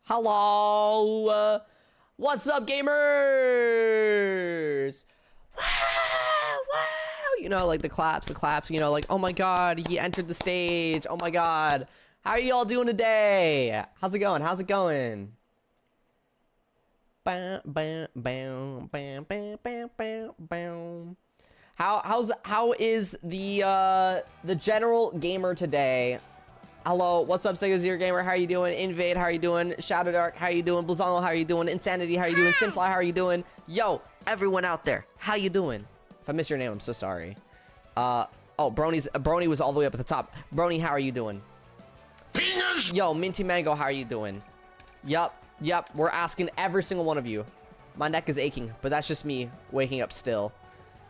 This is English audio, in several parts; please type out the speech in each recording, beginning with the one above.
Hello. What's up, gamers? Wow, wow. You know, like the claps, you know, like, oh my God, he entered the stage. Oh my God. How are you all doing today? How's it going? How's it going? Bam, bam, bam, bam, bam, bam, bam, bam. How is the general gamer today? Hello, what's up, Sega Zero Gamer? How are you doing? Invade, how are you doing? Shadow Dark, how are you doing? Blazongo, how are you doing? Insanity, how are you doing? Sinfly, how are you doing? Yo, everyone out there, how you doing? If I missed your name, I'm so sorry. Oh, Brony was all the way up at the top. Brony, how are you doing? Penis! Yo, Minty Mango, how are you doing? Yup, we're asking every single one of you. My neck is aching, but that's just me waking up still.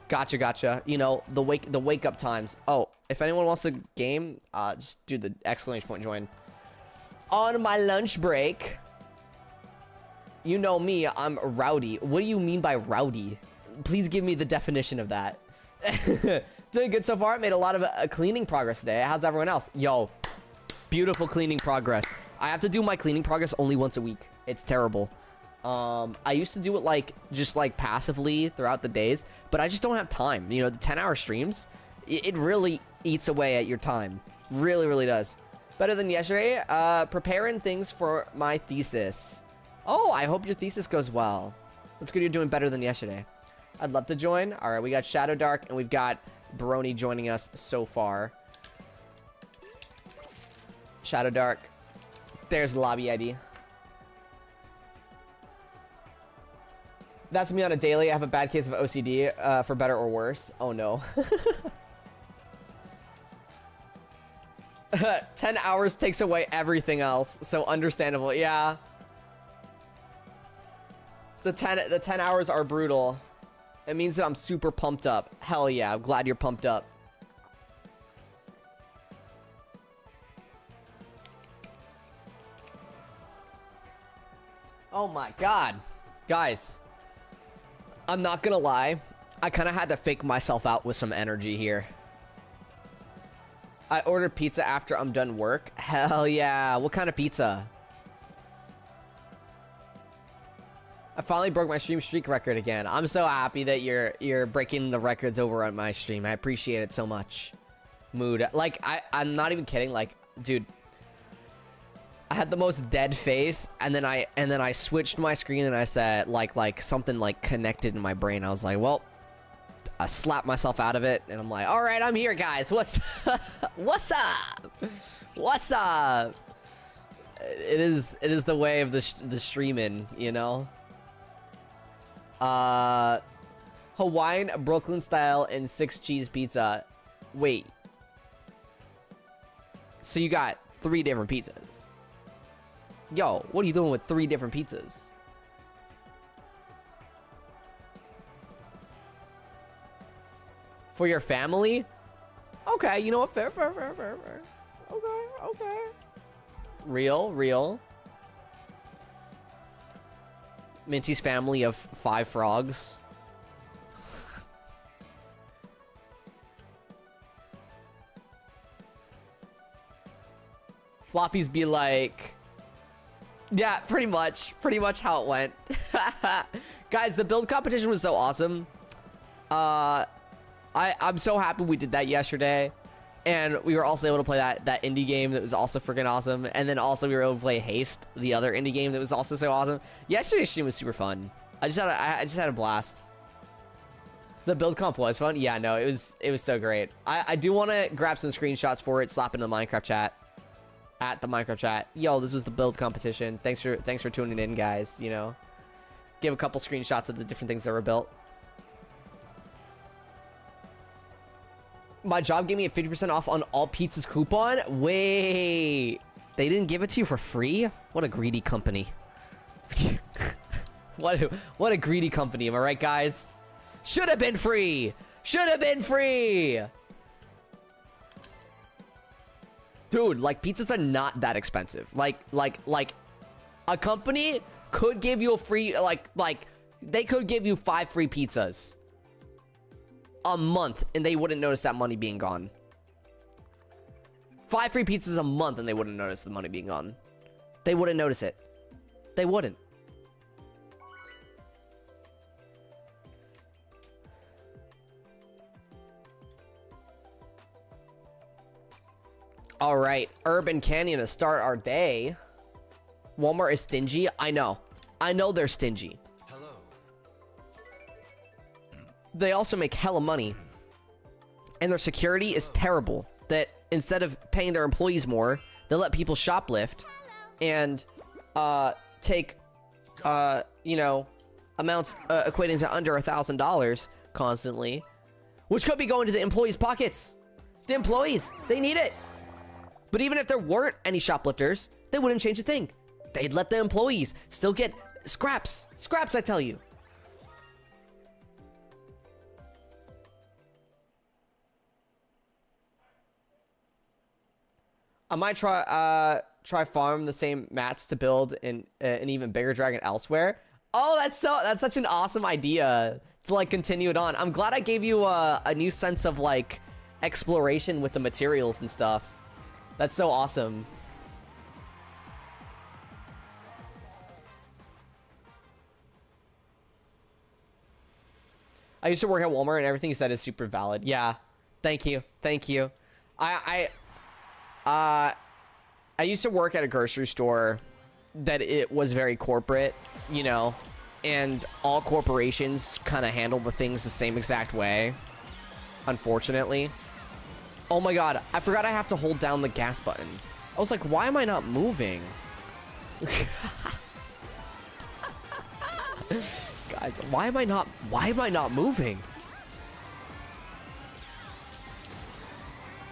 Gotcha. You know, the wake up times. Oh, if anyone wants to game, just do the exclamation point join. On my lunch break. You know me, I'm rowdy. What do you mean by rowdy? Please give me the definition of that. Doing good so far. Made a lot of cleaning progress today. How's everyone else? Yo, beautiful cleaning progress. I have to do my cleaning progress only once a week. It's terrible. I used to do it just passively throughout the days, but I just don't have time. You know, the 10-hour streams, it really eats away at your time. Really does. Better than yesterday. Preparing things for my thesis. Oh, I hope your thesis goes well. That's good you're doing better than yesterday. I'd love to join. All right, we got Shadow Dark and we've got Brony joining us so far. Shadow Dark. There's Lobby Eddie. That's me on a daily. I have a bad case of OCD, for better or worse. Oh no. 10 hours takes away everything else, so understandable. Yeah. The 10 hours are brutal. It means that I'm super pumped up. Hell yeah, I'm glad you're pumped up. Oh my God. Guys. I'm not gonna lie, I kind of had to fake myself out with some energy here. I ordered pizza after I'm done work. Hell yeah, what kind of pizza? I finally broke my stream streak record again. I'm so happy that you're breaking the records over on my stream. I appreciate it so much. Mood. Like, I'm not even kidding, like, dude. I had the most dead face, and then I switched my screen and I said like something connected in my brain. I was like, well, I slapped myself out of it and I'm like, all right, I'm here, guys. What's what's up? What's up? It is the way of the streaming, you know. Hawaiian Brooklyn style and 6 cheese pizza. Wait. So you got 3 different pizzas. Yo, what are you doing with 3 different pizzas? For your family? Okay, you know what? Fair. Okay. Real. Minty's family of 5 frogs. Floppies be like... Yeah, pretty much how it went. Guys, the build competition was so awesome. I'm so happy we did that yesterday. And we were also able to play that indie game that was also freaking awesome. And then also we were able to play Haste, the other indie game that was also so awesome. Yesterday's stream was super fun. I just had a blast. The build comp was fun. Yeah, no, it was so great. I do want to grab some screenshots for it, slap it in the Minecraft chat. At the Minecraft chat. Yo, this was the build competition. Thanks for tuning in, guys. You know, give a couple screenshots of the different things that were built. My job gave me a 50% off on all pizzas coupon. Wait, they didn't give it to you for free? What a greedy company. What a greedy company. Am I right, guys? Should have been free. Dude, like, pizzas are not that expensive. Like a company could give you a free, they could give you 5 free pizzas a month and they wouldn't notice that money being gone. 5 free pizzas a month and they wouldn't notice the money being gone. They wouldn't notice it. They wouldn't. All right, Urban Canyon to start our day. Walmart is stingy. I know they're stingy. Hello. They also make hella money. And their security is terrible. That instead of paying their employees more, they let people shoplift and take you know, amounts equating to under $1,000 constantly, which could be going to the employees' pockets. The employees, they need it. But even if there weren't any shoplifters, they wouldn't change a thing. They'd let the employees still get scraps. Scraps, I tell you. I might try farm the same mats to build an even bigger dragon elsewhere. Oh, that's such an awesome idea to like continue it on. I'm glad I gave you a new sense of like exploration with the materials and stuff. That's so awesome. I used to work at Walmart and everything you said is super valid. Yeah. Thank you. Thank you. I used to work at a grocery store that it was very corporate, you know, and all corporations kind of handle the things the same exact way, unfortunately. Oh my god, I forgot I have to hold down the gas button. I was like, why am I not moving? Guys, why am I not moving?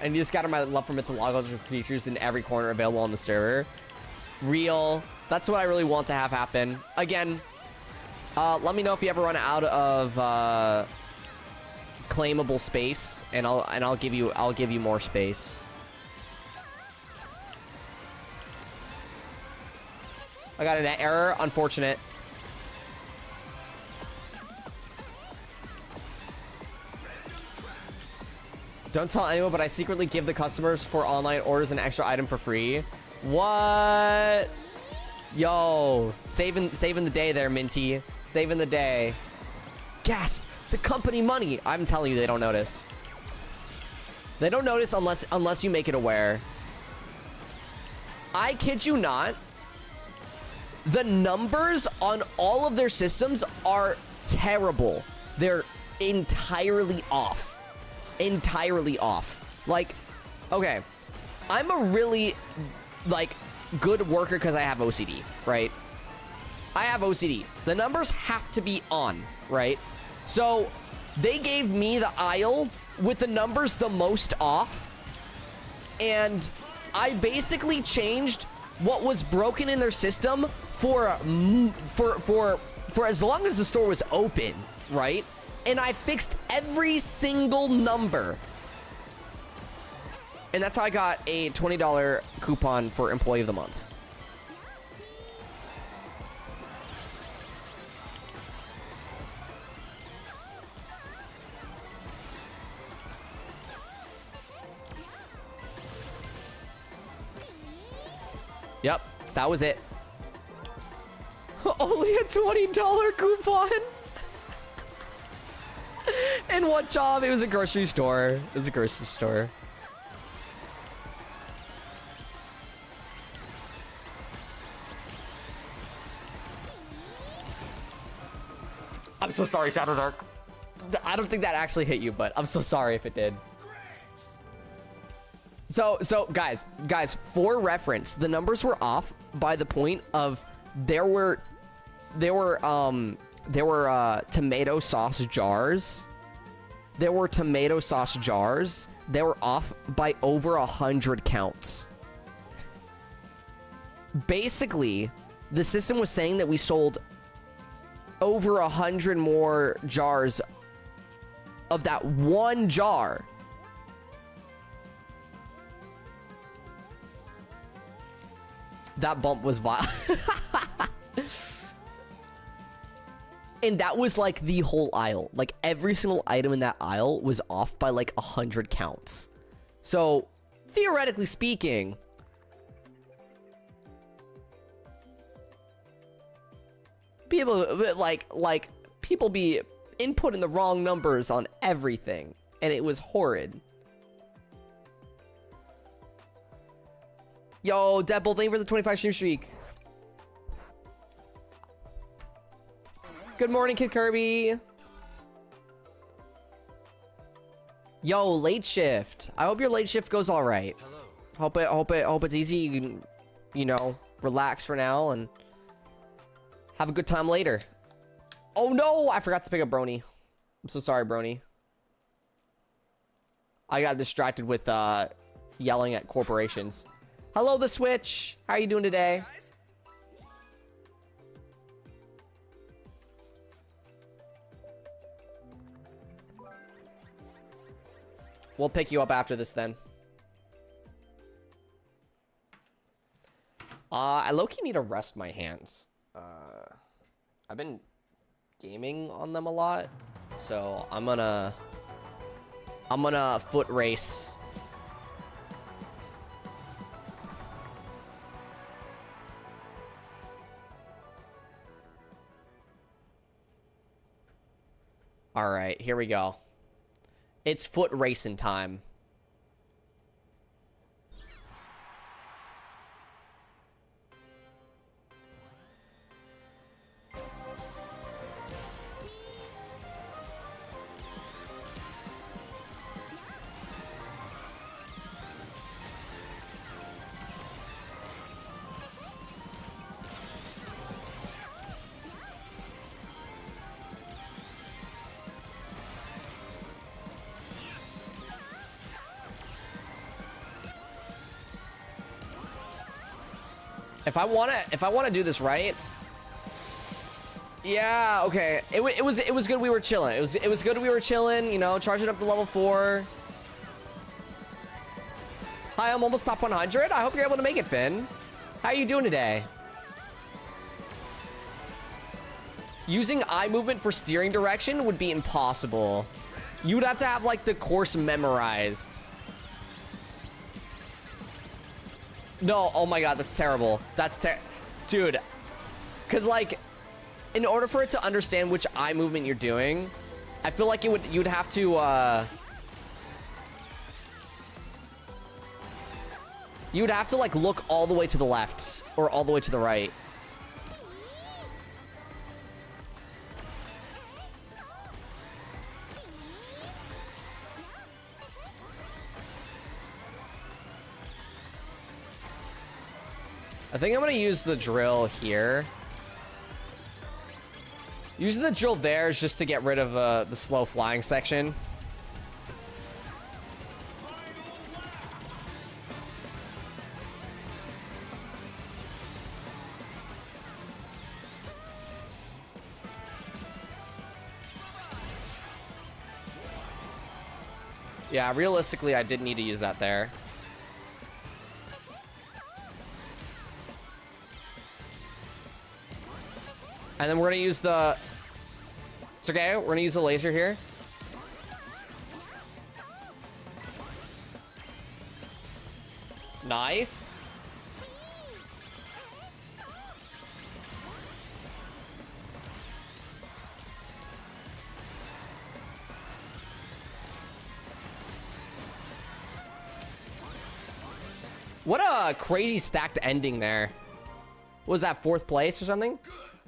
And you just got my love for mythological creatures in every corner available on the server. Real. That's what I really want to have happen. Again, let me know if you ever run out of claimable space, and I'll give you more space. I got an error. Unfortunate. Don't tell anyone, but I secretly give the customers for online orders an extra item for free. What? Yo, saving the day there, Minty. Saving the day. Gasp! The company money. I'm telling you, they don't notice. They don't notice unless you make it aware. I kid you not. The numbers on all of their systems are terrible. They're entirely off. Entirely off. Like, okay, I'm a really like good worker because I have OCD, right? I have OCD. The numbers have to be on, right? So they gave me the aisle with the numbers the most off, and I basically changed what was broken in their system for as long as the store was open, right? And I fixed every single number. And that's how I got a $20 coupon for Employee of the Month. Yep, that was it. Only a $20 coupon. And what job? It was a grocery store. It was a grocery store. I'm so sorry, Shadow Dark. I don't think that actually hit you, but I'm so sorry if it did. So guys, for reference, the numbers were off by the point of there were tomato sauce jars. There were tomato sauce jars. They were off by over 100 counts. Basically, the system was saying that we sold over 100 more jars of that one jar. That bump was vile. And that was like the whole aisle. Like every single item in that aisle was off by like 100 counts. So theoretically speaking, People like people be inputting the wrong numbers on everything, and it was horrid. Yo, Deadbolt, thank you for the 25 stream streak. Good morning, Kid Kirby. Yo, late shift. I hope your late shift goes all right. Hope it's easy. You can, you know, relax for now and have a good time later. Oh no, I forgot to pick up Brony. I'm so sorry, Brony. I got distracted with yelling at corporations. Hello, the Switch. How are you doing today? We'll pick you up after this then. I low-key need to rest my hands. I've been gaming on them a lot, so I'm gonna foot race. All right, here we go. It's foot racing time. If I wanna do this right, yeah, okay. It was good we were chilling. It was good we were chilling. You know, charging up to level 4. Hi, I'm almost top 100. I hope you're able to make it, Finn. How are you doing today? Using eye movement for steering direction would be impossible. You would have to have like the course memorized. No, oh my god, that's terrible. Dude, because like, in order for it to understand which eye movement you're doing, I feel like you'd have to, you would have to like look all the way to the left or all the way to the right. I think I'm gonna use the drill here. Using the drill there is just to get rid of the slow flying section. Yeah, realistically, I did need to use that there. And then we're gonna use the... It's okay, we're gonna use the laser here. Nice. What a crazy stacked ending there. What was that, 4th place or something?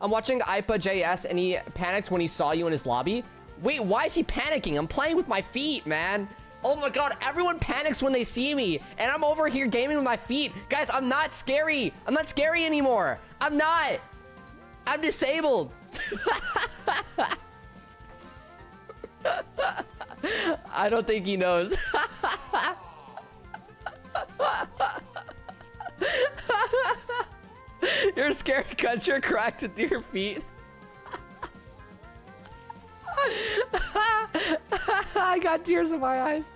I'm watching IPA JS and he panicked when he saw you in his lobby. Wait, why is he panicking? I'm playing with my feet, man. Oh my god, everyone panics when they see me. And I'm over here gaming with my feet. Guys, I'm not scary. I'm not scary anymore. I'm not. I'm disabled. I don't think he knows. You're scared because you're cracked with your feet. I got tears in my eyes.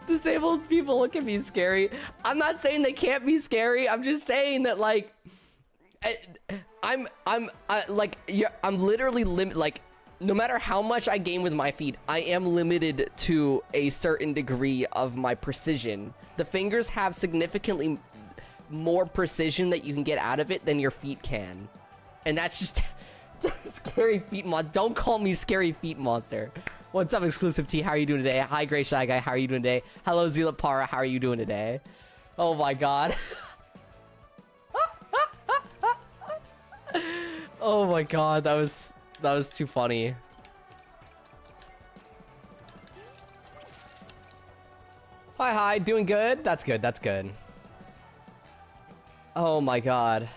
Disabled people look at me scary. I'm not saying they can't be scary. I'm just saying that like, I'm literally like, no matter how much I game with my feet, I am limited to a certain degree of my precision. The fingers have significantly more precision that you can get out of it than your feet can. And that's just Scary feet monster. Don't call me scary feet monster. What's up, exclusive T? How are you doing today? Hi, Gray Shy Guy. How are you doing today? Hello, Zila Para. How are you doing today? Oh my god. Oh my god, that was too funny. Hi, doing good? That's good, that's good. Oh my god.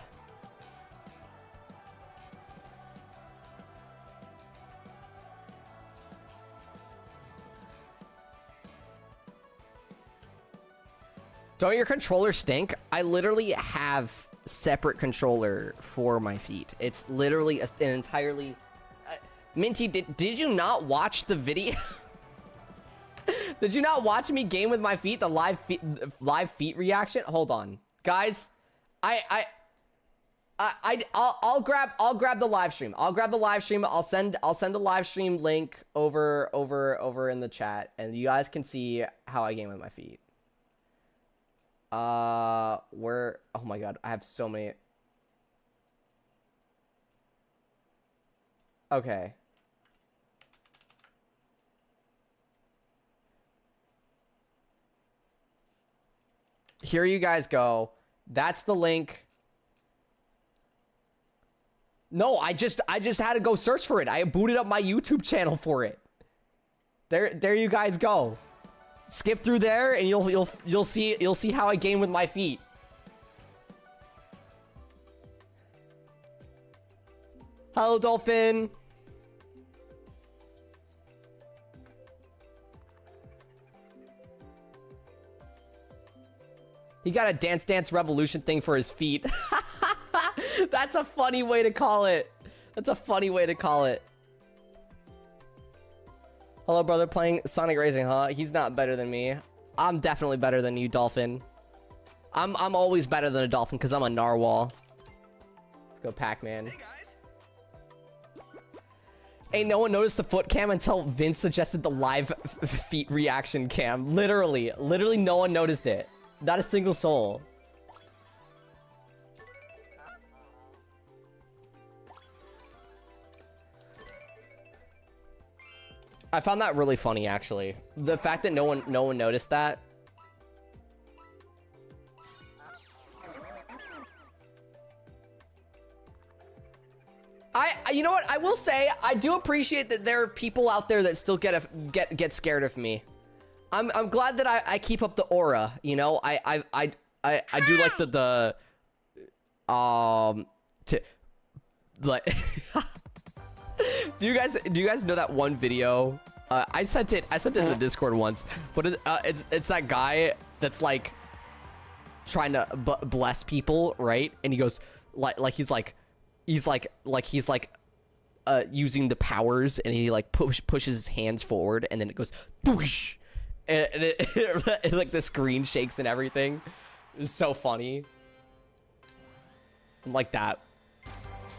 Don't your controllers stink? I literally have separate controller for my feet. It's literally an entirely... Minty, did you not watch the video? Did you not watch me game with my feet? The live feet reaction? Hold on. Guys, I'll grab the live stream. I'll grab the live stream. I'll send the live stream link over in the chat, and you guys can see how I game with my feet. Oh my god, I have so many. Okay. Here you guys go. That's the link. No, I just had to go search for it. I booted up my YouTube channel for it. There you guys go. Skip through there and you'll see how I game with my feet. Hello, Dolphin. He got a Dance Dance Revolution thing for his feet. That's a funny way to call it. That's a funny way to call it. Hello, brother, playing Sonic Racing, huh? He's not better than me. I'm definitely better than you, Dolphin. I'm always better than a dolphin because I'm a narwhal. Let's go, Pac-Man. Hey, guys. Hey, no one noticed the foot cam until Vince suggested the live feet reaction cam. Literally no one noticed it. Not a single soul. I found that really funny, actually. The fact that no one noticed that. You know what? I will say I do appreciate that there are people out there that still get scared of me. I'm glad that I keep up the aura. You know, I do like the like. Do you guys know that one video? I sent it in the Discord once, but it's that guy that's like trying to bless people, right? And he goes he's using the powers, and he like pushes his hands forward, and then it goes doosh, and it like the screen shakes and everything. It's so funny. I'm like that,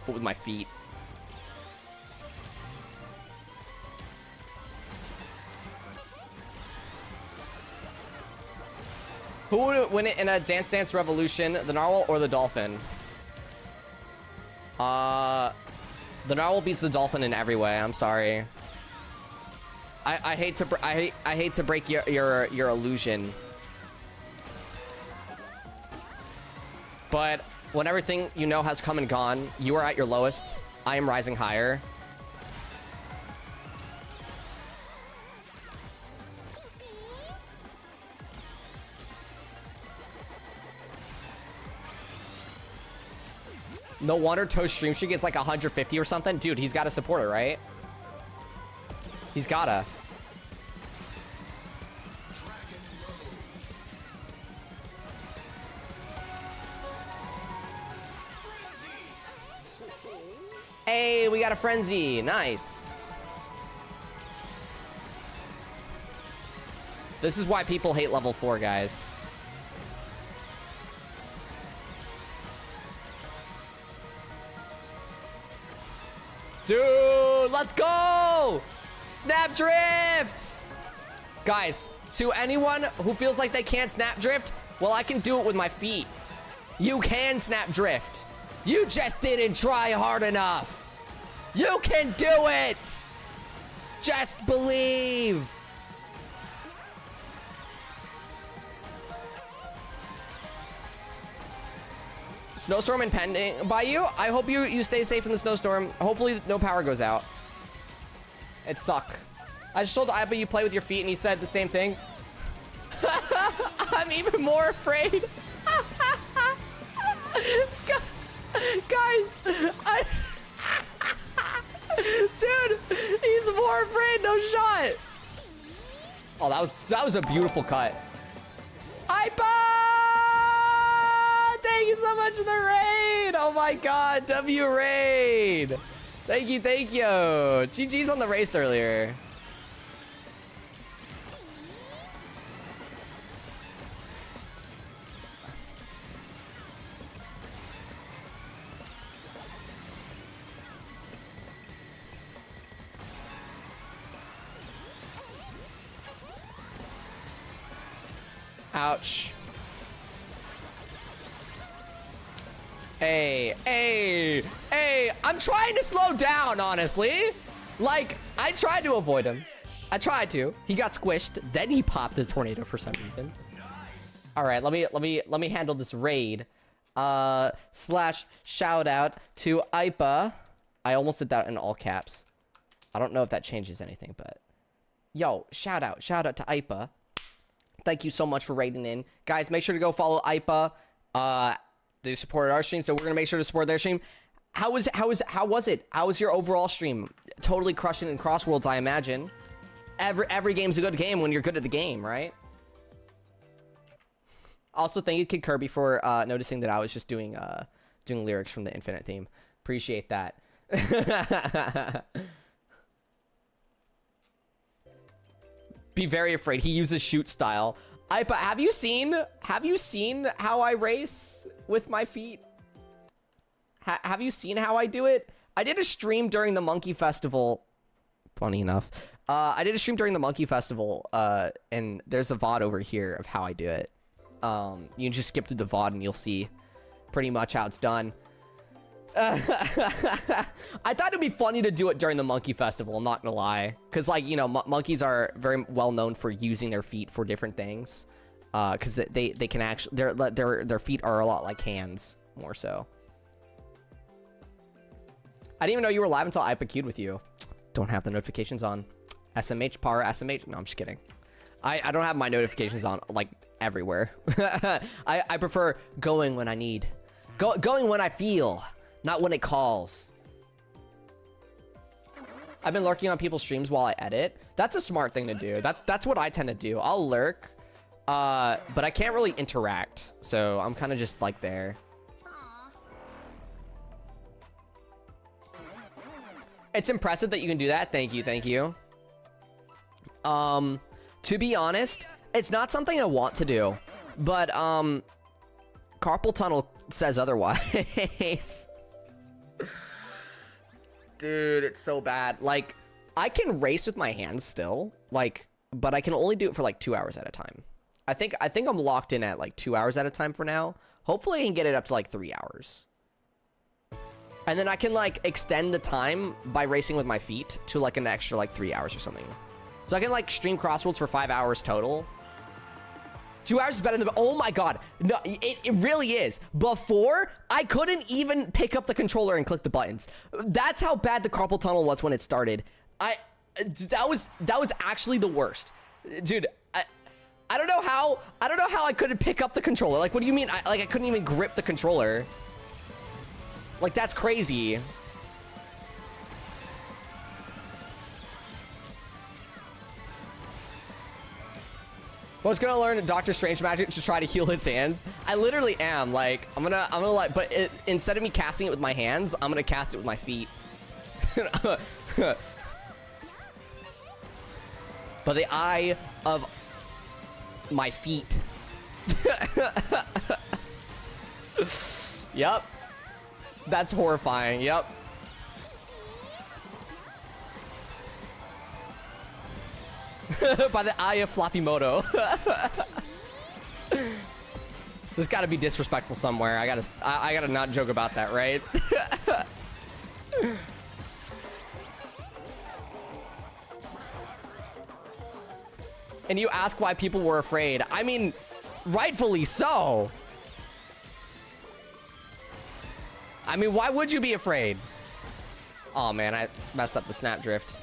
but with my feet. Who would win it in a Dance Dance Revolution, the narwhal or the dolphin? The narwhal beats the dolphin in every way. I'm sorry. I hate to break your illusion. But when everything you know has come and gone, you are at your lowest. I am rising higher. No wonder Toast stream streak is like 150 or something. Dude, he's got to support it, right? He's gotta. Hey, we got a frenzy. Nice. This is why people hate level 4, guys. Dude, let's go! Snap drift! Guys, to anyone who feels like they can't snap drift, well, I can do it with my feet. You can snap drift. You just didn't try hard enough. You can do it! Just believe! Snowstorm impending by you? I hope you stay safe in the snowstorm. Hopefully no power goes out. It suck. I just told Iba you play with your feet and he said the same thing. I'm even more afraid. Guys, dude, he's more afraid. No shot. Oh, that was a beautiful cut. Iba! Thank you so much for the raid. Oh my god, W raid. Thank you, thank you. GG's on the race earlier. Ouch. Hey, I'm trying to slow down, honestly. Like, I tried to avoid him. I tried to. He got squished, then he popped the tornado for some reason. All right, let me handle this raid. Slash shout out to Ipa. I almost did that in all caps. I don't know if that changes anything, but yo, shout out to Ipa. Thank you so much for raiding in. Guys, make sure to go follow Ipa. They supported our stream, so we're gonna make sure to support their stream. How was it? How was your overall stream? Totally crushing in Crossworlds, I imagine. Every game's a good game when you're good at the game, right? Also, thank you, Kid Kirby, for noticing that I was just doing lyrics from the Infinite theme. Appreciate that. Be very afraid. He uses shoot style. But have you seen how I race with my feet? Have you seen how I do it? I did a stream during the Monkey Festival. Funny enough, I did a stream during the Monkey Festival, and there's a VOD over here of how I do it. You can just skip through the VOD and you'll see pretty much how it's done. I thought it'd be funny to do it during the Monkey Festival, I'm not gonna lie. Because, like, you know, monkeys are very well known for using their feet for different things. Because they can actually, their feet are a lot like hands, more so. I didn't even know you were live until I PQ'd with you. Don't have the notifications on. SMH, power SMH. No, I'm just kidding. I don't have my notifications on, like, everywhere. I prefer going when I need. Going when I feel. Not when it calls. I've been lurking on people's streams while I edit. That's a smart thing to do. That's what I tend to do. I'll lurk, but I can't really interact. So I'm kind of just like there. It's impressive that you can do that. Thank you, thank you. To be honest, it's not something I want to do, but carpal tunnel says otherwise. Dude, it's so bad. Like, I can race with my hands still, like, but I can only do it for like 2 hours at a time. I think I'm locked in at like 2 hours at a time for now. Hopefully I can get it up to like 3 hours. And then I can like extend the time by racing with my feet to like an extra like 3 hours or something. So I can like stream Crossworlds for 5 hours total. 2 hours is better than, oh my god, no, it really is. Before, I couldn't even pick up the controller and click the buttons. That's how bad the carpal tunnel was when it started. That was actually the worst. Dude, I don't know how I couldn't pick up the controller. Like, what do you mean? I couldn't even grip the controller. Like, that's crazy. I was gonna learn Doctor Strange magic to try to heal his hands. I literally am. Like, I'm gonna like, but instead of me casting it with my hands, I'm gonna cast it with my feet. But the eye of my feet. Yep. That's horrifying. Yep. By the eye of Floppy Moto. There's got to be disrespectful somewhere. I gotta not joke about that, right? and you ask why people were afraid. I mean, rightfully so. I mean, why would you be afraid? Oh man, I messed up the snap drift.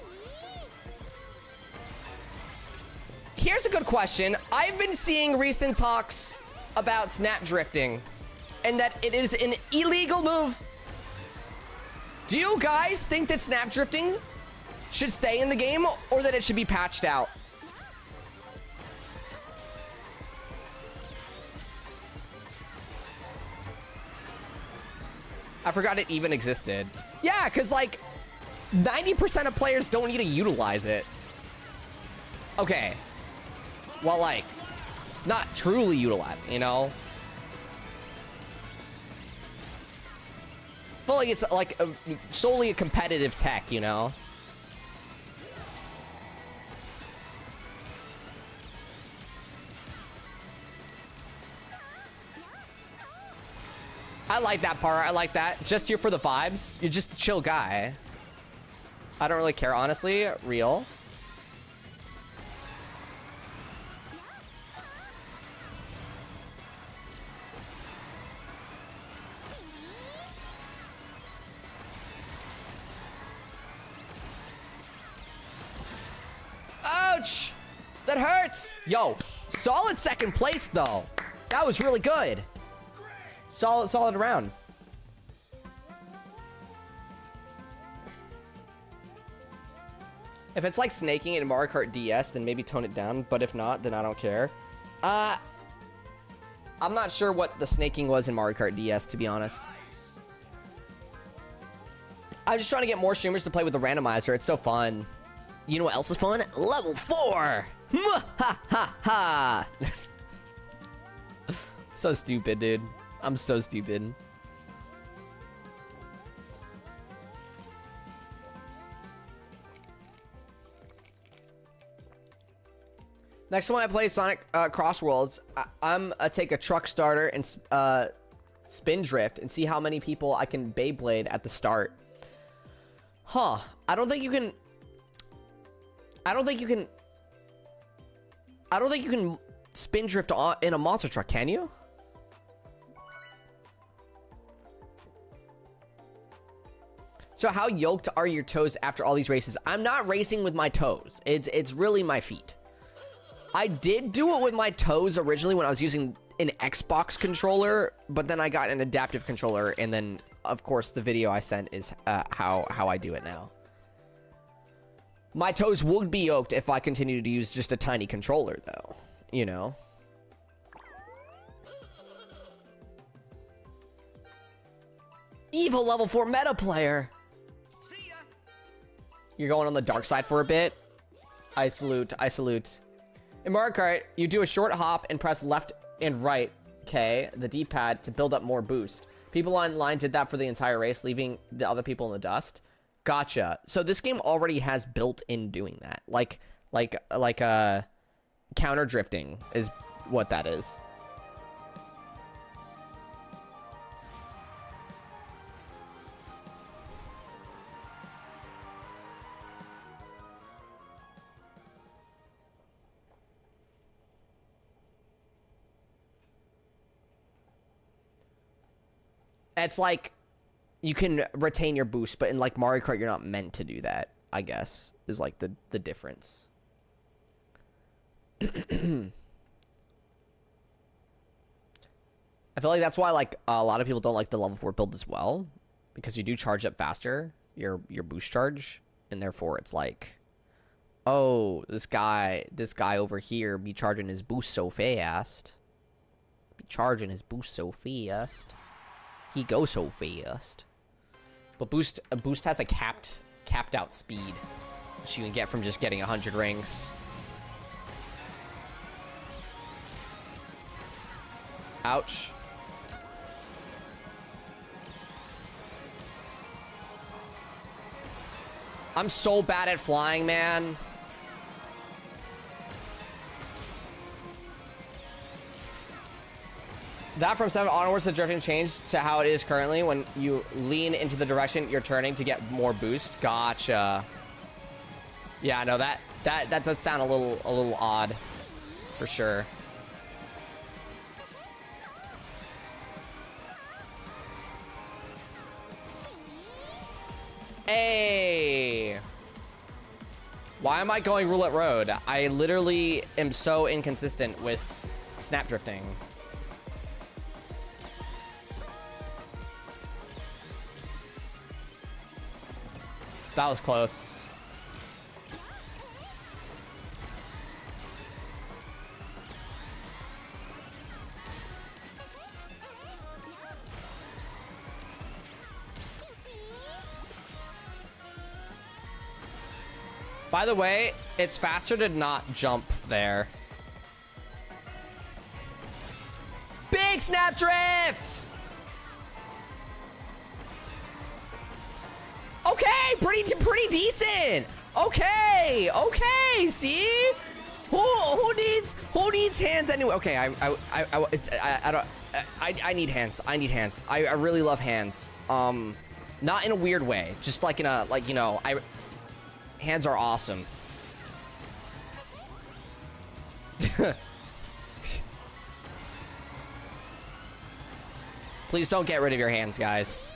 Here's a good question. I've been seeing recent talks about snap drifting and that it is an illegal move. Do you guys think that snap drifting should stay in the game or that it should be patched out? I forgot it even existed. Yeah, because like 90% of players don't need to utilize it. Okay. Well, like, not truly utilize it, you know? I feel like it's like solely a competitive tech, you know? I like that part. I like that. Just here for the vibes. You're just a chill guy. I don't really care, honestly. Real. Ouch! That hurts! Yo, solid second place, though. That was really good. Solid round. If it's like snaking in Mario Kart DS, then maybe tone it down. But if not, then I don't care. I'm not sure what the snaking was in Mario Kart DS, to be honest. I'm just trying to get more streamers to play with the randomizer. It's so fun. You know what else is fun? Level 4! Ha ha ha! So stupid, dude. I'm so stupid. Next time I play Sonic Crossworlds, I'm take a truck starter and spin drift and see how many people I can Beyblade at the start. Huh. I don't think you can spin drift in a monster truck, can you? So how yoked are your toes after all these races? I'm not racing with my toes. It's really my feet. I did do it with my toes originally when I was using an Xbox controller, but then I got an adaptive controller, and then of course the video I sent is how I do it now. My toes would be yoked if I continued to use just a tiny controller, though. You know? Evil level 4 meta player. See ya. You're going on the dark side for a bit. I salute. I salute. In Mario Kart, you do a short hop and press left and right, okay, the D-pad to build up more boost. People online did that for the entire race, leaving the other people in the dust. Gotcha. So this game already has built-in doing that. Like counter drifting is what that is. It's like you can retain your boost, but in like Mario Kart, you're not meant to do that, I guess, is like the difference. I feel like that's why like a lot of people don't like the level 4 build as well, because you do charge up faster, your boost charge, and therefore it's like, oh, this guy over here be charging his boost so fast. He goes so fast. But a boost has a capped out speed, which you can get from just getting 100 rings. Ouch. I'm so bad at flying, man. That from 7 onwards, the drifting changed to how it is currently when you lean into the direction you're turning to get more boost. Gotcha. Yeah, no, that does sound a little odd. For sure. Hey! Why am I going roulette road? I literally am so inconsistent with snap drifting. That was close. By the way, it's faster to not jump there. Big snap drift! Okay, pretty decent. Okay, see? Who needs hands anyway? Okay, I need hands. I really love hands. Not in a weird way, just like in a, like, you know, hands are awesome. Please don't get rid of your hands, guys.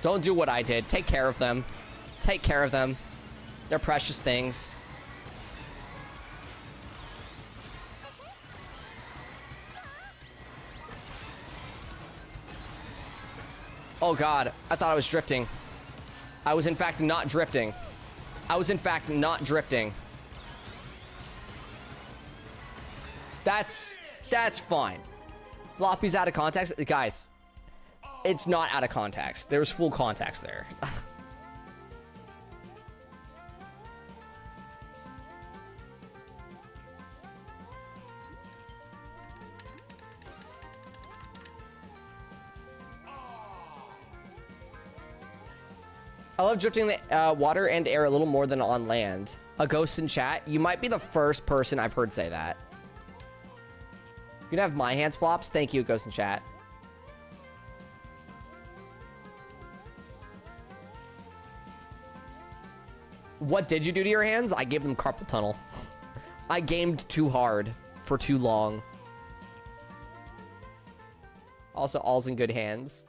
Don't do what I did. Take care of them. Take care of them. They're precious things. Oh God, I thought I was drifting. I was in fact not drifting. That's fine. Floppy's out of context. Guys, it's not out of context. There's full context there. I love drifting the water and air a little more than on land. A ghost in chat? You might be the first person I've heard say that. You can have my hands flops. Thank you, ghost in chat. What did you do to your hands? I gave them carpal tunnel. I gamed too hard for too long. Also, all's in good hands.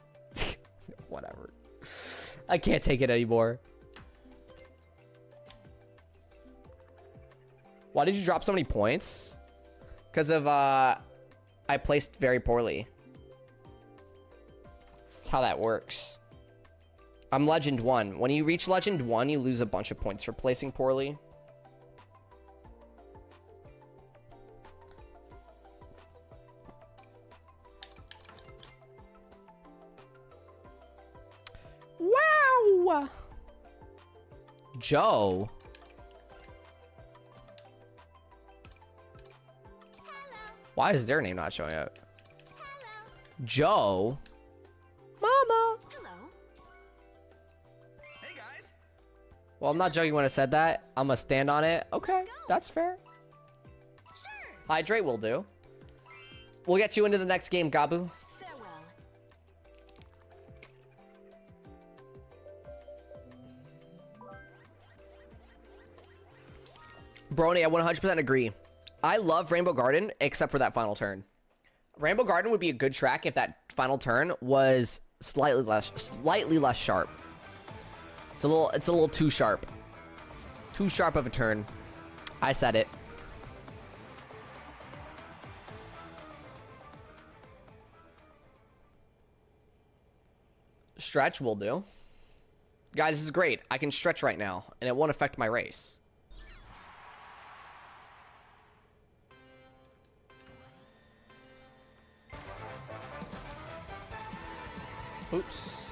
Whatever. I can't take it anymore. Why did you drop so many points? Because of, I placed very poorly. That's how that works. I'm Legend 1. When you reach Legend 1, you lose a bunch of points for placing poorly. Wow! Joe? Why is their name not showing up? Joe? Mama! Well, I'm not joking when I said that. I'm gonna stand on it. Okay, that's fair. Sure. Hydrate will do. We'll get you into the next game, Gabu. Farewell. Brony, I 100% agree. I love Rainbow Garden, except for that final turn. Rainbow Garden would be a good track if that final turn was slightly less sharp. It's a little too sharp. Too sharp of a turn. I said it. Stretch will do. Guys, this is great. I can stretch right now, and it won't affect my race. Oops.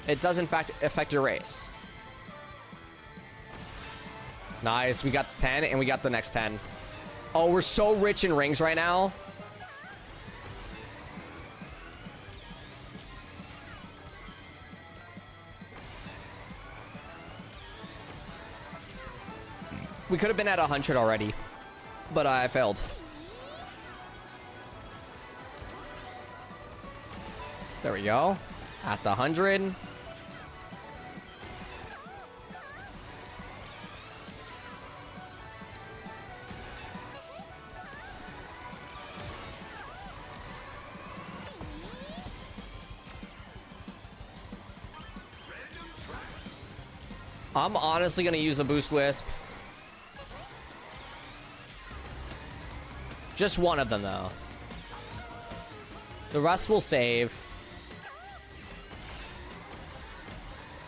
It does, in fact, affect your race. Nice. We got 10, and we got the next 10. Oh, we're so rich in rings right now. We could have been at 100 already, but I failed. There we go. At the 100. I'm honestly gonna use a boost wisp. Just one of them, though. The rest will save.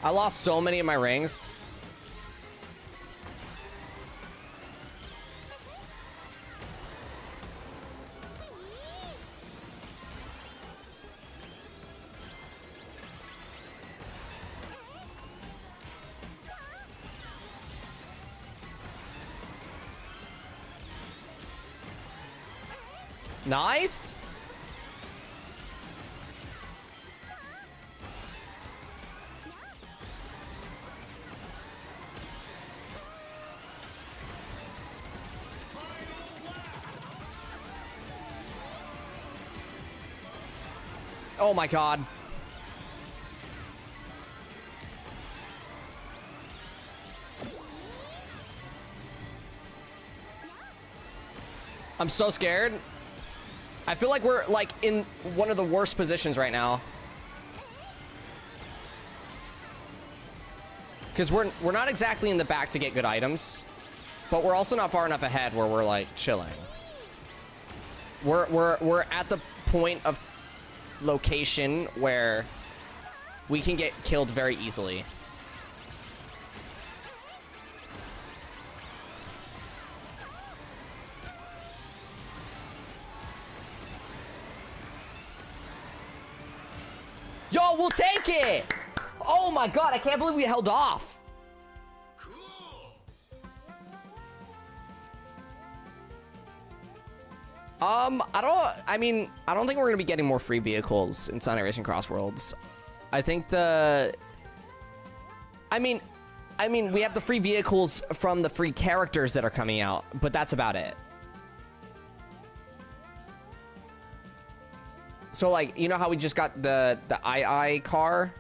I lost so many of my rings. Nice. Oh my god. I'm so scared. I feel like we're like in one of the worst positions right now. Because we're not exactly in the back to get good items, but we're also not far enough ahead where we're like chilling. We're at the point of location where we can get killed very easily. Yo, we'll take it! Oh my god, I can't believe we held off. I don't think we're gonna be getting more free vehicles in Sonic Racing Cross Worlds. I think I mean, we have the free vehicles from the free characters that are coming out, but that's about it. So like, you know how we just got the II car?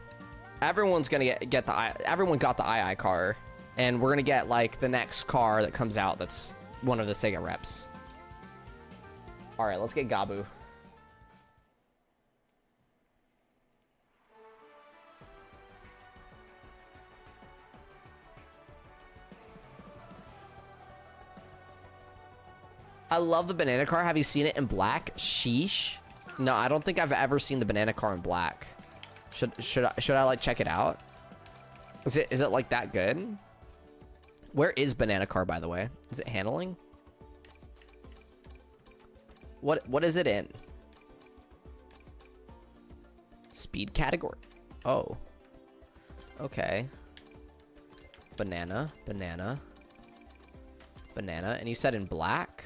Everyone's gonna get everyone got the II car, and we're gonna get like the next car that comes out that's one of the Sega reps. All right, let's get Gabu. I love the banana car. Have you seen it in black? Sheesh. No, I don't think I've ever seen the banana car in black. Should I like check it out? Is it like that good? Where is banana car, by the way? Is it handling? What is it in? Speed category. Oh. Okay. Banana. And you said in black?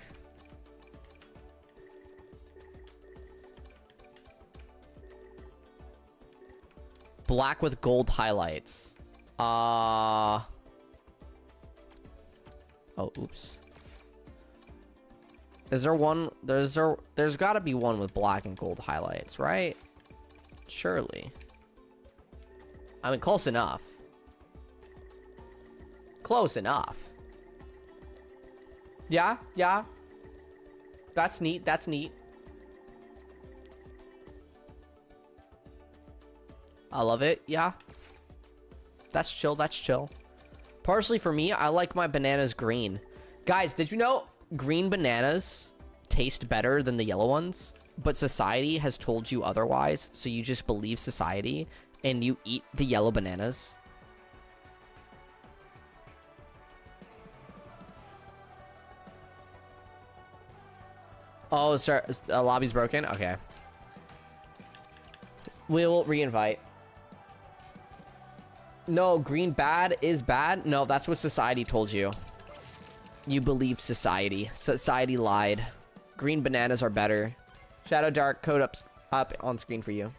Black with gold highlights. Oh, oops. Is there one? There's got to be one with black and gold highlights, right? Surely. I mean, close enough. Close enough. Yeah. That's neat. I love it. Yeah. That's chill. Partially for me, I like my bananas green. Guys, did you know green bananas taste better than the yellow ones? But society has told you otherwise, so you just believe society and you eat the yellow bananas. Oh, sorry. Lobby's broken? Okay. We'll re-invite. No, green bad is bad? No, that's what society told you. You believed society. Society lied. Green bananas are better. Shadow Dark code up on screen for you.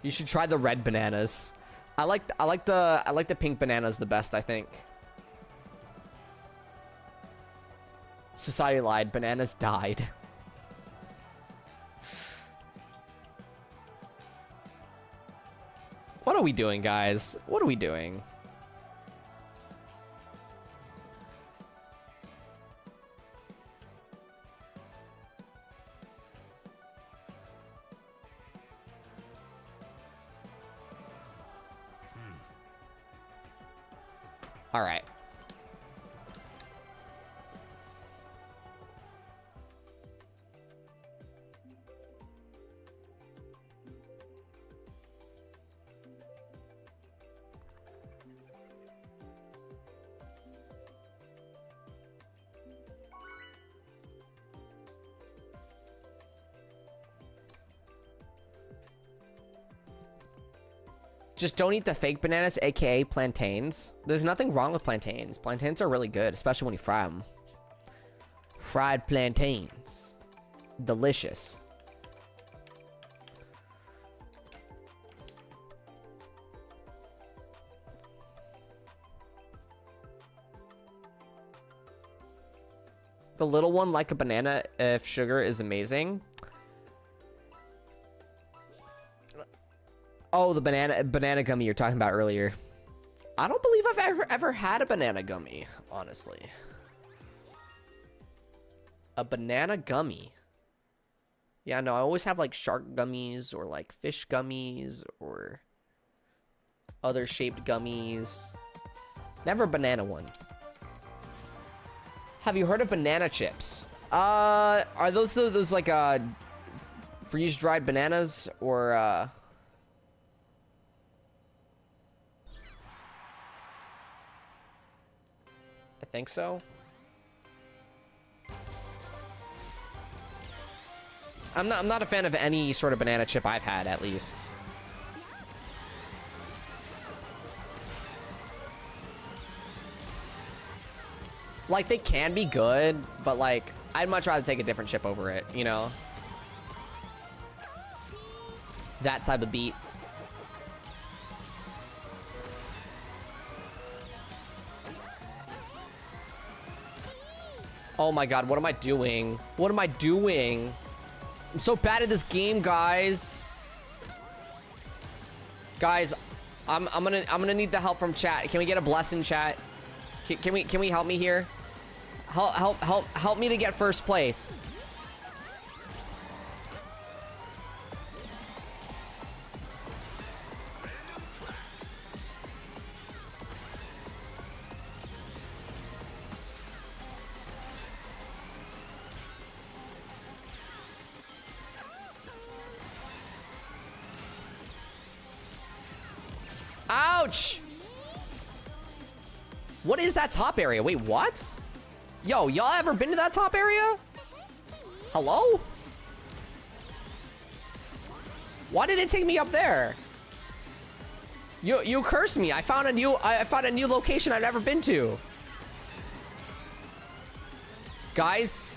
You should try the red bananas. I like the pink bananas the best, I think. Society lied. Bananas died. What are we doing, guys? What are we doing? All right. Just don't eat the fake bananas, aka plantains. There's nothing wrong with plantains. Plantains are really good, especially when you fry them. Fried plantains. Delicious. The little one, like a banana, if sugar is amazing. Oh, the banana gummy you're talking about earlier. I don't believe I've ever had a banana gummy, honestly. A banana gummy. Yeah, no, I always have like shark gummies or like fish gummies or other shaped gummies. Never a banana one. Have you heard of banana chips? Are those like freeze-dried bananas or I think so. I'm not a fan of any sort of banana chip I've had, at least. Like, they can be good, but like, I'd much rather take a different chip over it, you know? That type of beat. Oh my god, what am I doing? What am I doing? I'm so bad at this game, guys. Guys, I'm gonna need the help from chat. Can we get a blessing, chat? Can we help me here? Help me to get first place. Ouch! What is that top area? Wait, what? Yo, y'all ever been to that top area? Hello? Why did it take me up there? You cursed me. I found a new location I've never been to. Guys,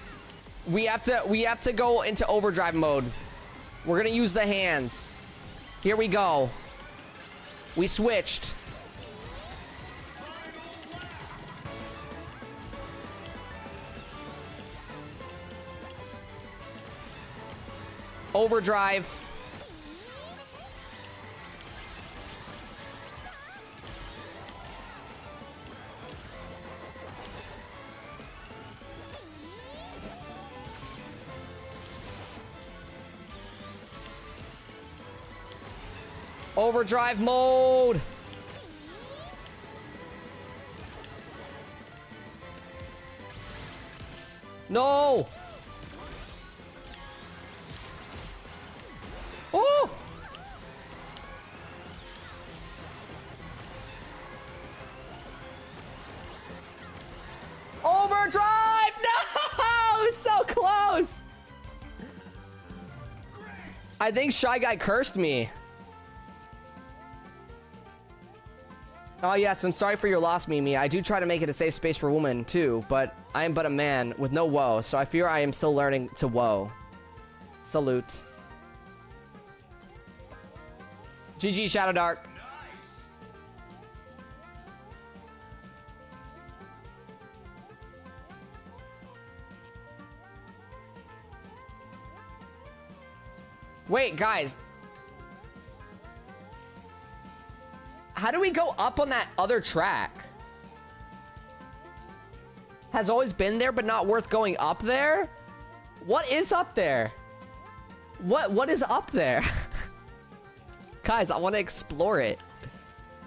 we have to go into overdrive mode. We're gonna use the hands. Here we go. We switched. Overdrive. Overdrive mode. No. Oh. Overdrive. No. So close. I think Shy Guy cursed me. Oh yes, I'm sorry for your loss, Mimi. I do try to make it a safe space for women too, but I am but a man with no woe, so I fear I am still learning to woe. Salute. GG Shadow Dark. Wait, guys. How do we go up on that other track? Has always been there, but not worth going up there? What is up there? What is up there? Guys, I want to explore it.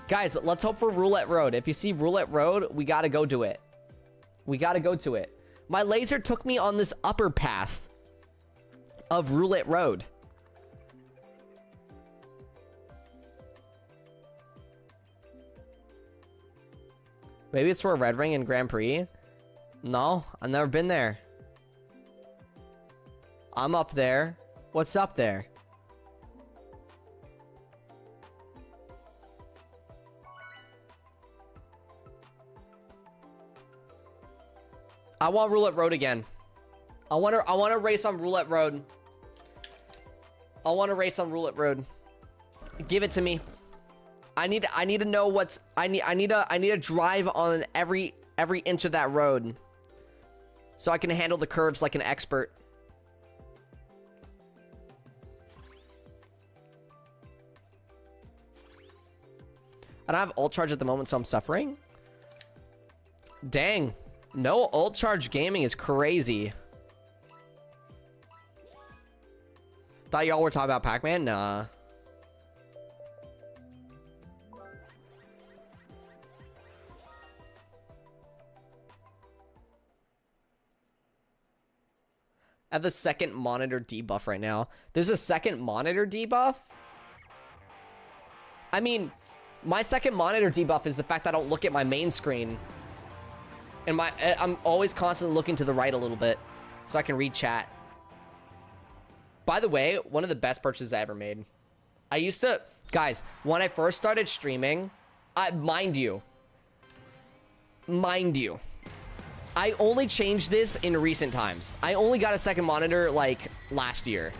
Guys, let's hope for Roulette Road. If you see Roulette Road, we gotta go to it. We gotta go to it. My laser took me on this upper path of Roulette Road. Maybe it's for a Red Ring in Grand Prix. No, I've never been there. I'm up there. What's up there? I want Roulette Road again. I want to race on Roulette Road. I want to race on Roulette Road. Give it to me. I need to know what's I need to drive on every inch of that road so I can handle the curves like an expert. I don't have ult charge at the moment, so I'm suffering. Dang. No ult charge gaming is crazy. Thought y'all were talking about Pac-Man? Nah. I have the second monitor debuff right now. There's a second monitor debuff? I mean, my second monitor debuff is the fact that I don't look at my main screen. And I'm always constantly looking to the right a little bit so I can read chat. By the way, one of the best purchases I ever made. I used to, guys, when I first started streaming, mind you, I only changed this in recent times. I only got a second monitor like last year.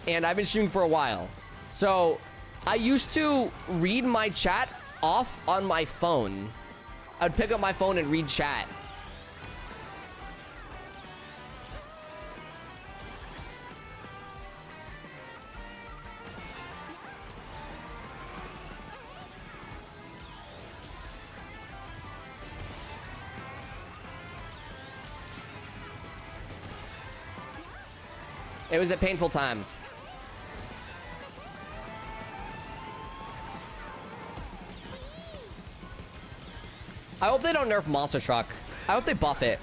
And I've been streaming for a while. So I used to read my chat off on my phone. I would pick up my phone and read chat. It was a painful time. I hope they don't nerf Monster Truck. I hope they buff it.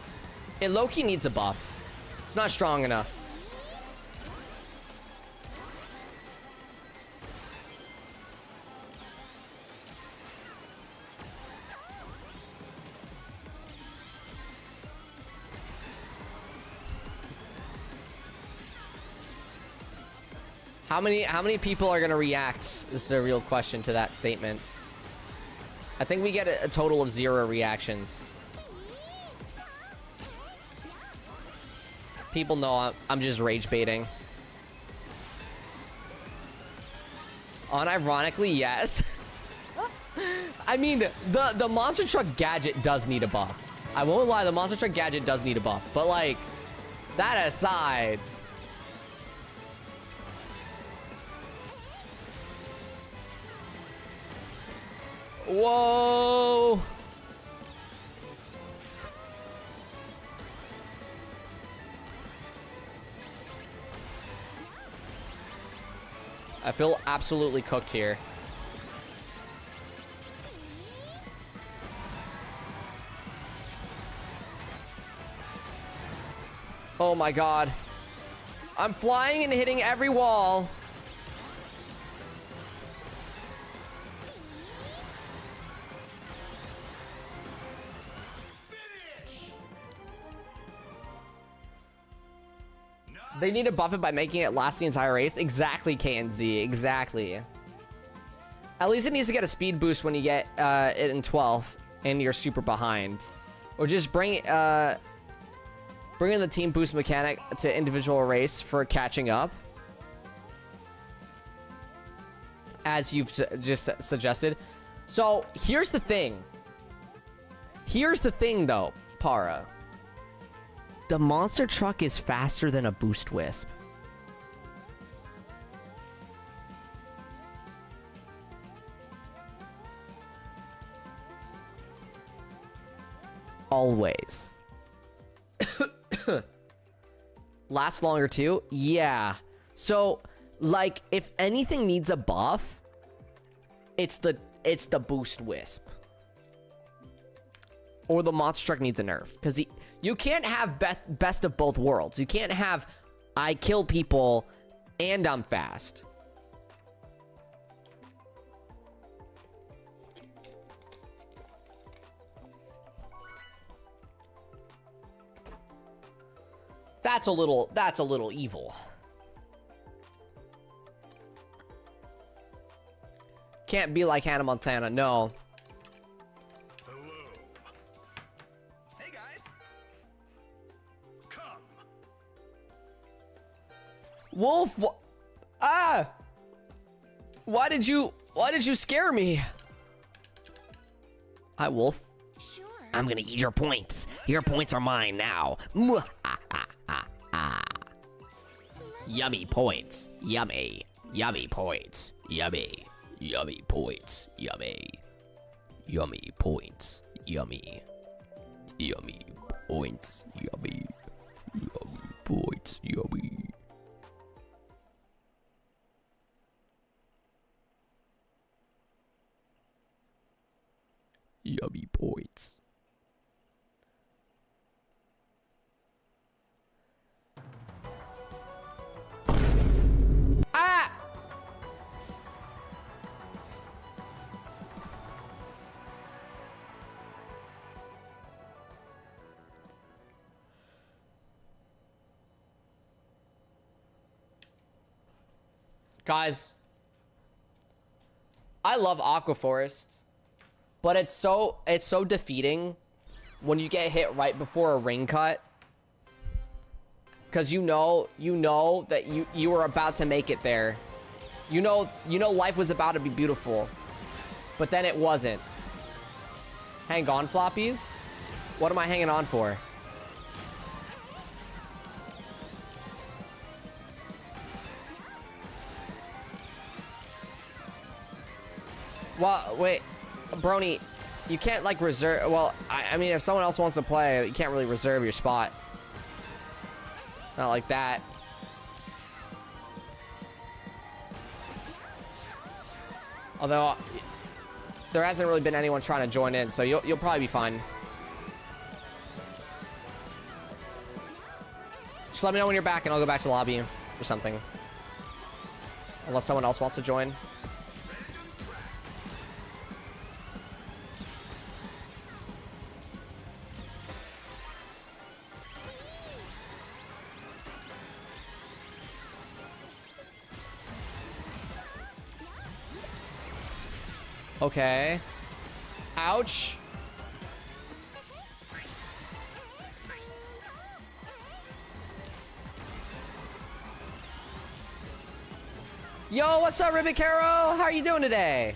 It low-key needs a buff. It's not strong enough. How many people are gonna react is the real question to that statement. I think we get a total of 0 reactions. People know I'm just rage baiting. Unironically, yes. I mean, the Monster Truck gadget does need a buff. I won't lie, the Monster Truck gadget does need a buff. But like, that aside... Whoa! I feel absolutely cooked here. Oh my god. I'm flying and hitting every wall. They need to buff it by making it last the entire race. Exactly, KNZ. Exactly. At least it needs to get a speed boost when you get it in 12th and you're super behind. Or just bring in the team boost mechanic to individual race for catching up. As you've just suggested. So, here's the thing. Here's the thing, though, Para. The Monster Truck is faster than a Boost Wisp. Always. Lasts longer too? Yeah. So, like, if anything needs a buff, It's the boost wisp. Or the monster truck needs a nerf. Because you can't have best of both worlds. You can't have I kill people and I'm fast. That's a little evil. Can't be like Hannah Montana, no. Hello. Hey guys. Come. Wolf, why did you scare me? Hi, Wolf. Sure. I'm gonna eat your points. Your points are mine now. Yummy points. Yummy. Yummy points. Yummy. Yummy points. Yummy. Yummy points. Yummy. Yummy points. Yummy. Yummy points. Yummy. Yummy points. Ah! Guys, I love Aqua Forest, but it's so defeating when you get hit right before a ring cut. Because you know that you were about to make it there. You know life was about to be beautiful. But then it wasn't. Hang on, floppies? What am I hanging on for? Well, wait, Brony, you can't like reserve. Well, I mean, if someone else wants to play, you can't really reserve your spot. Not like that. Although there hasn't really been anyone trying to join in, so you'll probably be fine. Just let me know when you're back, and I'll go back to the lobby or something. Unless someone else wants to join. Okay. Ouch. Yo, what's up, Ribicaro? How are you doing today?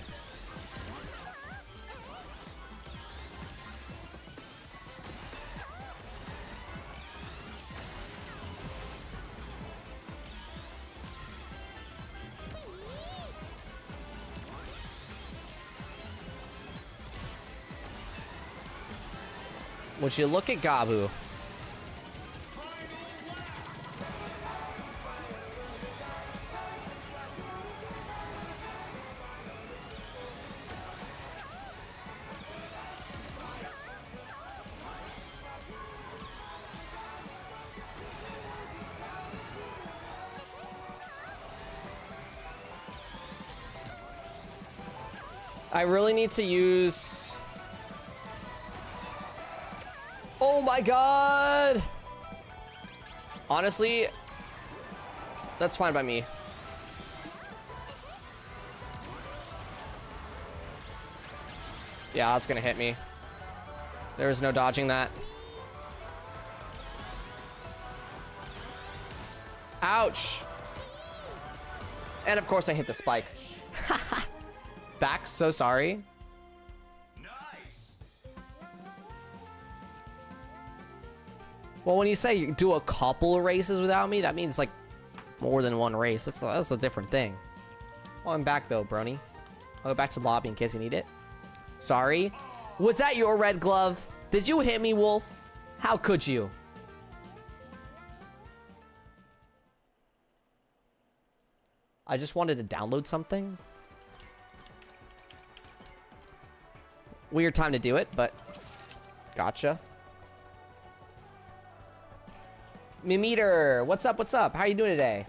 Would you look at Gabu? I really need to use... Oh my god! Honestly, that's fine by me. Yeah, that's gonna hit me. There is no dodging that. Ouch! And of course I hit the spike. Back, so sorry. Well, when you say you do a couple of races without me, that means like more than one race. That's a different thing. Well, I'm back though, Brony. I'll go back to the lobby in case you need it. Sorry. Was that your red glove? Did you hit me, Wolf? How could you? I just wanted to download something. Weird time to do it, but gotcha. Mimeter, what's up? What's up? How are you doing today?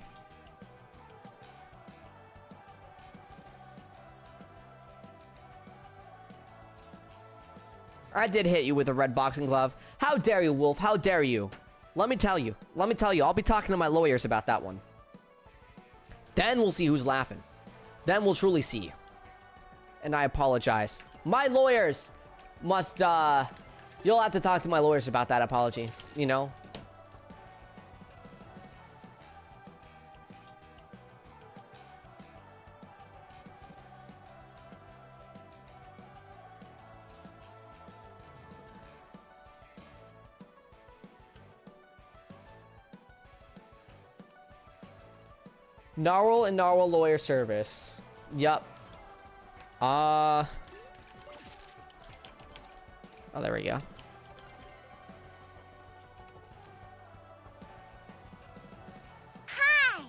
I did hit you with a red boxing glove. How dare you, Wolf? How dare you? Let me tell you. Let me tell you. I'll be talking to my lawyers about that one. Then we'll see who's laughing. Then we'll truly see. And I apologize. My lawyers must, you'll have to talk to my lawyers about that apology, you know? Narwhal and Narwhal Lawyer Service. Yup. Oh, there we go. Hi.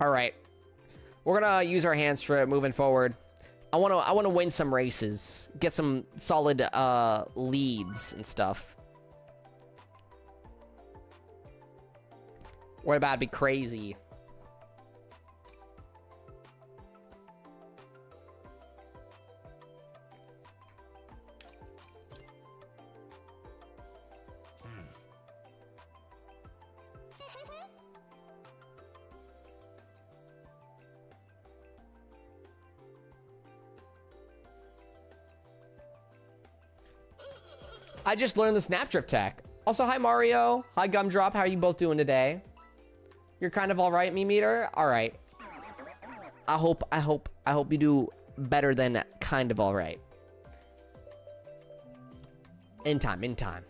All right. We're gonna use our hands for it moving forward. I wanna win some races, get some solid leads and stuff. What about be crazy? I just learned the snapdrift tech. Also, hi Mario. Hi Gumdrop. How are you both doing today? You're kind of all right, me meter. All right. I hope you do better than kind of all right. In time.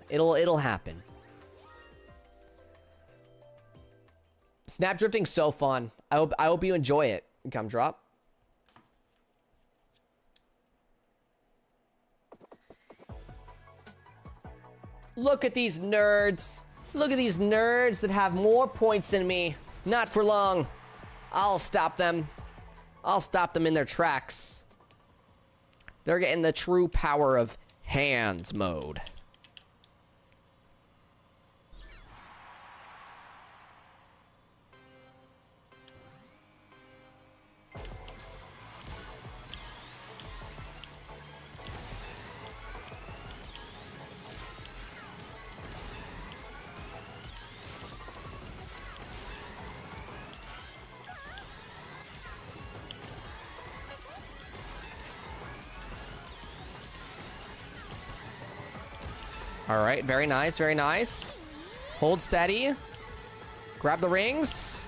It'll happen. Snapdrifting's so fun. I hope you enjoy it, Gumdrop. Look at these nerds. Look at these nerds that have more points than me. Not for long. I'll stop them. I'll stop them in their tracks. They're getting the true power of hands mode. All right, very nice, very nice. Hold steady. Grab the rings.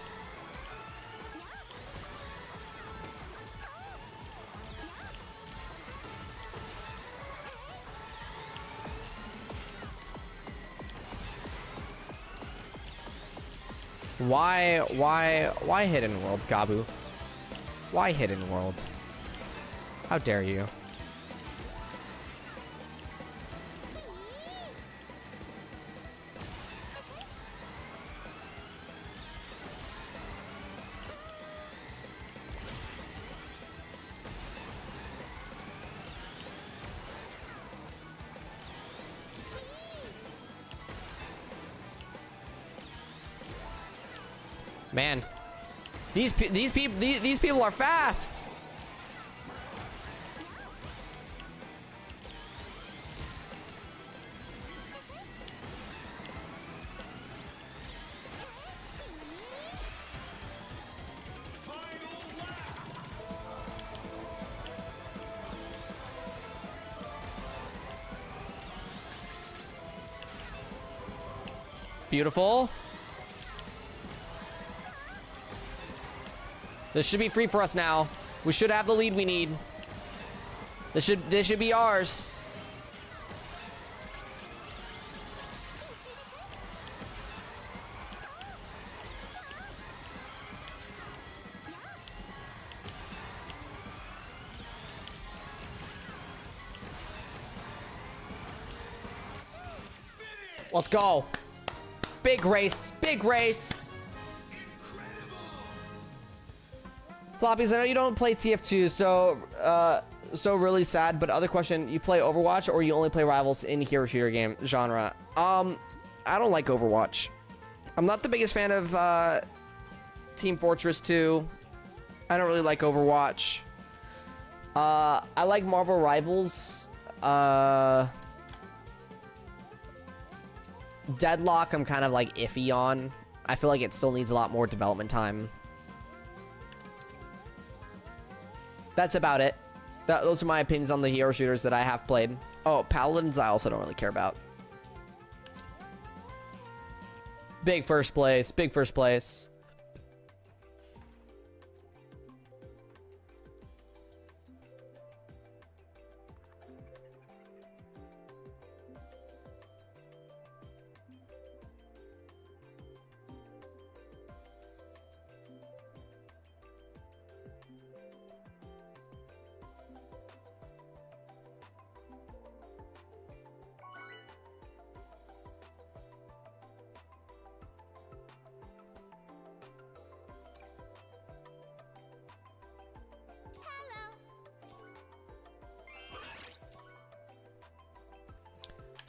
Why Hidden World, Gabu? Why Hidden World? How dare you? Man, these people are fast. Beautiful. This should be free for us now. We should have the lead we need. This should be ours. Let's go. Big race. Big race. Floppies, I know you don't play TF2, so really sad, but other question, you play Overwatch or you only play Rivals in hero shooter game genre? I don't like Overwatch. I'm not the biggest fan of Team Fortress 2. I don't really like Overwatch. I like Marvel Rivals. Deadlock, I'm kind of like iffy on. I feel like it still needs a lot more development time. That's about it. Those are my opinions on the hero shooters that I have played. Oh, Paladins I also don't really care about. Big first place. Big first place.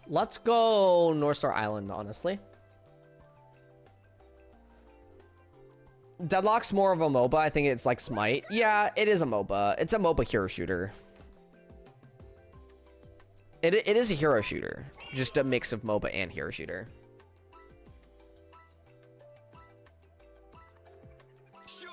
Let's go North Star Island, honestly. Deadlock's more of a MOBA. I think it's like Smite. Yeah, it is a MOBA. It's a MOBA hero shooter. It is a hero shooter. Just a mix of MOBA and hero shooter. Sure.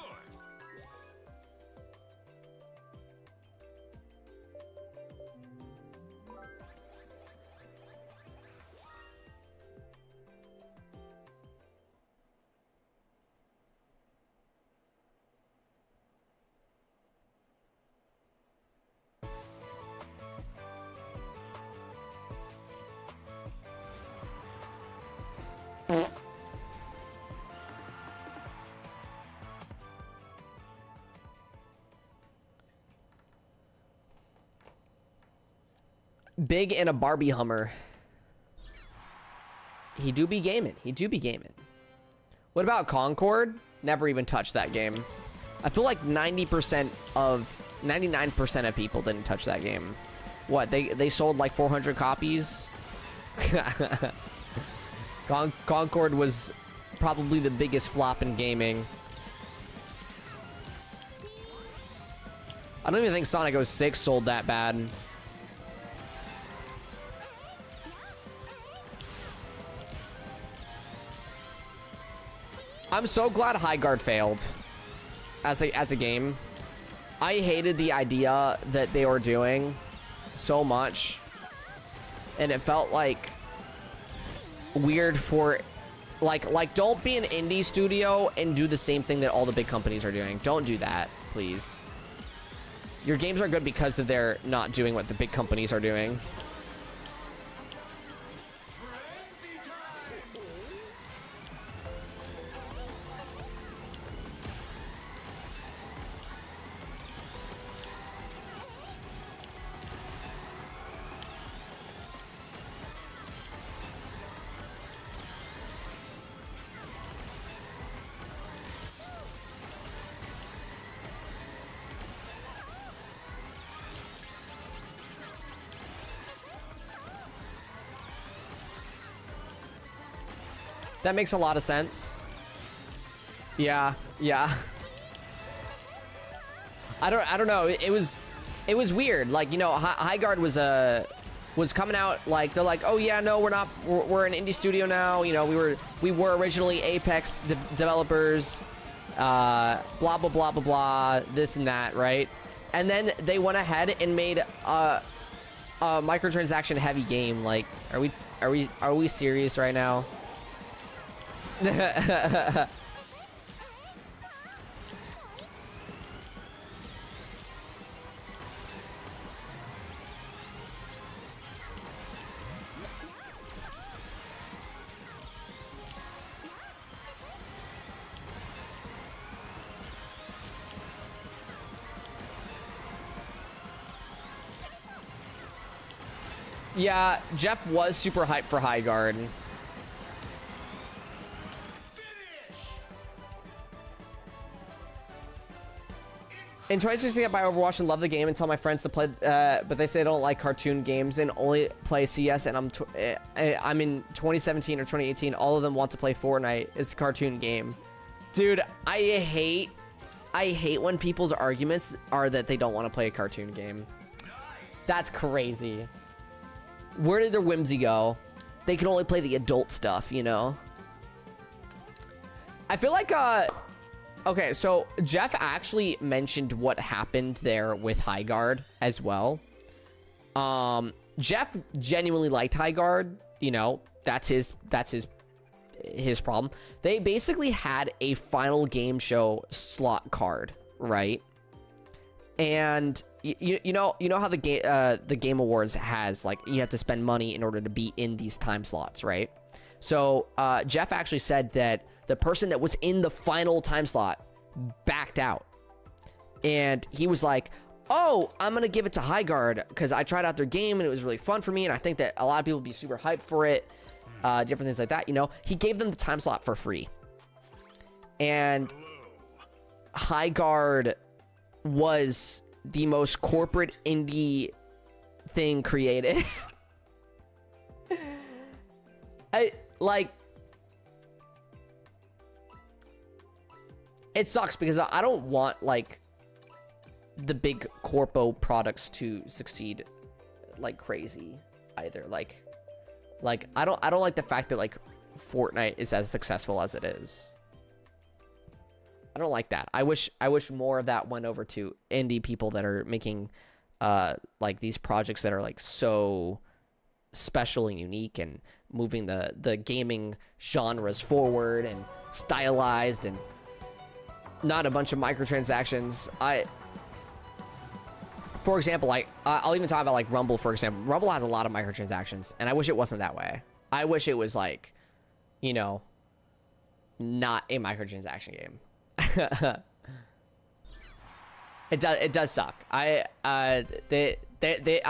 Big in a Barbie Hummer. He do be gaming. He do be gaming. What about Concord? Never even touched that game. I feel like 99% of people didn't touch that game. What, they sold like 400 copies? Concord was probably the biggest flop in gaming. I don't even think Sonic 06 sold that bad. I'm so glad High Guard failed as a game. I hated the idea that they were doing so much, and it felt like weird for like don't be an indie studio and do the same thing that all the big companies are doing. Don't do that, please. Your games are good because of their not doing what the big companies are doing. That makes a lot of sense. Yeah. I don't know. It was weird. Like, you know, High Guard was coming out like they're like, oh yeah, no, we're an indie studio now. You know, we were originally Apex developers. Blah blah blah blah blah. This and that, right? And then they went ahead and made a microtransaction heavy game. Like, are we serious right now? Yeah, Jeff was super hyped for High Guard. In 2016, I buy Overwatch and love the game and tell my friends to play, but they say they don't like cartoon games and only play CS. And I'm in 2017 or 2018. All of them want to play Fortnite. It's a cartoon game, dude. I hate when people's arguments are that they don't want to play a cartoon game. That's crazy. Where did their whimsy go? They can only play the adult stuff, you know? I feel like, okay, so Jeff actually mentioned what happened there with High Guard as well. Jeff genuinely liked High Guard, you know, that's his problem. They basically had a final game show slot card, right? And you know how the Game Awards has, like, you have to spend money in order to be in these time slots, right? So Jeff actually said that the person that was in the final time slot backed out, and he was like, oh, I'm gonna give it to High Guard because I tried out their game and it was really fun for me, and I think that a lot of people would be super hyped for it, different things like that, you know. He gave them the time slot for free, and High Guard was the most corporate indie thing created. It sucks because I don't want, like, the big corpo products to succeed like crazy either. Like I don't like the fact that, like, Fortnite is as successful as it is. I don't like that. I wish more of that went over to indie people that are making like these projects that are, like, so special and unique and moving the gaming genres forward and stylized and not a bunch of microtransactions. For example, like, I'll even talk about, like, Rumble, for example. Rumble has a lot of microtransactions, and I wish it wasn't that way. I wish it was, like, you know, not a microtransaction game. It does suck. I'm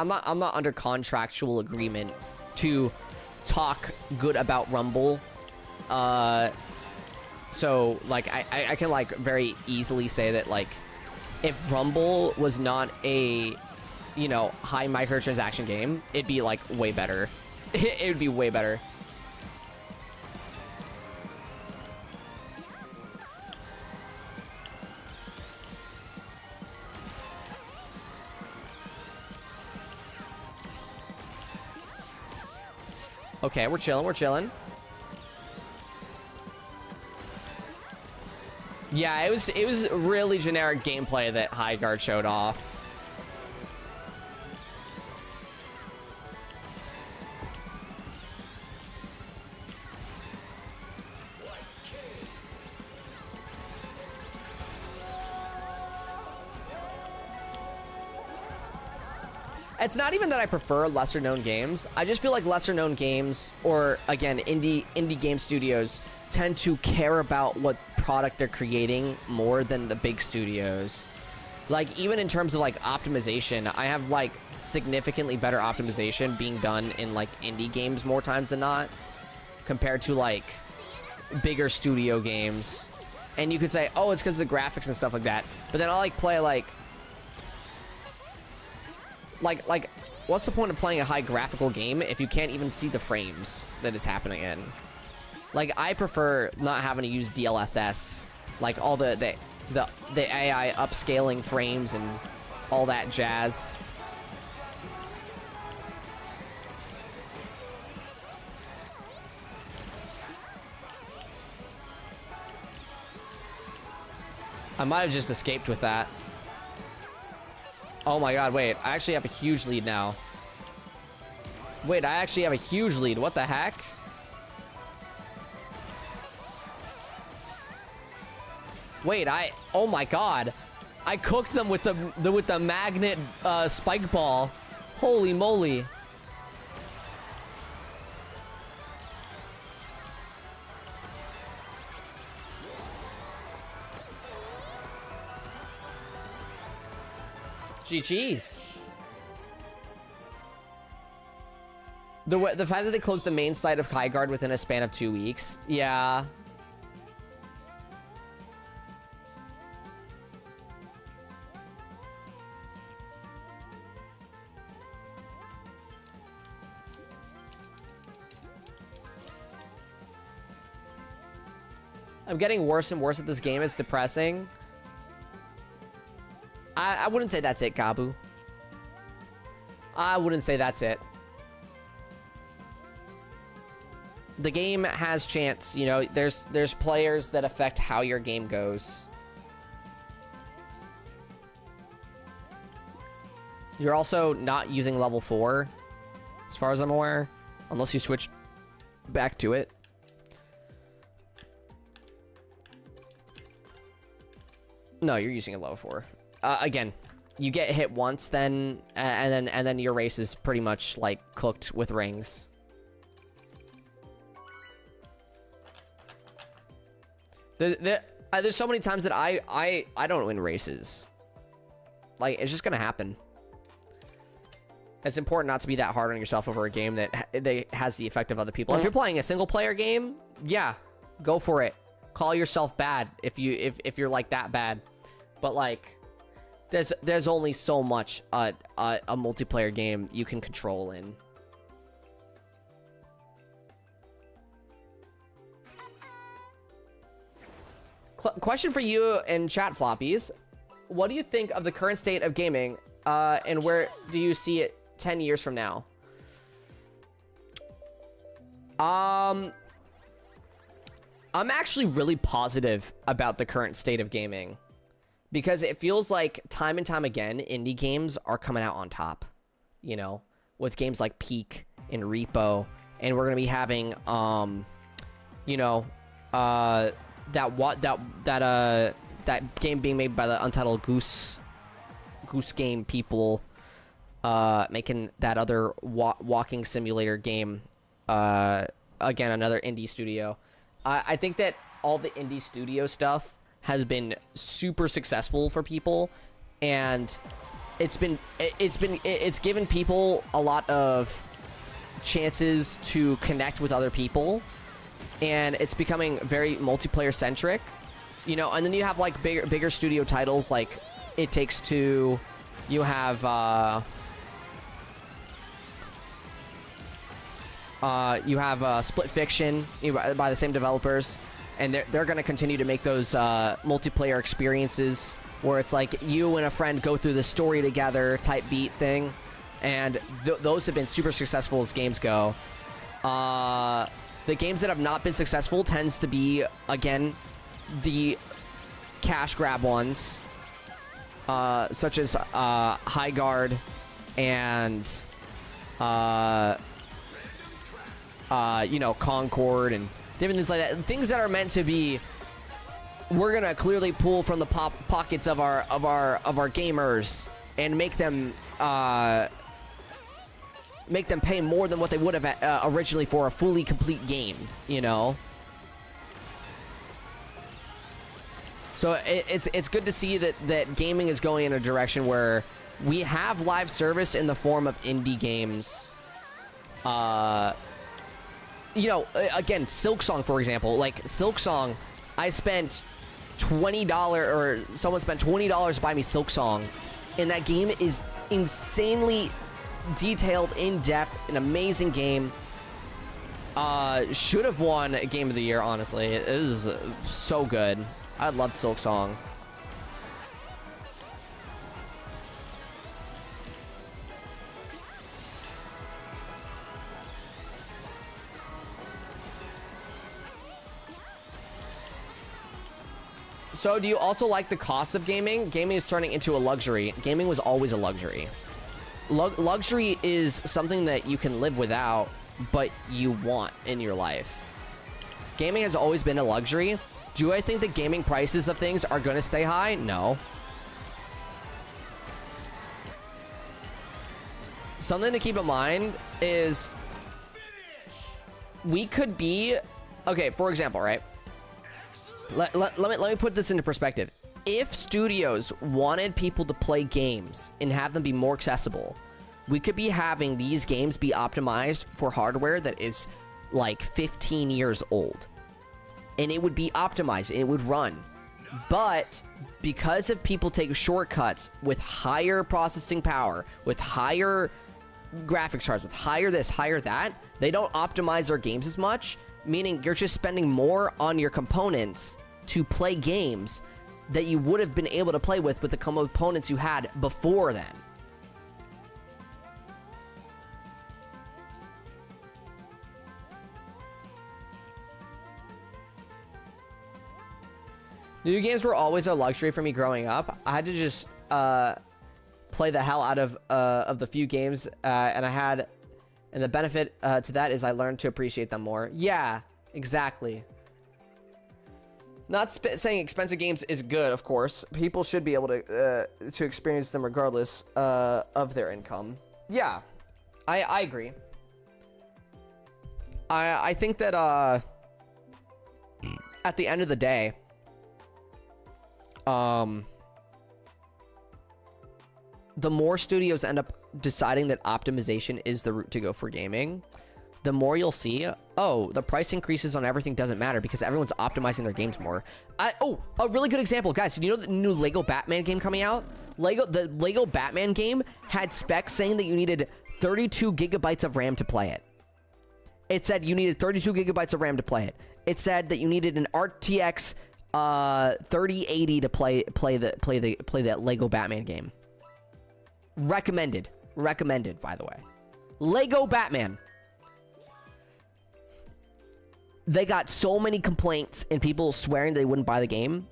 not under contractual agreement to talk good about Rumble. So, like, I can, like, very easily say that, like, if Rumble was not a, you know, high microtransaction game, it'd be, like, way better. It would be way better. Okay, we're chilling. Yeah, it was really generic gameplay that High Guard showed off. It's not even that I prefer lesser known games. I just feel like lesser known games, or again, indie game studios, tend to care about what product they're creating more than the big studios. Like, even in terms of, like, optimization, I have, like, significantly better optimization being done in, like, indie games more times than not compared to, like, bigger studio games. And you could say, oh, it's because of the graphics and stuff like that, but then I'll, like, play, like, what's the point of playing a high graphical game if you can't even see the frames that it's happening in? Like, I prefer not having to use DLSS, like all the AI upscaling frames and all that jazz. I might have just escaped with that. Oh my god, wait. I actually have a huge lead now. Wait, I actually have a huge lead. What the heck? Wait, oh my god. I cooked them with the magnet spike ball. Holy moly. GG's. The fact that they closed the main site of High Guard within a span of 2 weeks. Yeah. I'm getting worse and worse at this game. It's depressing. I wouldn't say that's it, Gabu. I wouldn't say that's it. The game has chance, you know, there's players that affect how your game goes. You're also not using level 4, as far as I'm aware, unless you switch back to it. No, you're using a level 4. Again, you get hit once, then and then your race is pretty much like cooked with rings. There's so many times that I don't win races. Like, it's just gonna happen. It's important not to be that hard on yourself over a game that has the effect of other people. If you're playing a single player game, yeah, go for it. Call yourself bad if you're like that bad. But like, there's only so much a multiplayer game you can control in. Question for you in chat, Floppies. What do you think of the current state of gaming, and where do you see it 10 years from now? I'm actually really positive about the current state of gaming, because it feels like time and time again, indie games are coming out on top, you know, with games like Peak and Repo, and we're going to be having, you know, that game being made by the Untitled Goose Game people, making that other walking simulator game, again, another indie studio. I think that all the indie studio stuff has been super successful for people, and it's given people a lot of chances to connect with other people, and it's becoming very multiplayer centric, you know. And then you have like bigger studio titles like It Takes Two. You have Split Fiction by the same developers, and they're going to continue to make those multiplayer experiences where it's like you and a friend go through the story together type beat thing, and those have been super successful as games go. The games that have not been successful tends to be, again, the cash grab ones, such as High Guard and you know, Concord and different things like that. Things that are meant to be, we're gonna clearly pull from the pockets of our gamers and make them pay more than what they would have originally for a fully complete game, you know. So it's good to see that gaming is going in a direction where we have live service in the form of indie games. You know, again, Silksong, for example. Like, Silksong, I spent $20, or someone spent $20 to buy me Silksong, and that game is insanely detailed, in-depth, an amazing game. Should have won Game of the Year, honestly. It is so good. I loved Silksong. So, do you also like the cost of gaming? Gaming is turning into a luxury. Gaming was always a luxury. Luxury is something that you can live without, but you want in your life. Gaming has always been a luxury. Do I think the gaming prices of things are going to stay high? No. Something to keep in mind is we could be... Okay, for example, right? Let me put this into perspective. If studios wanted people to play games and have them be more accessible, we could be having these games be optimized for hardware that is like 15 years old. And it would be optimized and it would run. But because of people take shortcuts with higher processing power, with higher graphics cards, with higher this, higher that, they don't optimize their games as much, meaning you're just spending more on your components to play games that you would have been able to play with the components you had before then. New games were always a luxury for me growing up. I had to just play the hell out of the few games, and the benefit to that is I learned to appreciate them more. Yeah, exactly. Not saying expensive games is good, of course. People should be able to experience them regardless of their income. Yeah, I agree. I think that at the end of the day, the more studios end up deciding that optimization is the route to go for gaming, the more you'll see, oh, the price increases on everything doesn't matter because everyone's optimizing their games more. Oh, a really good example, guys. You know the new Lego Batman game coming out? The Lego Batman game had specs saying that you needed 32 gigabytes of RAM to play it. It said you needed 32 gigabytes of RAM to play it. It said that you needed an RTX 3080 to play that Lego Batman game. Recommended, by the way. Lego Batman. They got so many complaints and people swearing they wouldn't buy the game.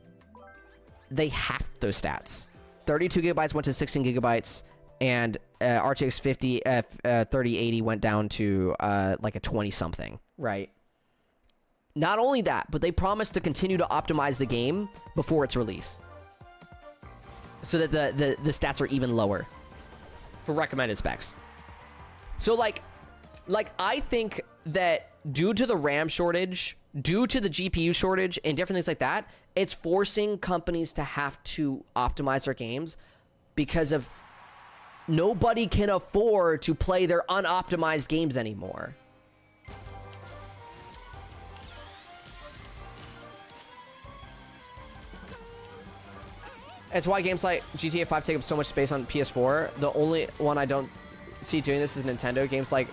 They halved those stats. 32 gigabytes went to 16 gigabytes, and RTX 3080 went down to like a 20 something, right? Not only that, but they promised to continue to optimize the game before its release, so that the stats are even lower for recommended specs. So like I think that due to the RAM shortage, due to the GPU shortage, and different things like that, it's forcing companies to have to optimize their games because of nobody can afford to play their unoptimized games anymore. It's why games like GTA 5 take up so much space on PS4. The only one I don't see doing this is Nintendo. Games like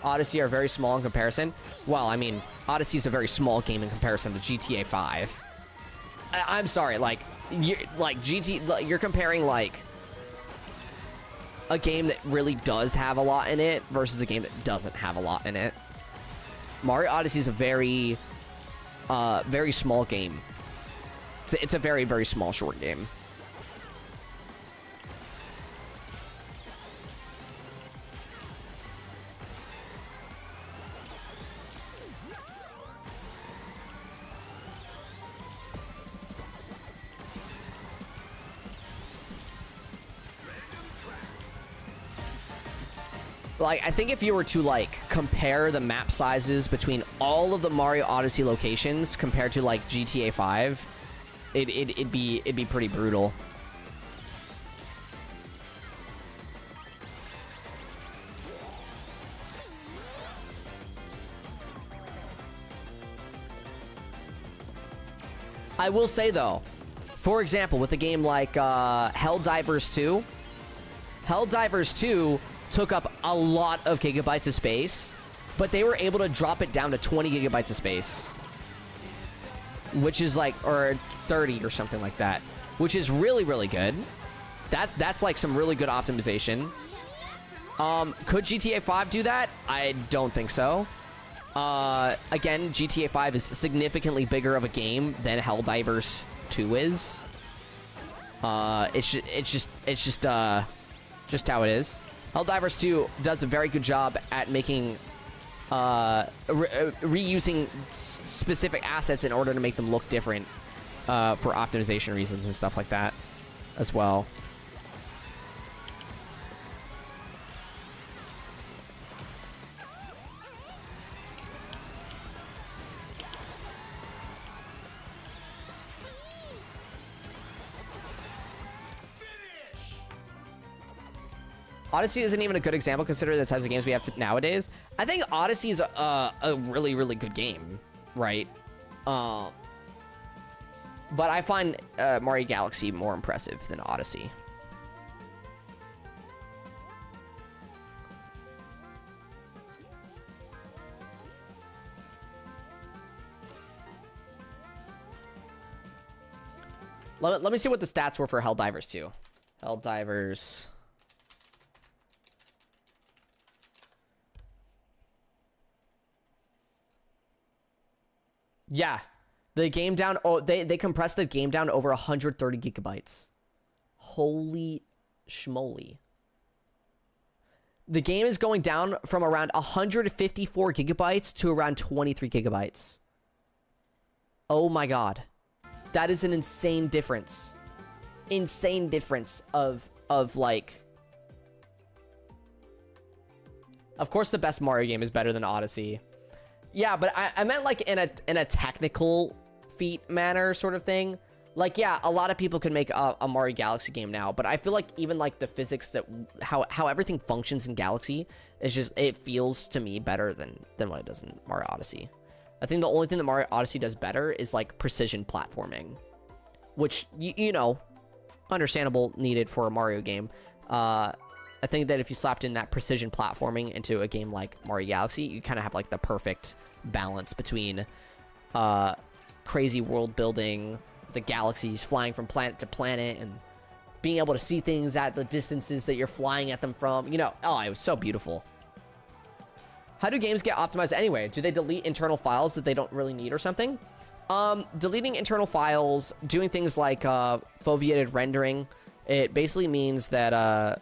Odyssey are very small in comparison. Well, I mean, Odyssey is a very small game in comparison to GTA 5. I'm sorry, you're comparing like a game that really does have a lot in it versus a game that doesn't have a lot in it. Mario Odyssey is a very small game. It's a very, very small, short game. Like, I think if you were to, like, compare the map sizes between all of the Mario Odyssey locations compared to, like, GTA 5, it'd be pretty brutal. I will say, though, for example, with a game like Helldivers 2, Helldivers 2 took up a lot of gigabytes of space, but they were able to drop it down to 20 gigabytes of space, which is like, or 30 or something like that, which is really, really good. That's like some really good optimization. Could GTA 5 do that? I don't think so. Again, GTA 5 is significantly bigger of a game than Helldivers 2 is. It's just how it is. Helldivers 2 does a very good job at making reusing specific assets in order to make them look different for optimization reasons and stuff like that as well. Odyssey isn't even a good example considering the types of games we have nowadays. I think Odyssey is a really, really good game, right? But I find Mario Galaxy more impressive than Odyssey. Let me see what the stats were for Helldivers 2. Helldivers. Yeah. The game down, oh, they compressed the game down over 130 gigabytes. Holy schmoly. The game is going down from around 154 gigabytes to around 23 gigabytes. Oh my god. That is an insane difference. Insane difference of like... Of course the best Mario game is better than Odyssey. Yeah, but I meant like in a technical feat manner sort of thing. Like, yeah, a lot of people can make a Mario Galaxy game now, but I feel like even like the physics that how everything functions in Galaxy is just, it feels to me better than what it does in Mario Odyssey. I think the only thing that Mario Odyssey does better is like precision platforming, which you know, understandable, needed for a Mario game. I think that if you slapped in that precision platforming into a game like Mario Galaxy, you kind of have like the perfect balance between crazy world building, the galaxies flying from planet to planet, and being able to see things at the distances that you're flying at them from. You know, oh, it was so beautiful. How do games get optimized anyway? Do they delete internal files that they don't really need or something? Deleting internal files, doing things like foveated rendering, it basically means that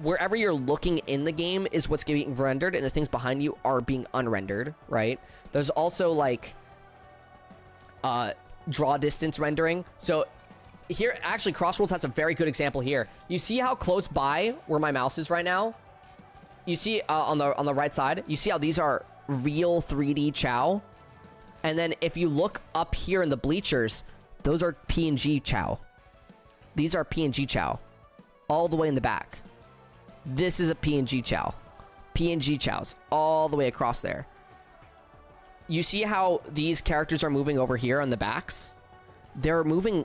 wherever you're looking in the game is what's getting rendered, and the things behind you are being unrendered, right? There's also like draw distance rendering. So here, actually, Crossworlds has a very good example here. You see how close by where my mouse is right now? You see on the right side, you see how these are real 3D Chow? And then if you look up here in the bleachers, those are PNG Chow. These are PNG Chow. All the way in the back. This is a PNG Chow. PNG Chows. All the way across there. You see how these characters are moving over here on the backs? They're moving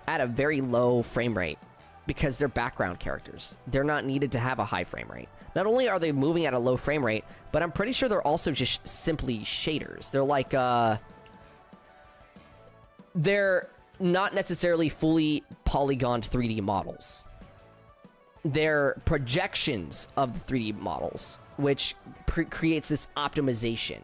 at a very low frame rate because they're background characters. They're not needed to have a high frame rate. Not only are they moving at a low frame rate, but I'm pretty sure they're also just simply shaders. They're like, they're not necessarily fully polygoned 3D models. They're projections of the 3D models, which creates this optimization.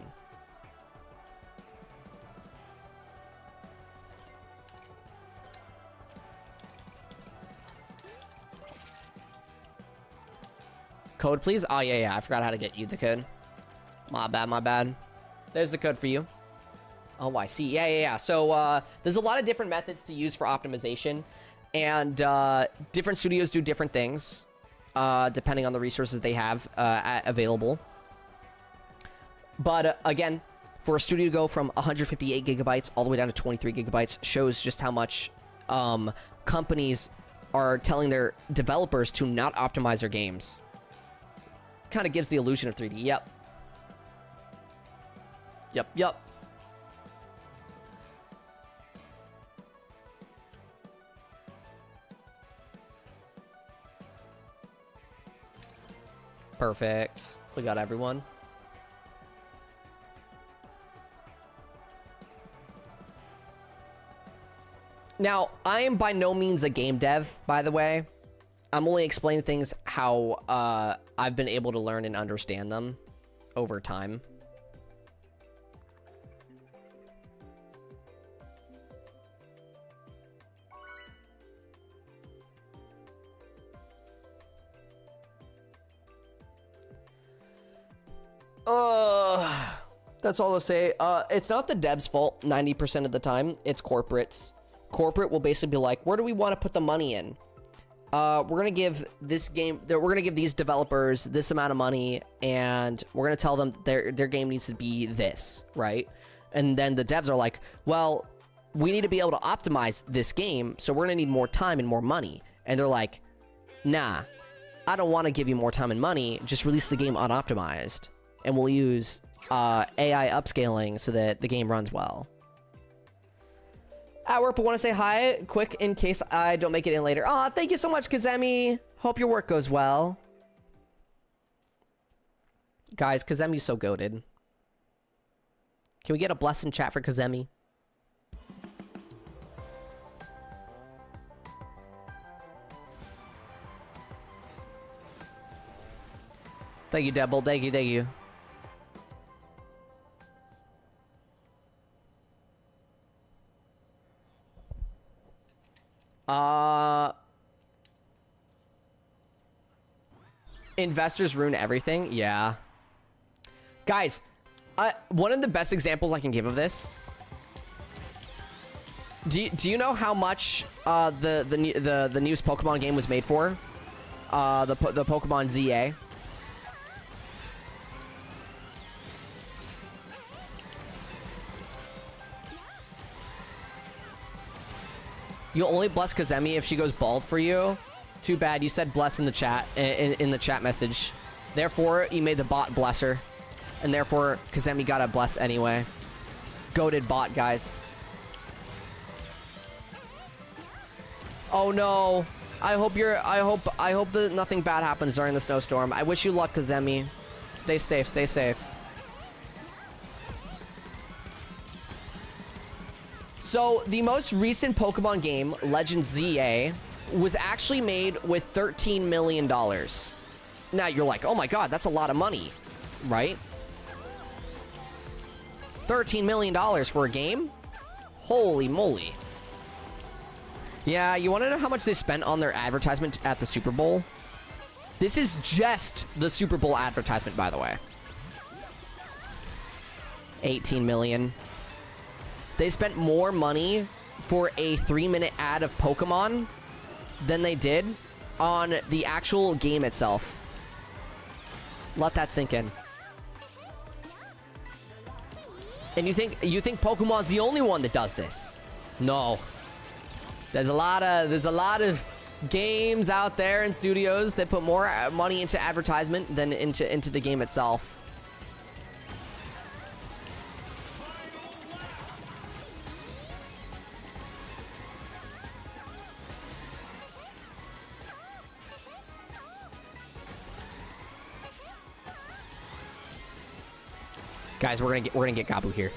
Code, please? Oh, yeah, I forgot how to get you the code. My bad. There's the code for you. Oh, I see. Yeah. So, there's a lot of different methods to use for optimization, and different studios do different things, depending on the resources they have available. But, again, for a studio to go from 158 gigabytes all the way down to 23 gigabytes shows just how much companies are telling their developers to not optimize their games. Kind of gives the illusion of 3D. Yep. Perfect. We got everyone. Now, I am by no means a game dev, by the way. I'm only explaining things how I've been able to learn and understand them over time. That's all I'll say. It's not the devs' fault 90% of the time. It's corporates. Corporate will basically be like, where do we want to put the money in? We're going to give this game, we're going to give these developers this amount of money, and we're going to tell them their game needs to be this, right? And then the devs are like, well, we need to be able to optimize this game, so we're going to need more time and more money. And they're like, nah, I don't want to give you more time and money, just release the game unoptimized, and we'll use AI upscaling so that the game runs well. At work, but want to say hi quick in case I don't make it in later. Aw, thank you so much, Kazemi. Hope your work goes well. Guys, Kazemi's so goated. Can we get a bless in chat for Kazemi? Thank you, Devil. Thank you, thank you. Investors ruin everything? Yeah. Guys, one of the best examples I can give of this. Do you know how much the newest Pokemon game was made for? The Pokemon ZA. You'll only bless Kazemi if she goes bald for you. Too bad. You said bless in the chat in the chat message. Therefore, you made the bot bless her, and therefore Kazemi got a bless anyway. Goated bot, guys. Oh no! I hope that nothing bad happens during the snowstorm. I wish you luck, Kazemi. Stay safe. Stay safe. So, the most recent Pokemon game, Legends ZA, was actually made with $13 million. Now, you're like, oh my god, that's a lot of money, right? $13 million for a game? Holy moly. Yeah, you want to know how much they spent on their advertisement at the Super Bowl? This is just the Super Bowl advertisement, by the way. 18 million. They spent more money for a 3-minute ad of Pokemon than they did on the actual game itself. Let that sink in. And you think Pokemon's the only one that does this? No. There's a lot of games out there and studios that put more money into advertisement than into the game itself. Guys, we're gonna get Gabu here.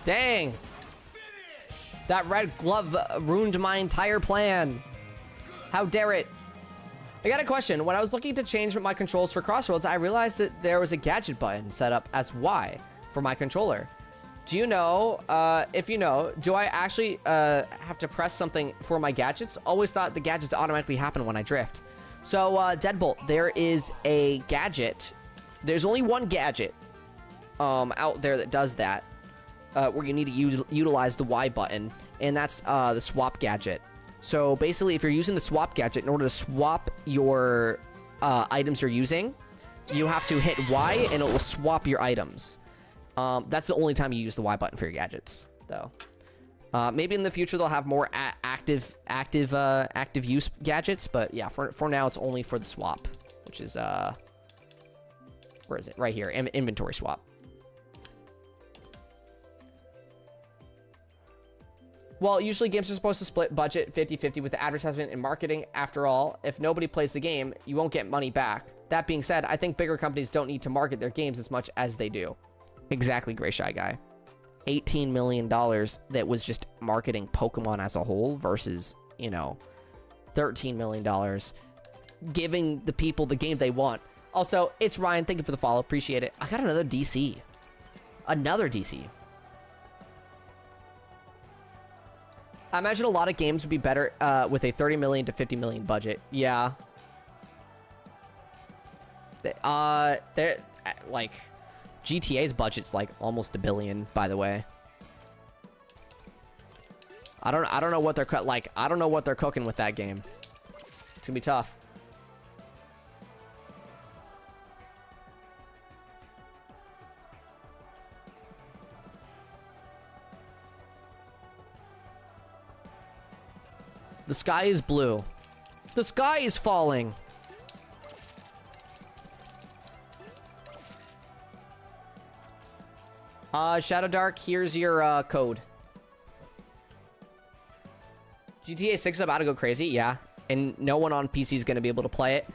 Dang! That red glove ruined my entire plan. How dare it? I got a question. When I was looking to change my controls for Crossroads, I realized that there was a gadget button set up as Y for my controller. Do you know, if you know, do I actually have to press something for my gadgets? Always thought the gadgets automatically happen when I drift. So, Deadbolt, there is a gadget. There's only one gadget out there that does that. Where you need to utilize the Y button, and that's the swap gadget. So basically, if you're using the swap gadget, in order to swap your items you're using, you have to hit Y, and it will swap your items. That's the only time you use the Y button for your gadgets, though. Maybe in the future they'll have more active use gadgets, but yeah, for now it's only for the swap, which is where is it? Right here, inventory swap. Well, usually games are supposed to split budget 50-50 with the advertisement and marketing. After all, if nobody plays the game, you won't get money back. That being said, I think bigger companies don't need to market their games as much as they do. Exactly, Gray Shy Guy. $18 million that was just marketing Pokemon as a whole versus, you know, $13 million giving the people the game they want. Also, it's Ryan. Thank you for the follow. Appreciate it. I got another DC. Another DC. I imagine a lot of games would be better with a 30 million to 50 million budget. Yeah. They're like GTA's budget's like almost $1 billion, by the way. I don't know what they're I don't know what they're cooking with that game. It's gonna be tough. The sky is blue. The sky is falling. Shadow Dark, here's your code. GTA 6 is about to go crazy, yeah. And no one on PC is going to be able to play it.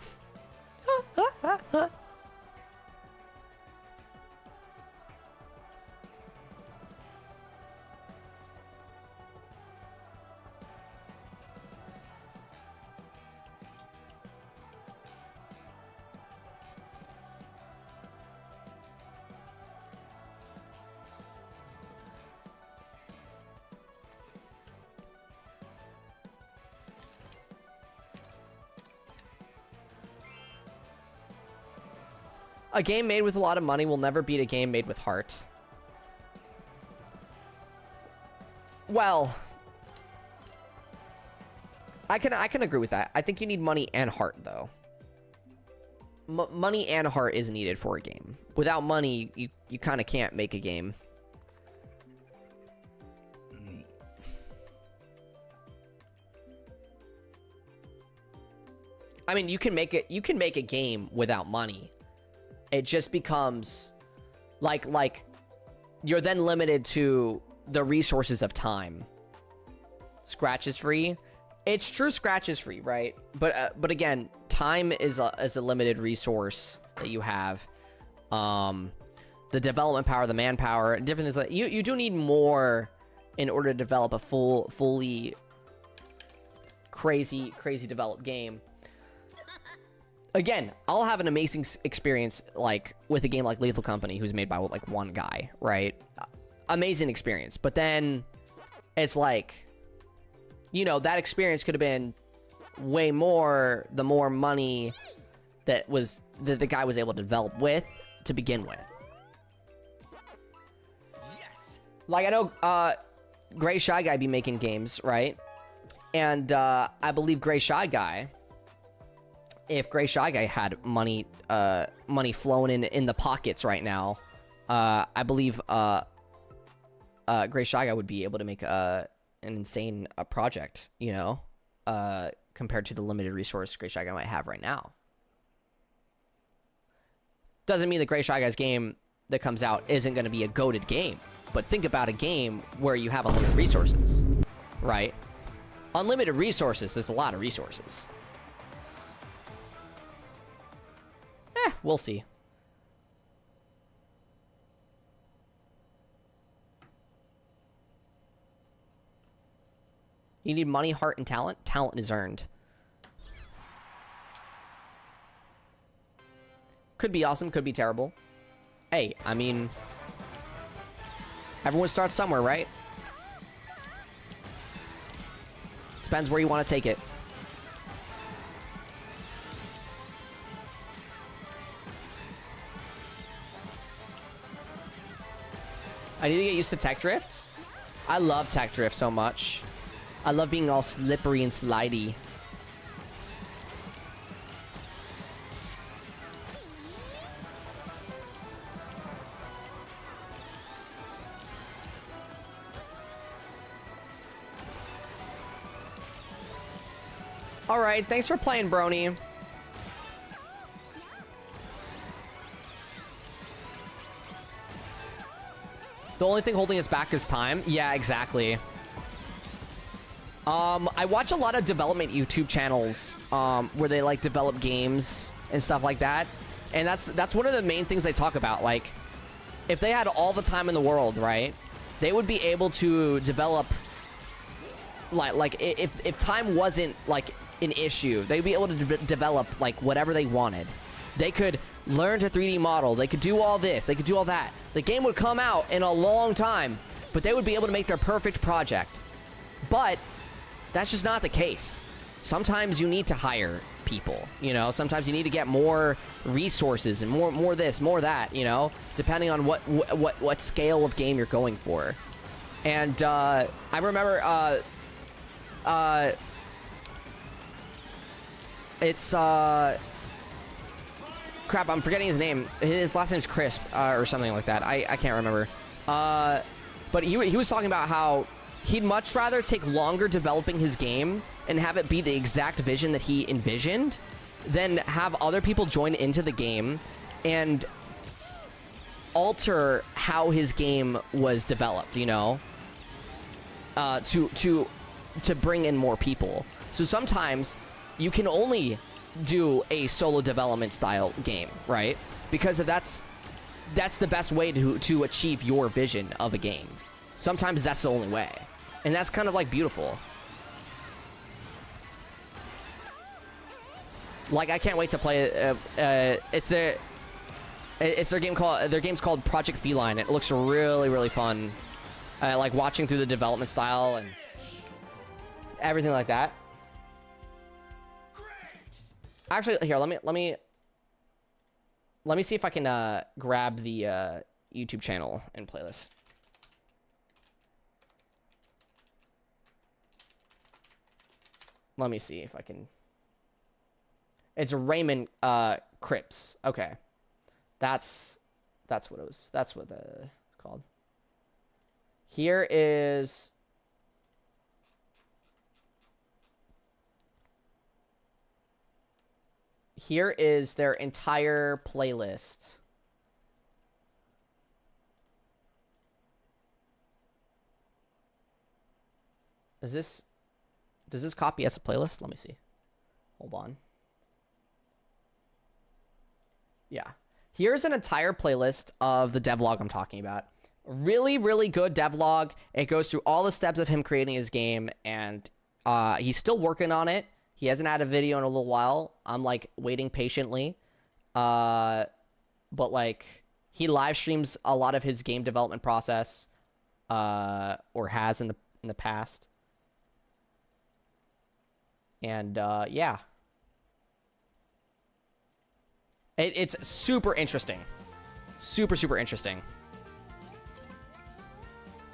A game made with a lot of money will never beat a game made with heart. Well, I can agree with that. I think you need money and heart, though. Money and heart is needed for a game. Without money, you kind of can't make a game. I mean, you can make a game without money. It just becomes like you're then limited to the resources of time. Scratch is free. It's true, scratch is free, right? But again, time is a limited resource that you have. The development power, the manpower, different things like you do need more in order to develop a fully crazy developed game. Again, I'll have an amazing experience like with a game like Lethal Company, who's made by like one guy, right? Amazing experience. But then it's like, you know, that experience could have been way more the more money that the guy was able to develop with to begin with. Yes. Like I know Gray Shy Guy be making games, right? And I believe Gray Shy Guy, if Gray Shy Guy had money flowing in the pockets right now, I believe Gray Shy Guy would be able to make an insane project, you know, compared to the limited resource Gray Shy Guy might have right now. Doesn't mean that Gray Shy Guy's game that comes out isn't going to be a goated game, but think about a game where you have unlimited resources, right? Unlimited resources is a lot of resources. We'll see. You need money, heart, and talent. Talent is earned. Could be awesome, could be terrible. Hey, I mean, everyone starts somewhere, right? Depends where you want to take it. I need to get used to tech drift. I love tech drift so much. I love being all slippery and slidey. All right, thanks for playing, Brony. The only thing holding us back is time. Yeah, exactly. I watch a lot of development YouTube channels where they like develop games and stuff like that. And that's one of the main things they talk about. Like, if they had all the time in the world, right, they would be able to develop like if time wasn't like an issue, they'd be able to develop like whatever they wanted. They could learn to 3D model. They could do all this. They could do all that. The game would come out in a long time, but they would be able to make their perfect project. But that's just not the case. Sometimes you need to hire people, you know? Sometimes you need to get more resources and more this, more that, you know? Depending on what scale of game you're going for. And I remember It's crap, I'm forgetting his name. His last name's Crisp, or something like that. I can't remember. But he was talking about how he'd much rather take longer developing his game and have it be the exact vision that he envisioned than have other people join into the game and alter how his game was developed, you know, to bring in more people. So sometimes you can only do a solo development style game, right? Because that's the best way to achieve your vision of a game. Sometimes that's the only way, and that's kind of like beautiful. Like, I can't wait to play it. It's their game called, their game's called Project Feline. It looks really, really fun. Like watching through the development style and everything like that. Actually, here, let me see if I can grab the YouTube channel and play this. Let me see if I can. It's Raymond Cripps. Okay, that's what it was. That's what it's called. Here is. Here is their entire playlist. Does this copy as a playlist? Let me see. Hold on. Yeah. Here's an entire playlist of the devlog I'm talking about. Really, really good devlog. It goes through all the steps of him creating his game, and he's still working on it. He hasn't had a video in a little while. I'm like waiting patiently. But like he live streams a lot of his game development process, or has in the past. And yeah. It's super interesting. Super, super interesting.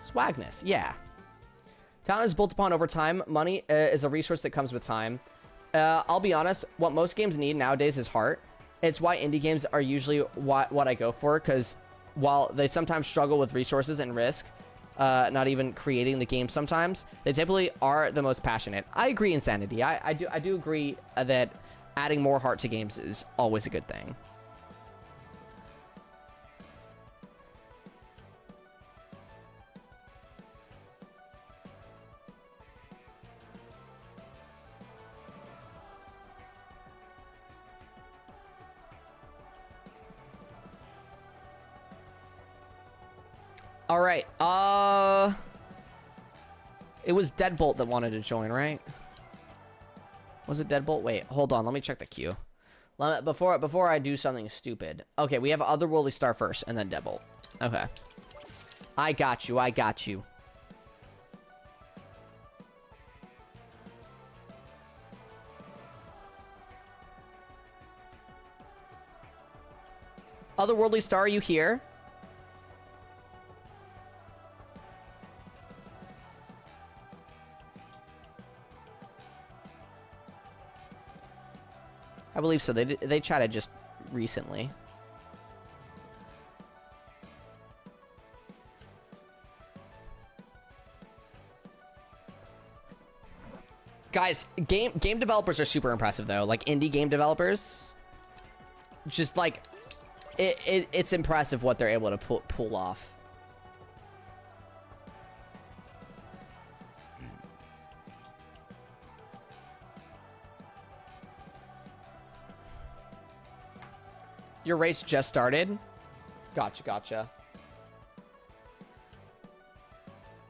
Swagness, yeah. Talent is built upon over time. Money is a resource that comes with time. I'll be honest, what most games need nowadays is heart. It's why indie games are usually what I go for, because while they sometimes struggle with resources and risk, not even creating the game sometimes, they typically are the most passionate. I agree, Insanity. I do agree that adding more heart to games is always a good thing. All right. It was Deadbolt that wanted to join, right? Was it Deadbolt? Wait, hold on. Let me check the queue. Before I do something stupid. Okay, we have Otherworldly Star first, and then Deadbolt. Okay. I got you. I got you. Otherworldly Star, are you here? I believe so. They chatted just recently. Guys, game developers are super impressive though. Like indie game developers, just like it's impressive what they're able to pull off. Your race just started? Gotcha, gotcha.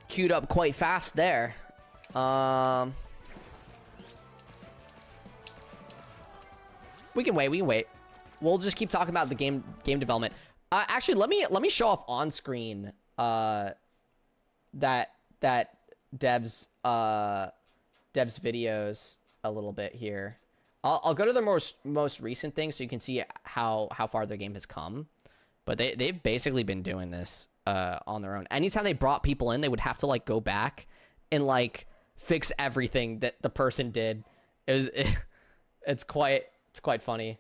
Queued up quite fast there. We can wait. We'll just keep talking about the game development. Actually, let me show off on screen that Dev's videos a little bit here. I'll go to the most recent thing so you can see how far their game has come. But they've basically been doing this on their own. Anytime they brought people in, they would have to like go back and like fix everything that the person did. It's quite funny.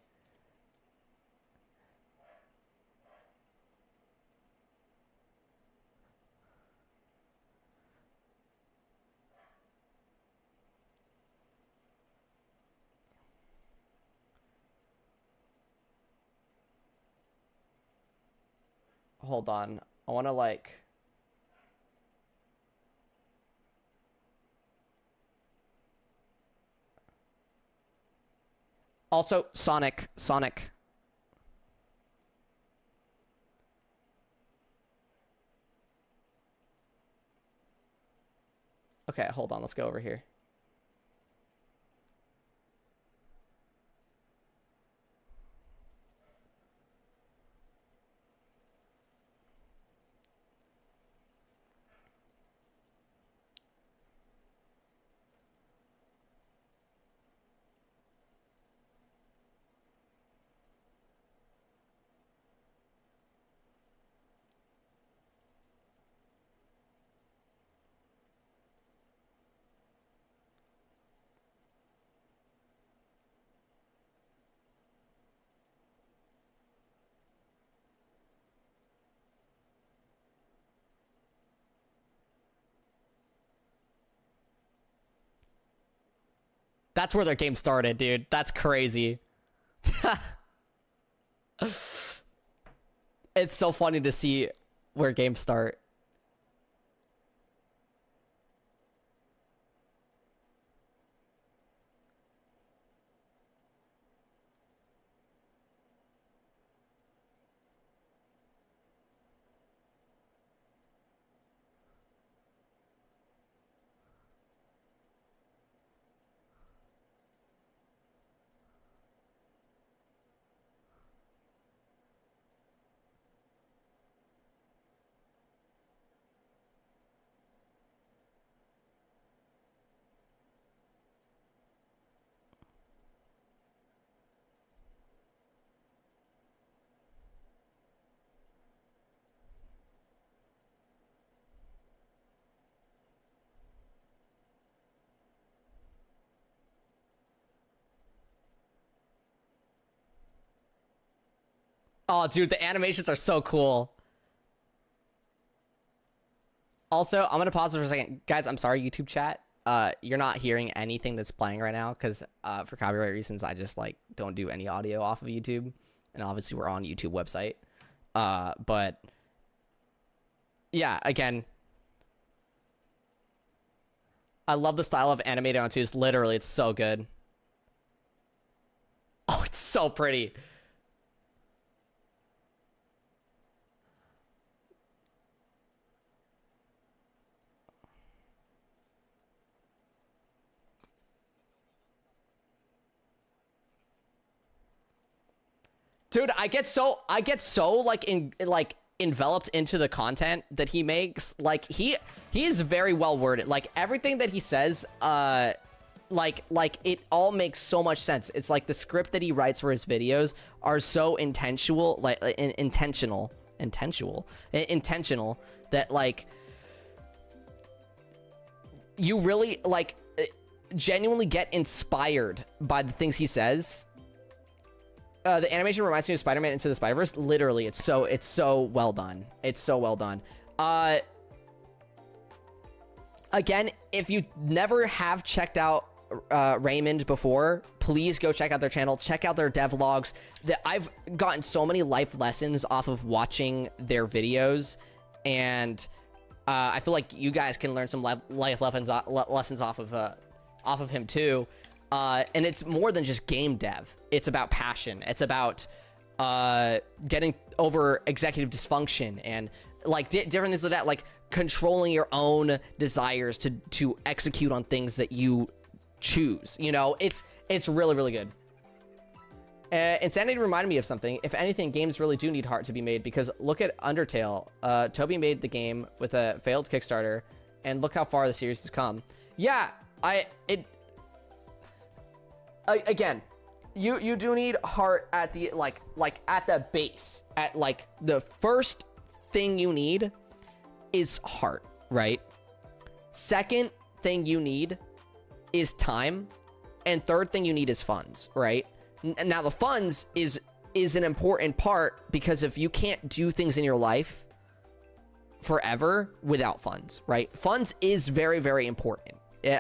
Hold on. I want to like... Also, Sonic. Okay, hold on. Let's go over here. That's where their game started, dude. That's crazy. It's so funny to see where games start. Oh, dude, the animations are so cool. Also, I'm gonna pause for a second. Guys, I'm sorry, YouTube chat. You're not hearing anything that's playing right now because for copyright reasons, I just like don't do any audio off of YouTube. And obviously we're on YouTube website. But yeah, again, I love the style of animated on twos. Literally, it's so good. Oh, it's so pretty. Dude, I get so like enveloped into the content that he makes. Like he is very well worded. Like everything that he says, like it all makes so much sense. It's like the script that he writes for his videos are so intentional, like intentional that like you really like genuinely get inspired by the things he says. The animation reminds me of Spider-Man Into the Spider-Verse. Literally, it's so well done. It's so well done. Again, if you never have checked out Raymond before, please go check out their channel. Check out their devlogs. I've gotten so many life lessons off of watching their videos, and I feel like you guys can learn some life lessons off of him too. And it's more than just game dev. It's about passion. It's about getting over executive dysfunction and like different things like that, like controlling your own desires to execute on things that you choose. You know, it's really, really good. Insanity reminded me of something. If anything, games really do need heart to be made, because look at Undertale. Toby made the game with a failed Kickstarter, and look how far the series has come. Yeah, again, you do need heart at the like at the base. At like the first thing you need is heart, right? Second thing you need is time. and third thing you need is funds, right? Now the funds is an important part, because if you can't do things in your life forever without funds, right? Funds is very, very important. It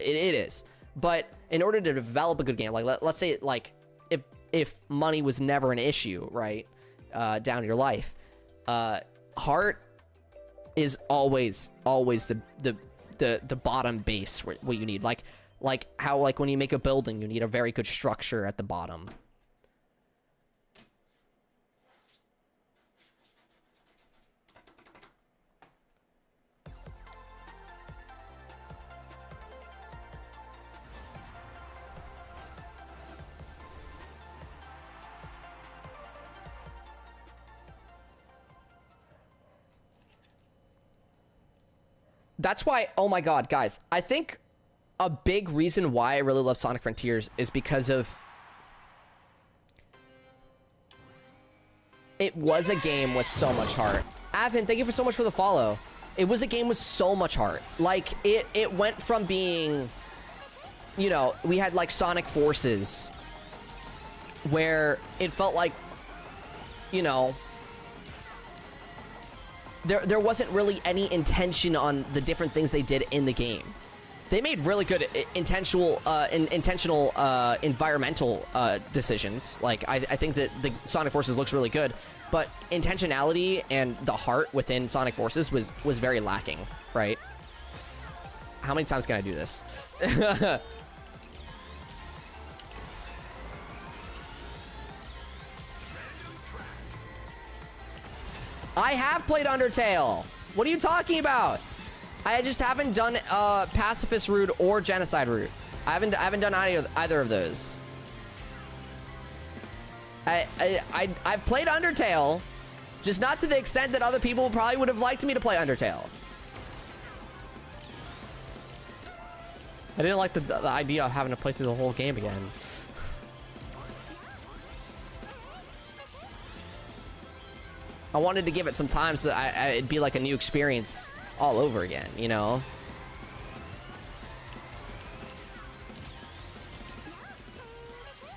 is. But in order to develop a good game, like let's say like if money was never an issue, right, down your life, heart is always the bottom base, what you need. Like how like when you make a building, you need a very good structure at the bottom. That's why, oh my god, guys, I think a big reason why I really love Sonic Frontiers is because of it was a game with so much heart. Avin, thank you for so much for the follow. It was a game with so much heart. Like, it went from being, you know, we had like Sonic Forces, where it felt like, you know, there wasn't really any intention on the different things they did in the game. They made really good intentional environmental decisions. Like, I think that the Sonic Forces looks really good, but intentionality and the heart within Sonic Forces was very lacking, right? How many times can I do this? I have played Undertale. What are you talking about? I just haven't done pacifist route or genocide route. I haven't done either of those. I've played Undertale, just not to the extent that other people probably would have liked me to play Undertale. I didn't like the idea of having to play through the whole game again. I wanted to give it some time so that it'd be like a new experience all over again, you know?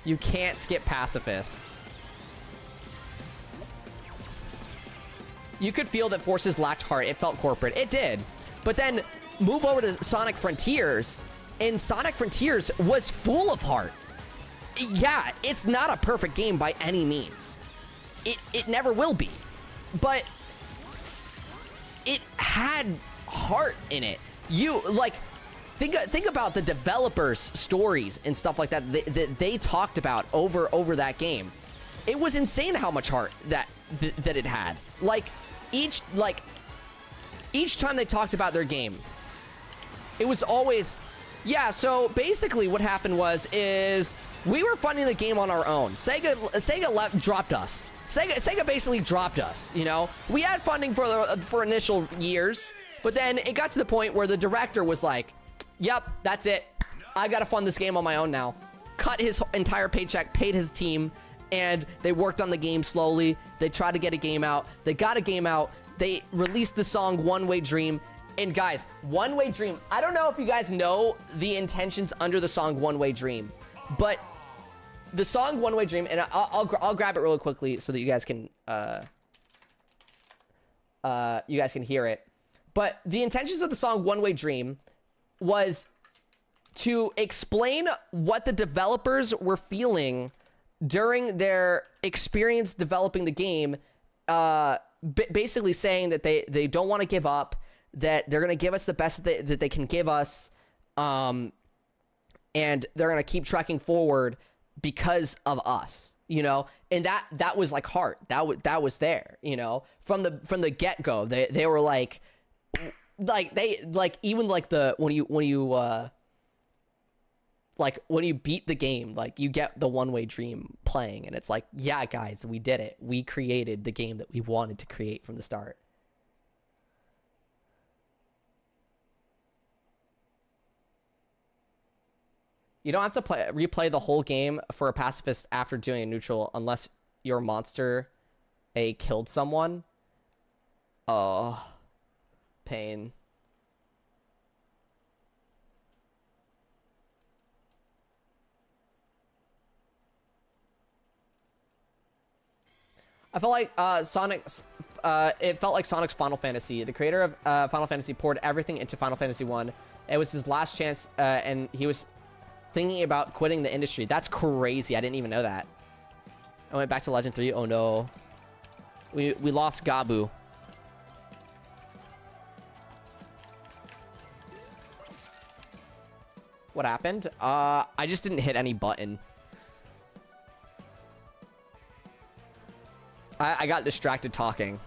You can't skip pacifist. You could feel that Forces lacked heart. It felt corporate. It did. But then move over to Sonic Frontiers, and Sonic Frontiers was full of heart. Yeah, it's not a perfect game by any means. It never will be. But it had heart in it. You like think about the developers' stories and stuff like that they talked about over that game. It was insane how much heart that it had. Like each time they talked about their game, it was always, yeah, so basically what happened is we were funding the game on our own. Sega dropped us. Sega basically dropped us, you know? We had funding for initial years, but then it got to the point where the director was like, yep, that's it. I gotta fund this game on my own now. Cut his entire paycheck, paid his team, and they worked on the game slowly. They tried to get a game out. They got a game out. They released the song One Way Dream. And guys, One Way Dream, I don't know if you guys know the intentions under the song One Way Dream, but the song One Way Dream, and I'll grab it really quickly so that you guys can hear it. But the intentions of the song One Way Dream was to explain what the developers were feeling during their experience developing the game, basically saying that they don't want to give up, that they're going to give us the best that they can give us, and they're going to keep tracking forward because of us, you know? And that was like heart. That was there, you know? From the get-go, they were like even like when you beat the game, like you get the One Way Dream playing, and it's like, yeah, guys, we did it. We created the game that we wanted to create from the start. You don't have to replay the whole game for a pacifist after doing a neutral unless your monster killed someone. Oh, pain. I felt like Sonic's. It felt like Sonic's Final Fantasy. The creator of Final Fantasy poured everything into Final Fantasy 1. It was his last chance, and he was thinking about quitting the industry. That's crazy. I didn't even know that. I went back to Legend 3. Oh no. We lost Gabu. What happened? I just didn't hit any button. I got distracted talking.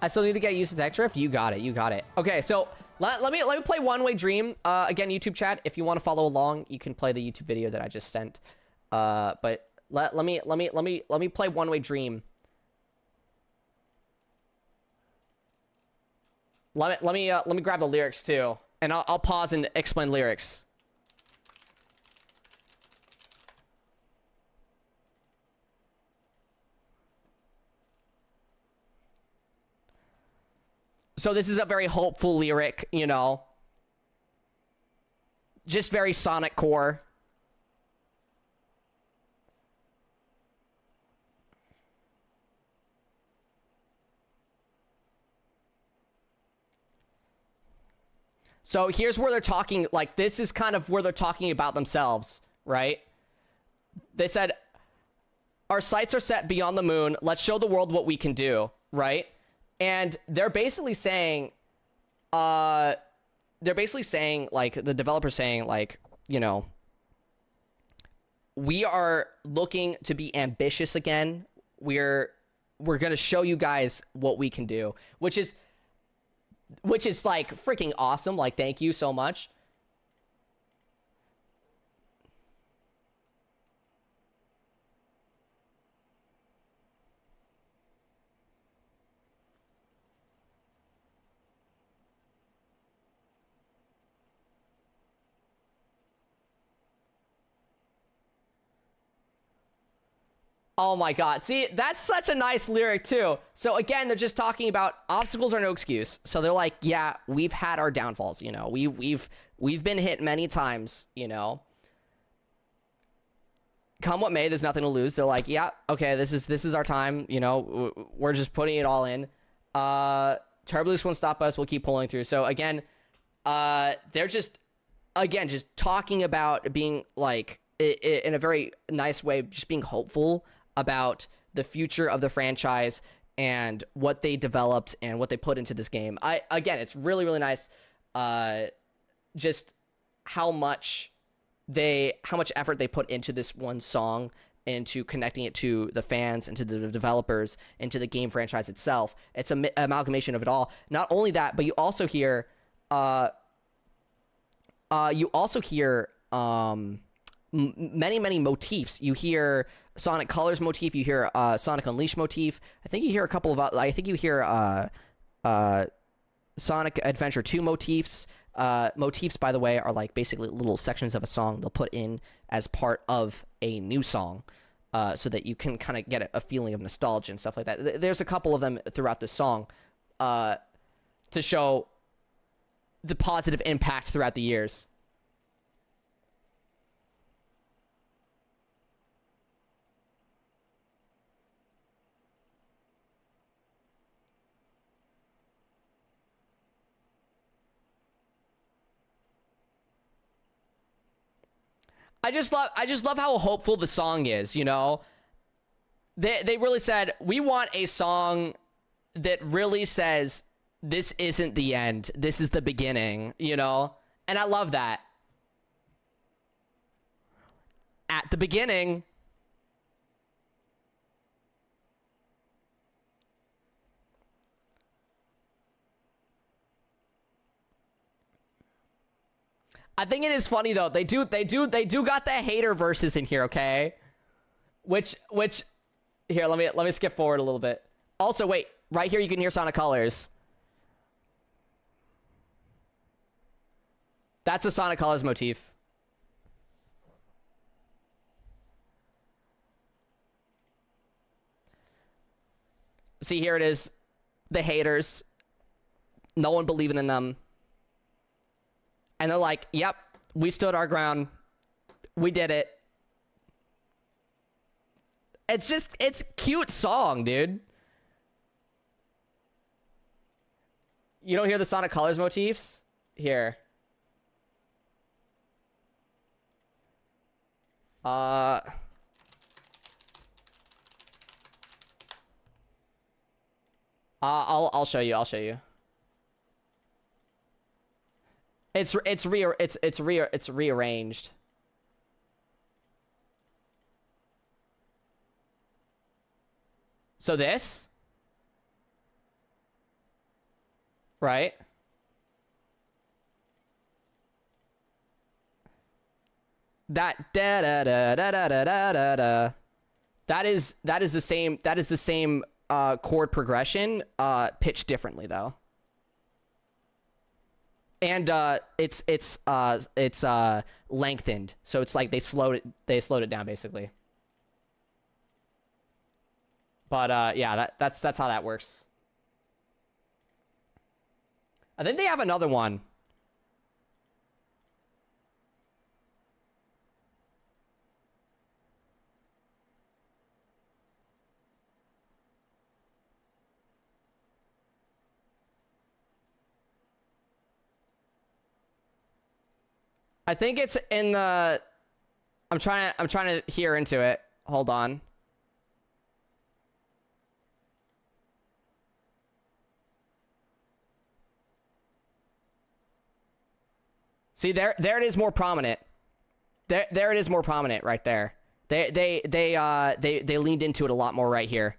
I still need to get used to tech drift. You got it. You got it. Okay, so let me play One Way Dream. Again, YouTube chat. If you want to follow along, you can play the YouTube video that I just sent. But let me play One Way Dream. Let me grab the lyrics too, and I'll pause and explain lyrics. So this is a very hopeful lyric, you know. Just very Sonic core. So here's where they're talking, like, this is kind of where they're talking about themselves, right? They said, our sights are set beyond the moon. Let's show the world what we can do, right? And they're basically saying, like, the developer's saying, like, you know, we are looking to be ambitious again. We're going to show you guys what we can do, which is like freaking awesome. Like, thank you so much. Oh my god. See, that's such a nice lyric too. So again, they're just talking about obstacles are no excuse. So they're like, yeah, we've had our downfalls, you know. We've been hit many times, you know. Come what may, there's nothing to lose. They're like, yeah, okay, this is our time, you know. We're just putting it all in. Turbulence won't stop us. We'll keep pulling through. So again, they're just talking about being like in a very nice way, just being hopeful about the future of the franchise and what they developed and what they put into this game. Again, it's really, really nice. Just how much effort they put into this one song, into connecting it to the fans and to the developers and to the game franchise itself. It's an amalgamation of it all. Not only that, but you also hear many motifs. You hear Sonic Colors motif, you hear Sonic Unleashed motif. I think you hear a couple of Sonic Adventure 2 motifs. Motifs, by the way, are like basically little sections of a song they'll put in as part of a new song, so that you can kind of get a feeling of nostalgia and stuff like that. There's a couple of them throughout the song to show the positive impact throughout the years. I just love how hopeful the song is, you know? They really said, we want a song that really says, this isn't the end, this is the beginning, you know? And I love that. At the beginning, I think it is funny though. They do got the hater verses in here, okay? Which here, let me skip forward a little bit. Also, wait, right here you can hear Sonic Colors. That's a Sonic Colors motif. See, here it is. The haters. No one believing in them. And they're like, yep, we stood our ground. We did it. It's cute song, dude. You don't hear the Sonic Colors motifs? Here. I'll show you. I'll show you. It's rearranged. So this, right? That da da da da da da da da. That is the same chord progression, pitched differently though. And it's lengthened, so it's like they slowed it down basically. But yeah, that's how that works. I think they have another one. I think it's in the. I'm trying to hear into it. Hold on. See, there it is more prominent. There it is more prominent right there. They leaned into it a lot more right here.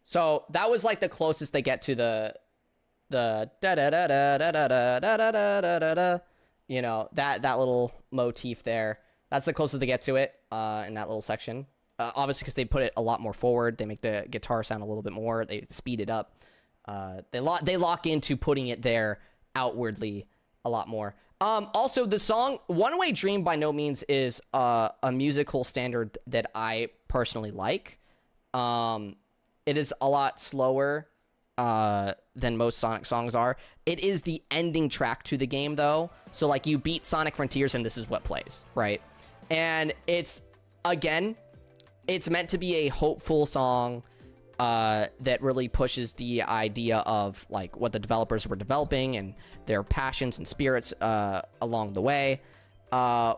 So that was like the closest they get to the da da da da da da da da da da da da. You know, that little motif there. That's the closest they get to it in that little section. Obviously, because they put it a lot more forward, they make the guitar sound a little bit more. They speed it up. They lock into putting it there outwardly a lot more. Also, the song "One Way Dream" by no means is a musical standard that I personally like. It is a lot slower than most Sonic songs are. It is the ending track to the game, though. So, like, you beat Sonic Frontiers, and this is what plays, right? And it's, again, it's meant to be a hopeful song that really pushes the idea of, like, what the developers were developing and their passions and spirits along the way,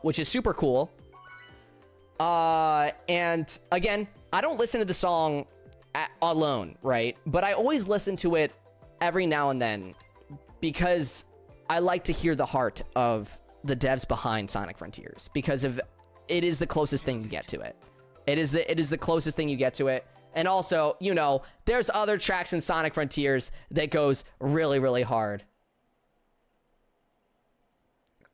which is super cool. And, again, I don't listen to the song alone, right? But I always listen to it every now and then because I like to hear the heart of the devs behind Sonic Frontiers, because of it is the closest thing you get to it. It is the closest thing you get to it. And also, you know, there's other tracks in Sonic Frontiers that goes really, really hard.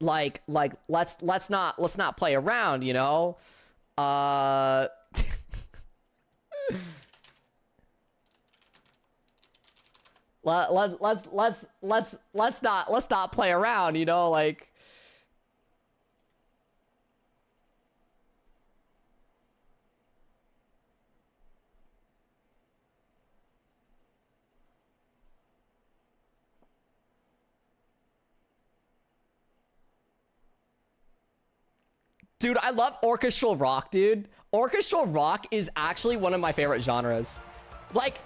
Like let's not play around, you know? Let's not play around, you know, like. Dude, I love orchestral rock, dude. Orchestral rock is actually one of my favorite genres. Like,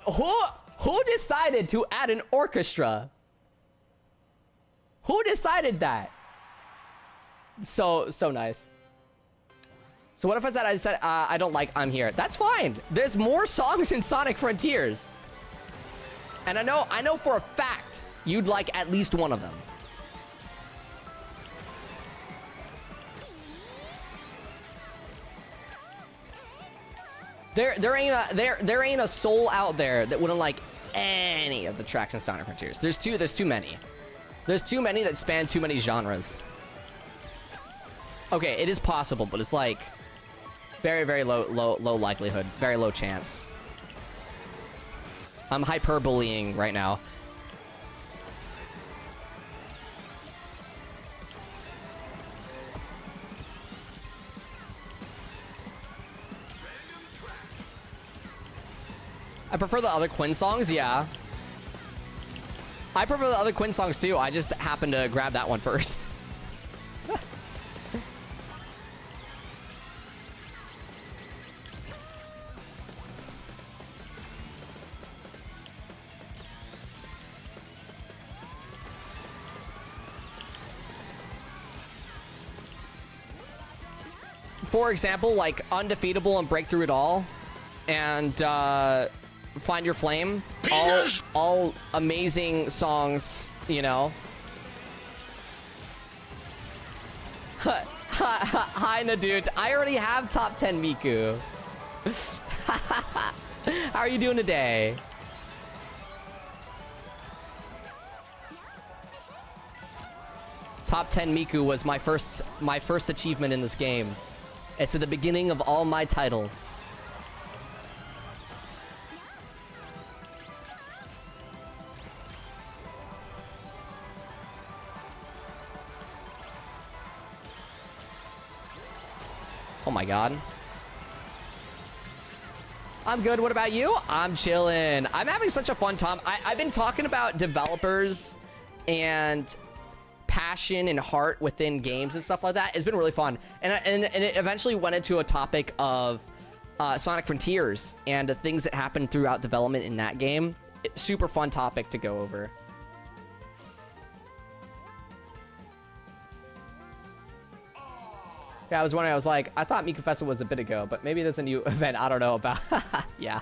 who decided to add an orchestra? Who decided that? So nice. So what if I said I don't like I'm Here? That's fine. There's more songs in Sonic Frontiers. And I know for a fact you'd like at least one of them. There ain't a soul out there that wouldn't like any of the tracks in Sonic Frontiers. There's too many. There's too many that span too many genres. Okay, it is possible, but it's like very, very low likelihood. Very low chance. I'm hyperboleing right now. I prefer the other Quinn songs, yeah. I prefer the other Quinn songs too. I just happened to grab that one first. For example, like Undefeatable and Break Through It All and Find Your Flame. All amazing songs, you know. Hi, Nadut. I already have top 10 Miku. How are you doing today? Top 10 Miku was my first achievement in this game. It's at the beginning of all my titles. Oh my god. I'm good. What about you? I'm chilling. I'm having such a fun time. I've been talking about developers and passion and heart within games and stuff like that. It's been really fun. And it eventually went into a topic of Sonic Frontiers and the things that happened throughout development in that game. Super fun topic to go over. Yeah, I was wondering, I was like, I thought Miku Festival was a bit ago, but maybe there's a new event I don't know about. Yeah.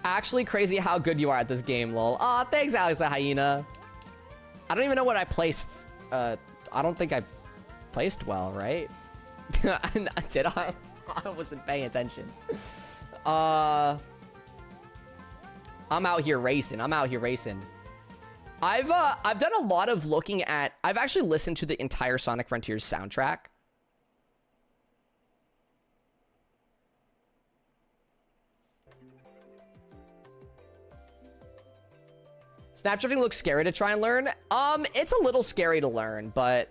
Actually crazy how good you are at this game, lol. Aw, thanks, Alex the Hyena. I don't even know what I placed. I don't think I placed well, right? Did I? I wasn't paying attention. I'm out here racing. I've done a lot of looking at... I've actually listened to the entire Sonic Frontiers soundtrack. Snapdrifting looks scary to try and learn. It's a little scary to learn, but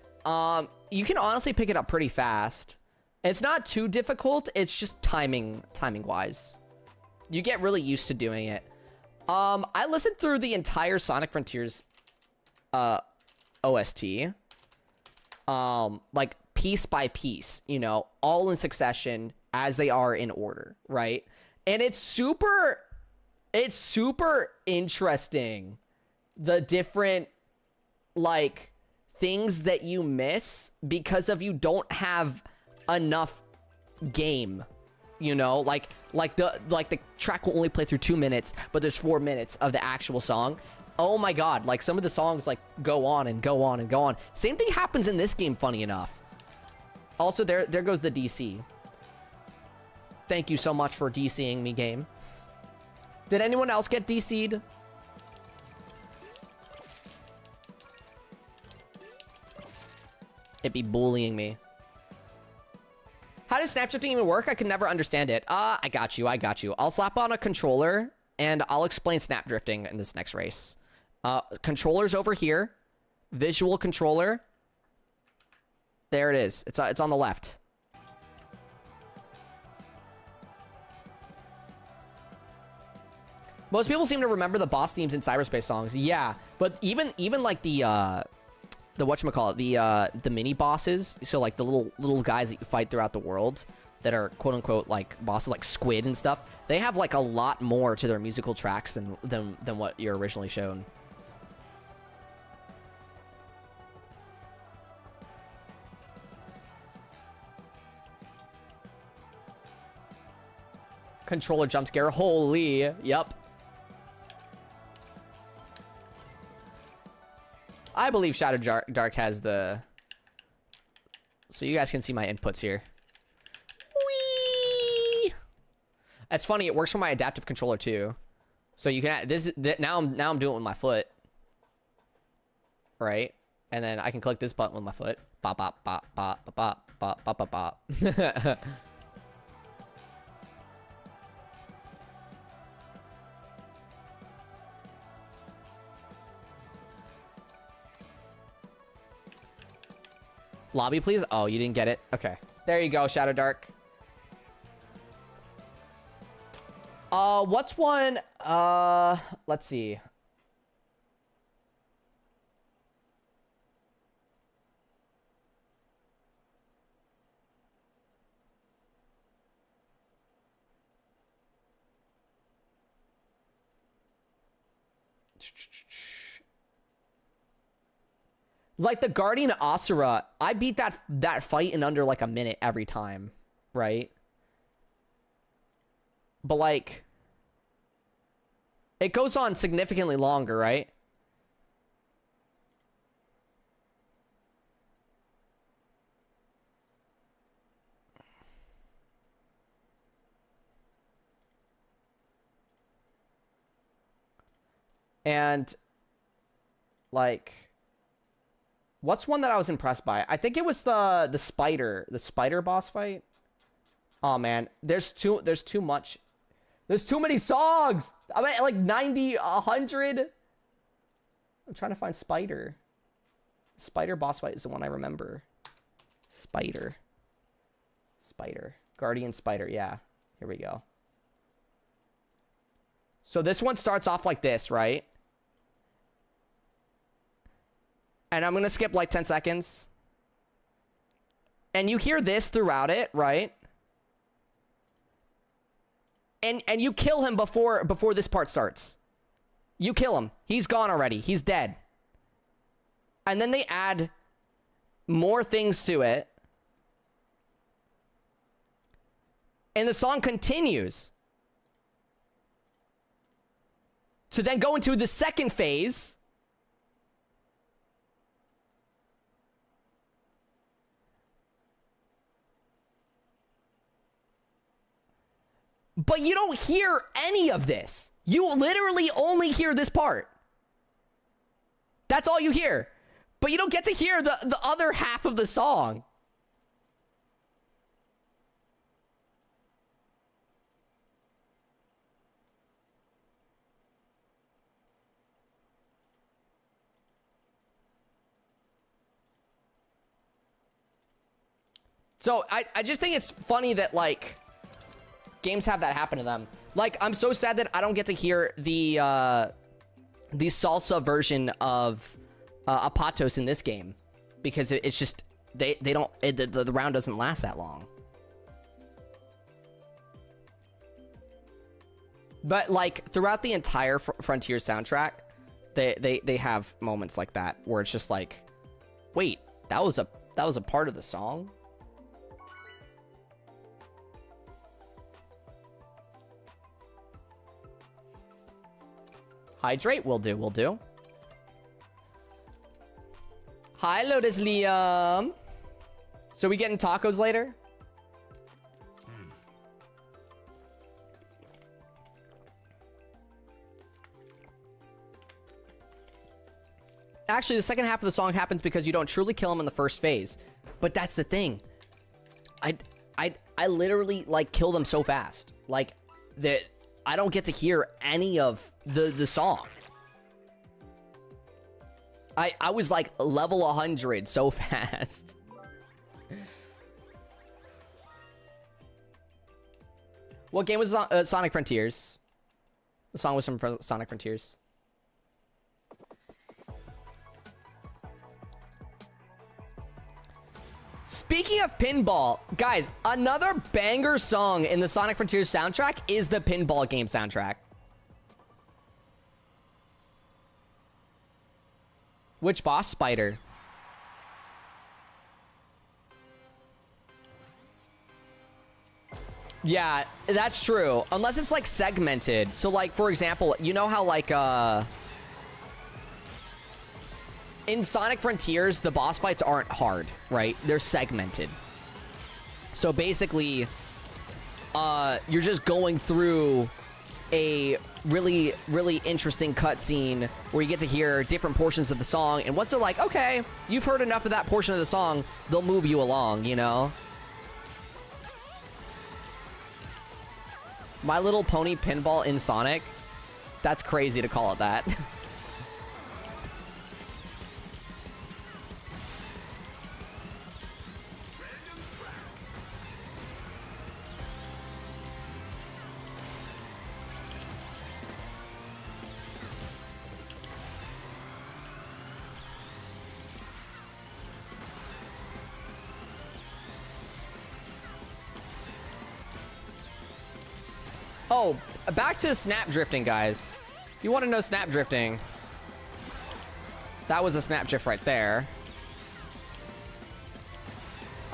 you can honestly pick it up pretty fast. It's not too difficult. It's just timing-wise. You get really used to doing it. I listened through the entire Sonic Frontiers OST. Like piece by piece, you know, all in succession as they are in order, right? And it's super interesting, the different like things that you miss because of you don't have enough game. You know, like the track will only play through 2 minutes, but there's 4 minutes of the actual song. Oh my god, like some of the songs like go on and go on and go on. Same thing happens in this game, funny enough. Also, there goes the DC. Thank you so much for DCing me, game. Did anyone else get DC'd? It be bullying me. How does snapshifting even work? I could never understand it. I got you. I'll slap on a controller and I'll explain snap drifting in this next race. Controller's over here. Visual controller. There it is. It's on the left. Most people seem to remember the boss themes in cyberspace songs. Yeah, but even like the whatchamacallit, the mini bosses, so like the little guys that you fight throughout the world that are quote unquote like bosses, like Squid and stuff, they have like a lot more to their musical tracks than what you're originally shown. Controller jump scare. Holy, yep. I believe Shadow Dark has the... So you guys can see my inputs here. Whee! That's funny, it works for my adaptive controller too. So you can now I'm doing it with my foot, right? And then I can click this button with my foot. Bop bop bop bop bop bop bop bop bop. Lobby, please. Oh, you didn't get it. Okay, there you go, Shadow Dark. What's one? Let's see. Like the Guardian Asura, I beat that fight in under like a minute every time, right? But like, it goes on significantly longer, right? And like, what's one that I was impressed by? I think it was the spider boss fight. Oh man, there's too much. There's too many songs. I'm at like 90, 100. I'm trying to find Spider. Spider boss fight is the one I remember. Spider. Guardian Spider, yeah. Here we go. So this one starts off like this, right? And I'm gonna skip like 10 seconds. And you hear this throughout it, right? And you kill him before this part starts. You kill him. He's gone already. He's dead. And then they add more things to it. And the song continues to then go into the second phase. But you don't hear any of this. You literally only hear this part. That's all you hear. But you don't get to hear the other half of the song. So I just think it's funny that like games have that happen to them. Like, I'm so sad that I don't get to hear the salsa version of Apatos in this game, because it's just they don't the round doesn't last that long. But like throughout the entire Frontier soundtrack, they have moments like that where it's just like, wait, that was a part of the song. Hydrate, will do. Hi, Lotus Liam. So we getting tacos later? Actually, the second half of the song happens because you don't truly kill him in the first phase. But that's the thing. I literally like kill them so fast. Like that I don't get to hear any of the song. I was like level 100 so fast. What game was Sonic Frontiers? The song was from Sonic Frontiers. Speaking of pinball, guys, another banger song in the Sonic Frontiers soundtrack is the pinball game soundtrack. Which boss? Spider. Yeah, that's true. Unless it's like segmented. So like, for example, you know how like in Sonic Frontiers, the boss fights aren't hard, right? They're segmented. So basically, you're just going through a really, really interesting cutscene where you get to hear different portions of the song, and once they're like, okay, you've heard enough of that portion of the song, they'll move you along, you know? My Little Pony pinball in Sonic? That's crazy to call it that. Oh, back to snap drifting, guys. If you want to know snap drifting, that was a snap drift right there.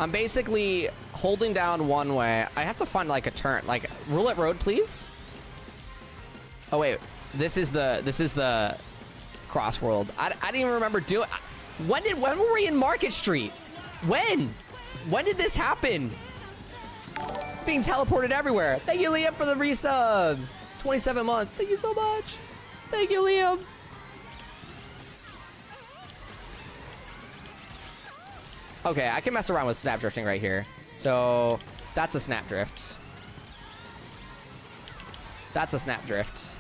I'm basically holding down one way. I have to find like a turn, like roulette road, please. Oh wait, this is the cross world. I didn't even remember doing. When were we in Market Street? When did this happen? Being teleported everywhere. Thank you, Liam, for the resub. 27 months. Thank you so much. Thank you, Liam. Okay, I can mess around with snap drifting right here. So that's a snap drift. That's a snap drift.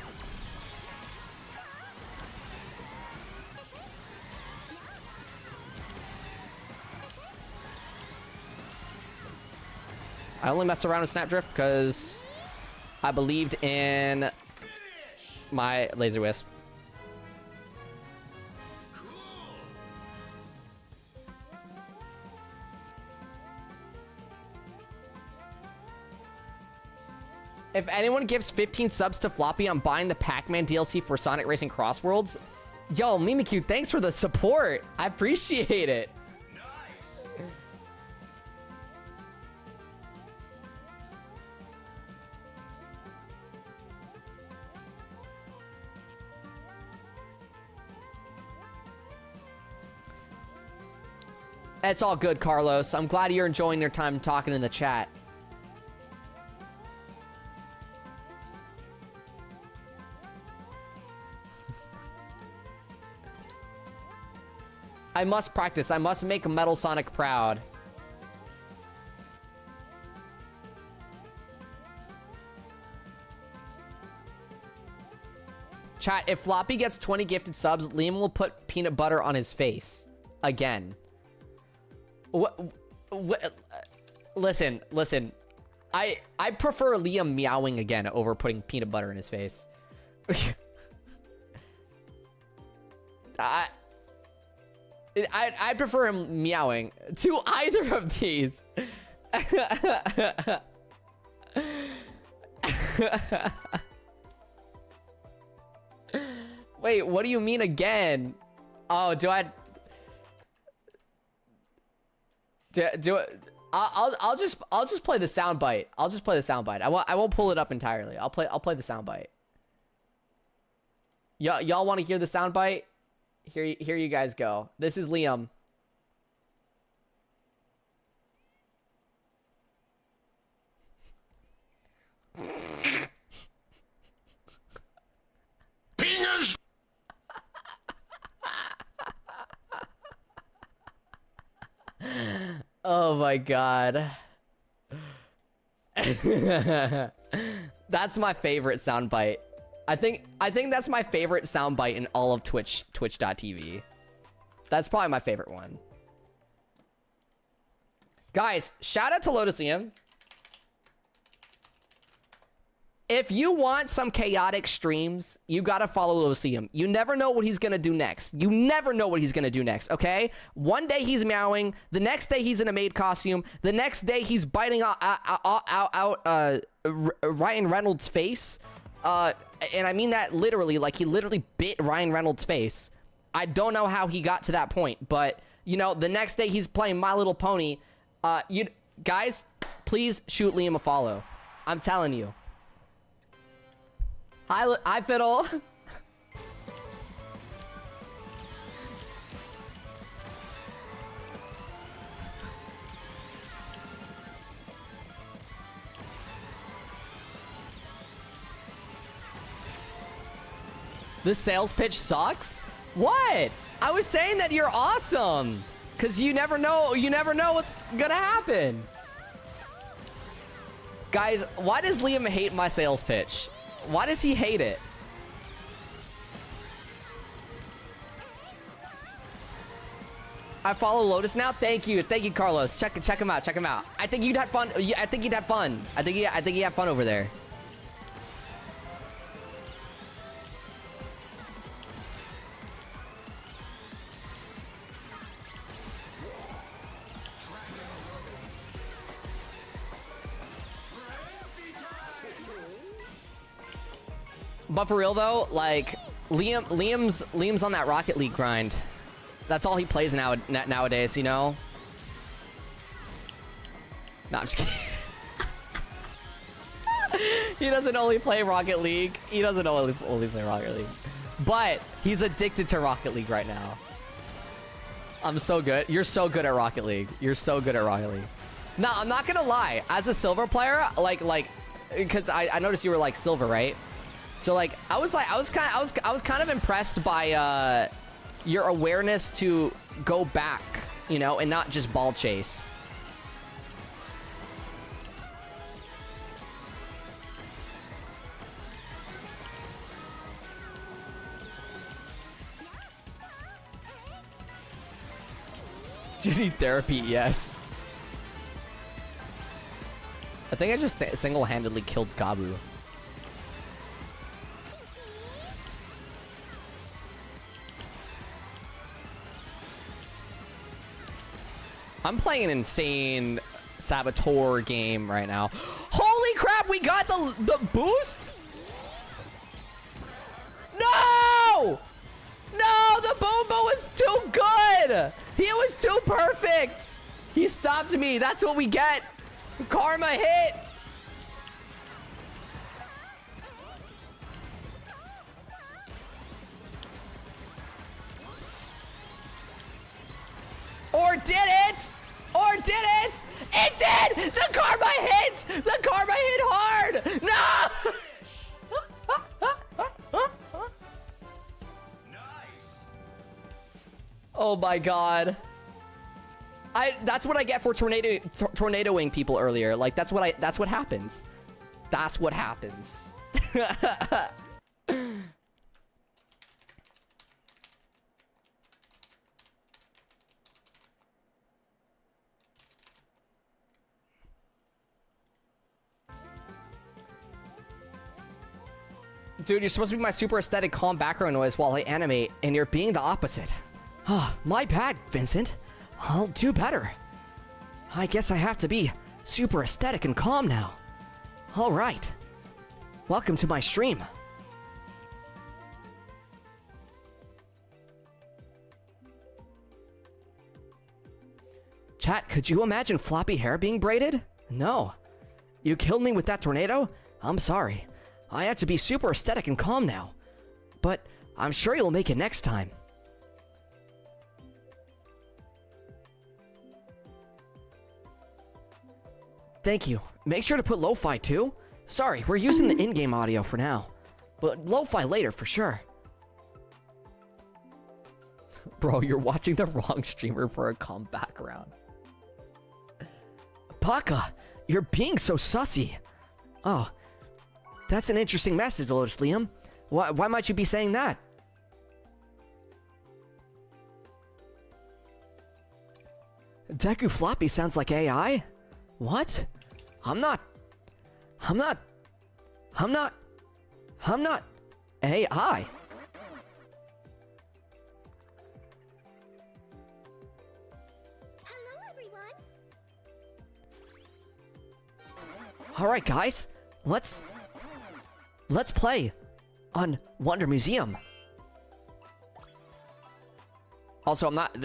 I only messed around with Snapdrift because I believed in my Laser Wisp. If anyone gives 15 subs to Floppy, I'm buying the Pac-Man DLC for Sonic Racing Cross Worlds. Yo, MIKU, thanks for the support. I appreciate it. It's all good, Carlos. I'm glad you're enjoying your time talking in the chat. I must practice. I must make Metal Sonic proud. Chat, if Floppy gets 20 gifted subs, Liam will put peanut butter on his face. Again. Listen. I prefer Liam meowing again over putting peanut butter in his face. I prefer him meowing to either of these. Wait, what do you mean again? Oh, do I? Do it. I'll just play the soundbite. I'll just play the soundbite. I won't pull it up entirely. I'll play the soundbite. Y'all want to hear the soundbite? Here you guys go. This is Liam. Penis! Oh my god. That's my favorite soundbite. I think that's my favorite soundbite in all of Twitch.tv. That's probably my favorite one. Guys, shout out to Lotus Liam. If you want some chaotic streams, you gotta follow Lotus Liam. You never know what he's gonna do next. You never know what he's gonna do next, okay? One day he's meowing. The next day he's in a maid costume. The next day he's biting out Ryan Reynolds' face. And I mean that literally, like he literally bit Ryan Reynolds' face. I don't know how he got to that point, but you know, the next day he's playing My Little Pony. You guys, please shoot Liam a follow. I'm telling you. Hi, Fiddle. This sales pitch sucks? What? I was saying that you're awesome. Cause you never know what's gonna happen. Guys, why does Liam hate my sales pitch? Why does he hate it? I follow Lotus now. Thank you, Carlos. Check him out. Check him out. I think you'd have fun. I think you'd have fun. I think you have fun over there. But for real though, like Liam's on that Rocket League grind. That's all he plays nowadays, you know? No, I'm just kidding. He doesn't only play Rocket League. He doesn't only play Rocket League. But he's addicted to Rocket League right now. I'm so good. You're so good at Rocket League. You're so good at Rocket League. No, I'm not gonna lie. As a silver player, like, because I noticed you were like silver, right? So like, I was kind of impressed by your awareness to go back, you know, and not just ball chase. Do you need therapy? Yes. I think I just single-handedly killed Gabu. I'm playing an insane Saboteur game right now. Holy crap, we got the boost? No! No, the Boomba was too good! He was too perfect! He stopped me, that's what we get! Karma hit! Or did it? Or did it? It did! The karma hit! The karma hit hard! No! Nice. Oh my god. That's what I get for tornadoing people earlier. Like that's what happens. That's what happens. Dude, you're supposed to be my super aesthetic calm background noise while I animate, and you're being the opposite. My bad, Vincent. I'll do better. I guess I have to be super aesthetic and calm now. Alright. Welcome to my stream. Chat, could you imagine floppy hair being braided? No. You killed me with that tornado? I'm sorry. I have to be super aesthetic and calm now. But I'm sure you'll make it next time. Thank you. Make sure to put lo-fi too. Sorry, we're using the in-game audio for now. But lo-fi later for sure. Bro, you're watching the wrong streamer for a calm background. Paka, you're being so sussy. Oh. That's an interesting message, Lotus Liam. Why might you be saying that? Deku Floppy sounds like AI? What? I'm not AI. Hello, everyone. All right, guys. Let's play on Wonder Museum. Also, I'm not...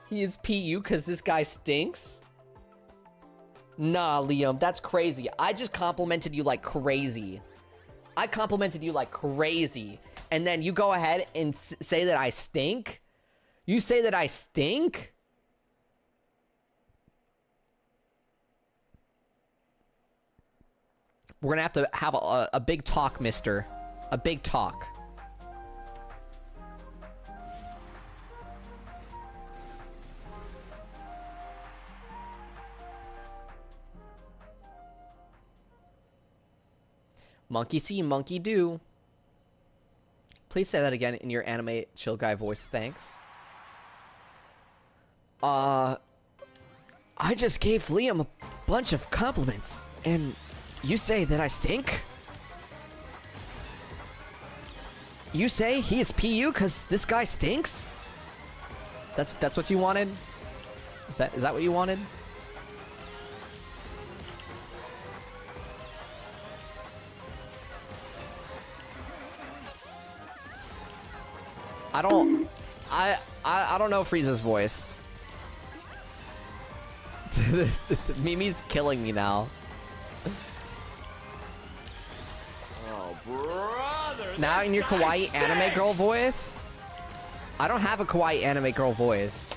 He is PU because this guy stinks? Nah, Liam, that's crazy. I just complimented you like crazy. I complimented you like crazy. And then you go ahead and say that I stink? You say that I stink? We're gonna have a big talk, mister. A big talk. Monkey see, monkey do. Please say that again in your anime chill guy voice, thanks. I just gave Liam a bunch of compliments, and you say that I stink? You say he is PU because this guy stinks? That's what you wanted? Is that what you wanted? I don't know Frieza's voice. Mimi's killing me now. Oh, brother. Now in your kawaii anime girl voice? I don't have a kawaii anime girl voice.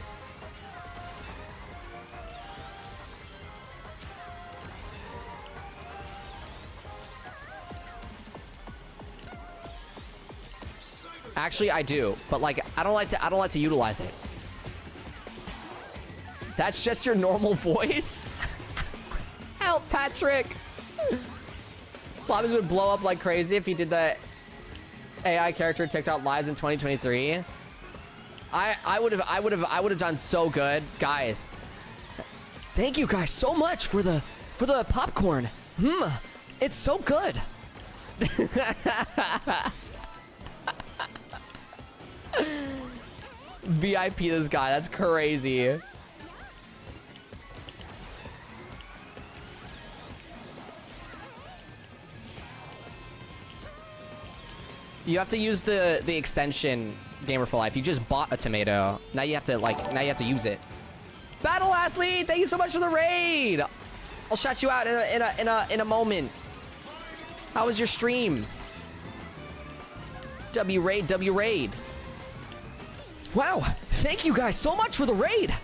Actually, I do, but like I don't like to utilize it. That's just your normal voice? Help, Patrick! Floppies would blow up like crazy if he did the AI character TikTok lives in 2023. I would have done so good, guys. Thank you guys so much for the popcorn. It's so good. VIP this guy, that's crazy. You have to use the extension Gamer for Life. You just bought a tomato. Now you have to use it. Battle Athlete, thank you so much for the raid. I'll shout you out in a moment. How was your stream? W raid. Wow, thank you guys so much for the raid.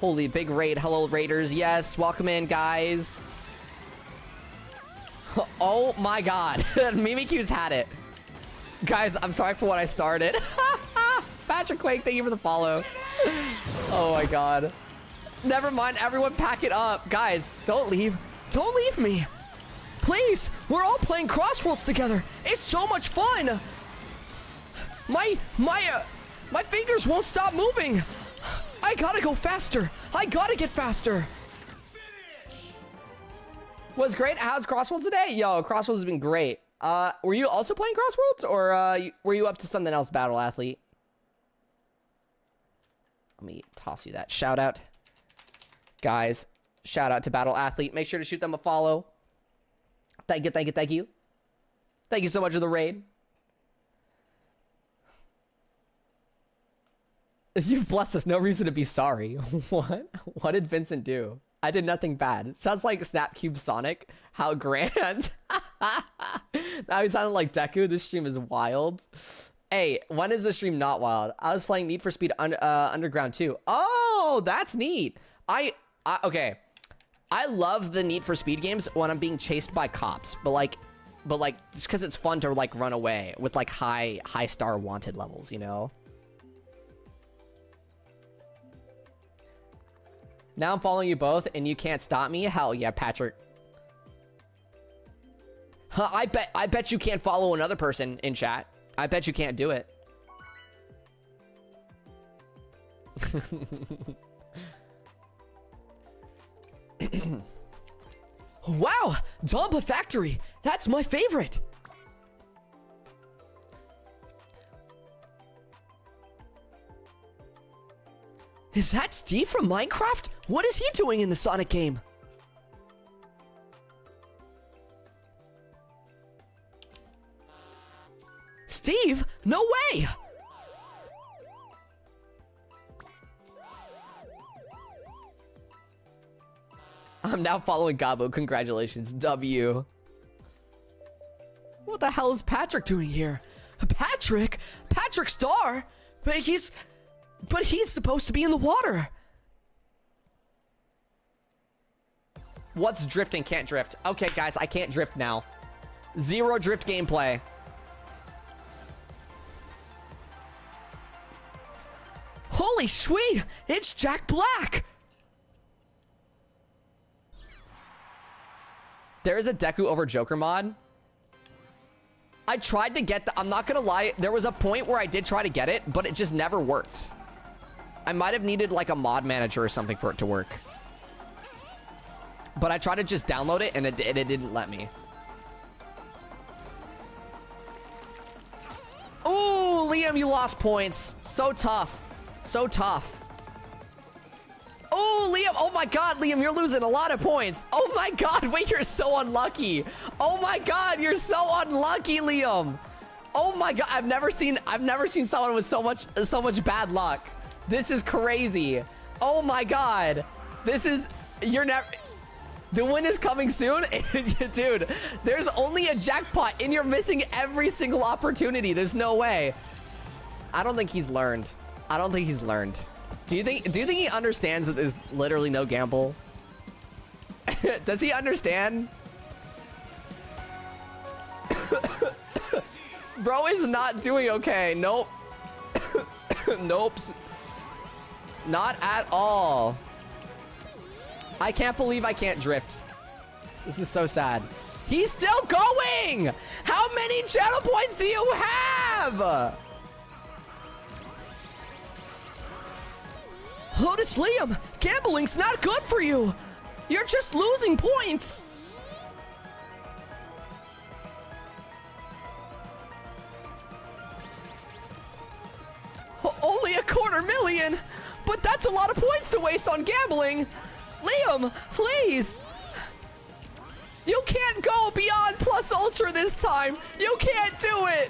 Holy big raid. Hello, raiders. Yes, welcome in, guys. Oh my god. MIKU's had it. Guys, I'm sorry for what I started. Patrick Quake, thank you for the follow. Oh my god. Never mind, everyone pack it up. Guys, don't leave. Don't leave me. Please, we're all playing Crossworlds together. It's so much fun. My fingers won't stop moving. I gotta go faster. I gotta get faster. Was great. How's Crossworlds today? Yo, Crossworlds has been great. Were you also playing Crossworlds, or were you up to something else, Battle Athlete? Let me toss you that shout out. Guys, shout out to Battle Athlete. Make sure to shoot them a follow. Thank you, thank you, thank you. Thank you so much for the raid. You've blessed us. No reason to be sorry. What? What did Vincent do? I did nothing bad. Sounds like Snapcube Sonic. How grand. Now he sounded like Deku. This stream is wild. Hey, when is this stream not wild? I was playing Need for Speed Underground 2. Oh, that's neat. Okay. I love the Need for Speed games when I'm being chased by cops, but like just because it's fun to like run away with like high star wanted levels, you know? Now I'm following you both and you can't stop me? Hell yeah, Patrick. Huh, I bet you can't follow another person in chat. I bet you can't do it. Wow, Dompa Factory. That's my favorite. Is that Steve from Minecraft? What is he doing in the Sonic game? Steve? No way! I'm now following Gabo. Congratulations. W. What the hell is Patrick doing here? Patrick? Patrick Star? But he's supposed to be in the water. What's drifting? Can't drift. Okay, guys, I can't drift now. Zero drift gameplay. Holy sweet! It's Jack Black! There is a Deku over Joker mod. I tried to get I'm not gonna lie, there was a point where I did try to get it, but it just never worked. I might have needed like a mod manager or something for it to work. But I tried to just download it and it didn't let me. Ooh, Liam, you lost points. So tough. So tough. Oh, Liam. Oh my God, Liam, you're losing a lot of points. Oh my God, wait, you're so unlucky. Oh my God, you're so unlucky, Liam. Oh my God, I've never seen someone with so much bad luck. This is crazy. Oh my God. The win is coming soon. Dude, there's only a jackpot and you're missing every single opportunity. There's no way. I don't think he's learned. I don't think he's learned. Do you think he understands that there's literally no gamble? Does he understand? Bro is not doing okay. Nope. Nope. Not at all. I can't believe I can't drift. This is so sad. He's still going! How many channel points do you have? Lotus Liam, gambling's not good for you. You're just losing points. Only $250,000, but that's a lot of points to waste on gambling. Liam, please. You can't go beyond plus ultra this time. You can't do it.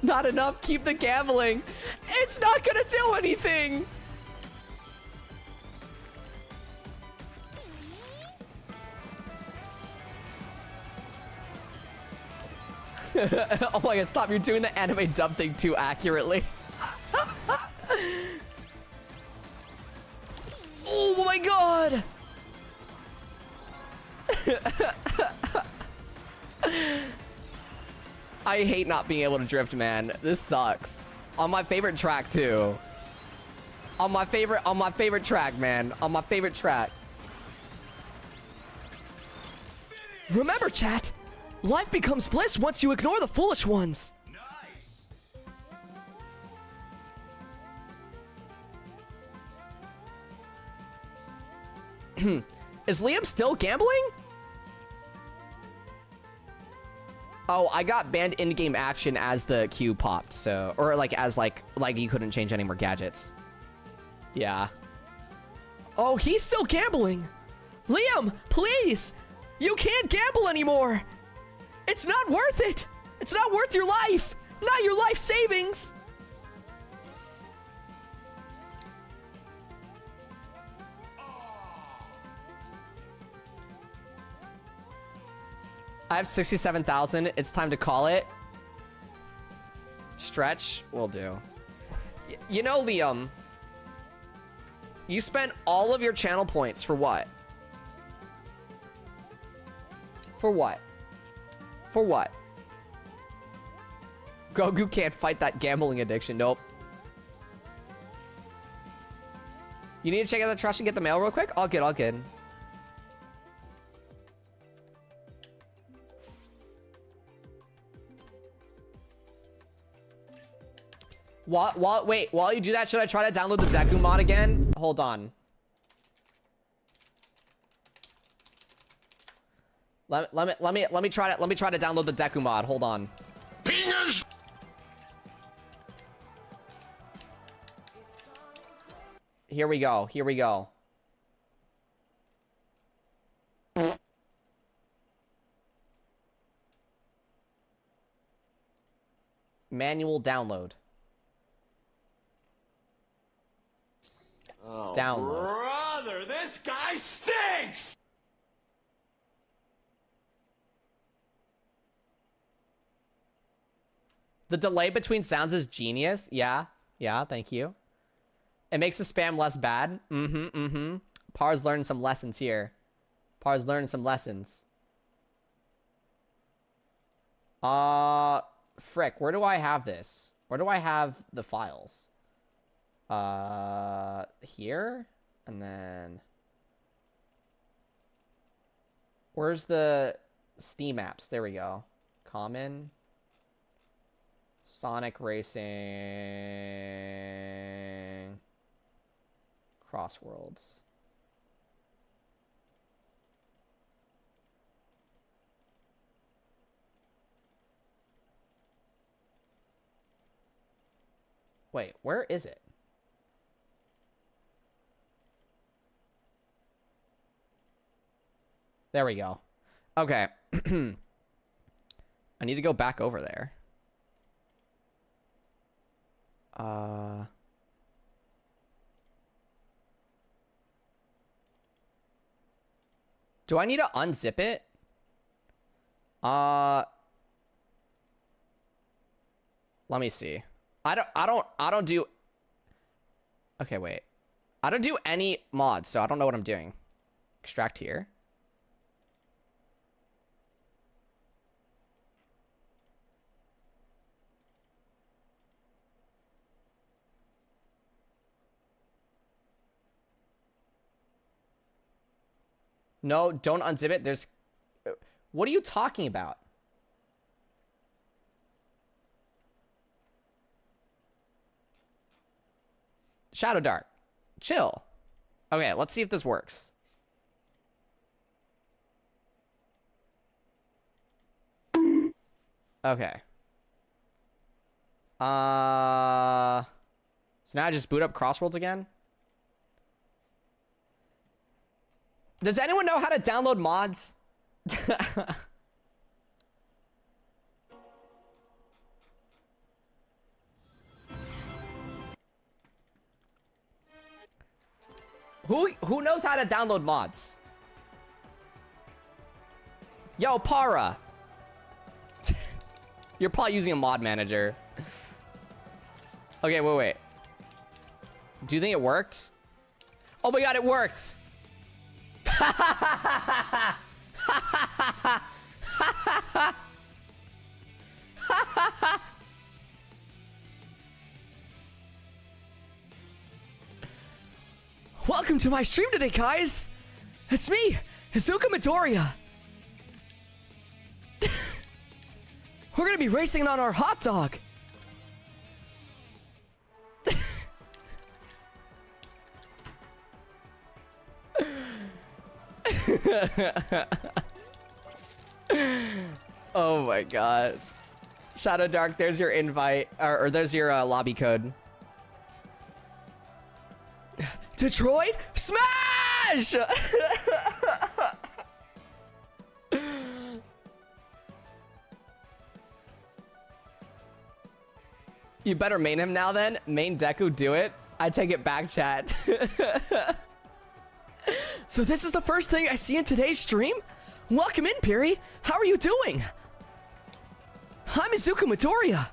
Not enough. Keep the gambling. It's not gonna do anything. Oh my God, stop. You're doing the anime dub thing too accurately. Oh my God. I hate not being able to drift, man. This sucks. On my favorite track too. On my favorite track, man. On my favorite track. Remember, chat. Life becomes bliss once you ignore the foolish ones. Nice. Is Liam still gambling? Oh, I got banned in-game action as the queue popped, so... Or, like, as, like you couldn't change any more gadgets. Yeah. Oh, he's still gambling! Liam, please! You can't gamble anymore! It's not worth it! It's not worth your life! Not your life savings! I have 67,000. It's time to call it. Stretch will do. You know, Liam, you spent all of your channel points for what? For what? For what? Goku can't fight that gambling addiction. Nope. You need to check out the trash and get the mail real quick? All good, all good. While you do that, should I try to download the Deku mod again? Hold on. Let me try to download the Deku mod. Hold on. Pingers. Here we go. Here we go. Manual download. Oh, Download. brother, this guy stinks! The delay between sounds is genius. Yeah. Yeah, thank you. It makes the spam less bad. Par's learning some lessons here. Par's learning some lessons. Frick, where do I have this? Where do I have the files? Here? And then... Where's the Steam apps? There we go. Common. Sonic Racing. Crossworlds. Wait, where is it? There we go. Okay. I need to go back over there. Do I need to unzip it? Let me see. I don't do... Okay, wait. I don't do any mods, so I don't know what I'm doing. Extract here. No, don't unzip it. There's... What are you talking about? Shadow Dark. Chill. Okay, let's see if this works. Okay. So now I just boot up Crossworlds again? Does anyone know how to download mods? Who knows how to download mods? Yo, Para. You're probably using a mod manager. Okay, wait. Do you think it worked? Oh my god, it worked! Welcome to my stream today, guys! It's me, Izuka Midoriya. We're gonna be racing on our hot dog. Oh my god. Shadow Dark, there's your invite, or there's your lobby code. Detroit, smash! You better main him now then. Main Deku, do it. I take it back, chat. So this is the first thing I see in today's stream? Welcome in, Piri. How are you doing? I'm Izuka Midoriya.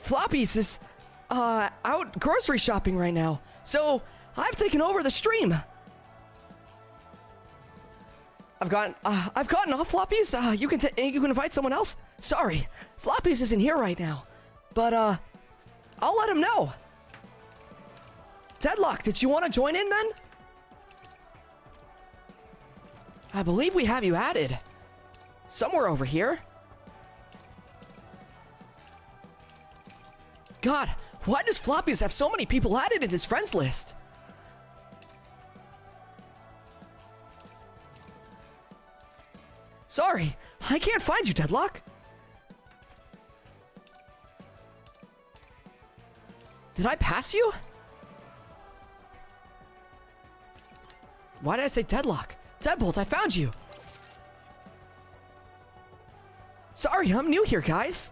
Floppies is out grocery shopping right now, so I've taken over the stream. I've gotten off Floppies. You can invite someone else. Sorry, Floppies isn't here right now, but I'll let him know. Deadlock, did you want to join in then? I believe we have you added. Somewhere over here. God, why does Floppies have so many people added in his friends list? Sorry, I can't find you, Deadlock. Did I pass you? Why did I say Deadlock? Deadbolt, I found you. Sorry, I'm new here, guys.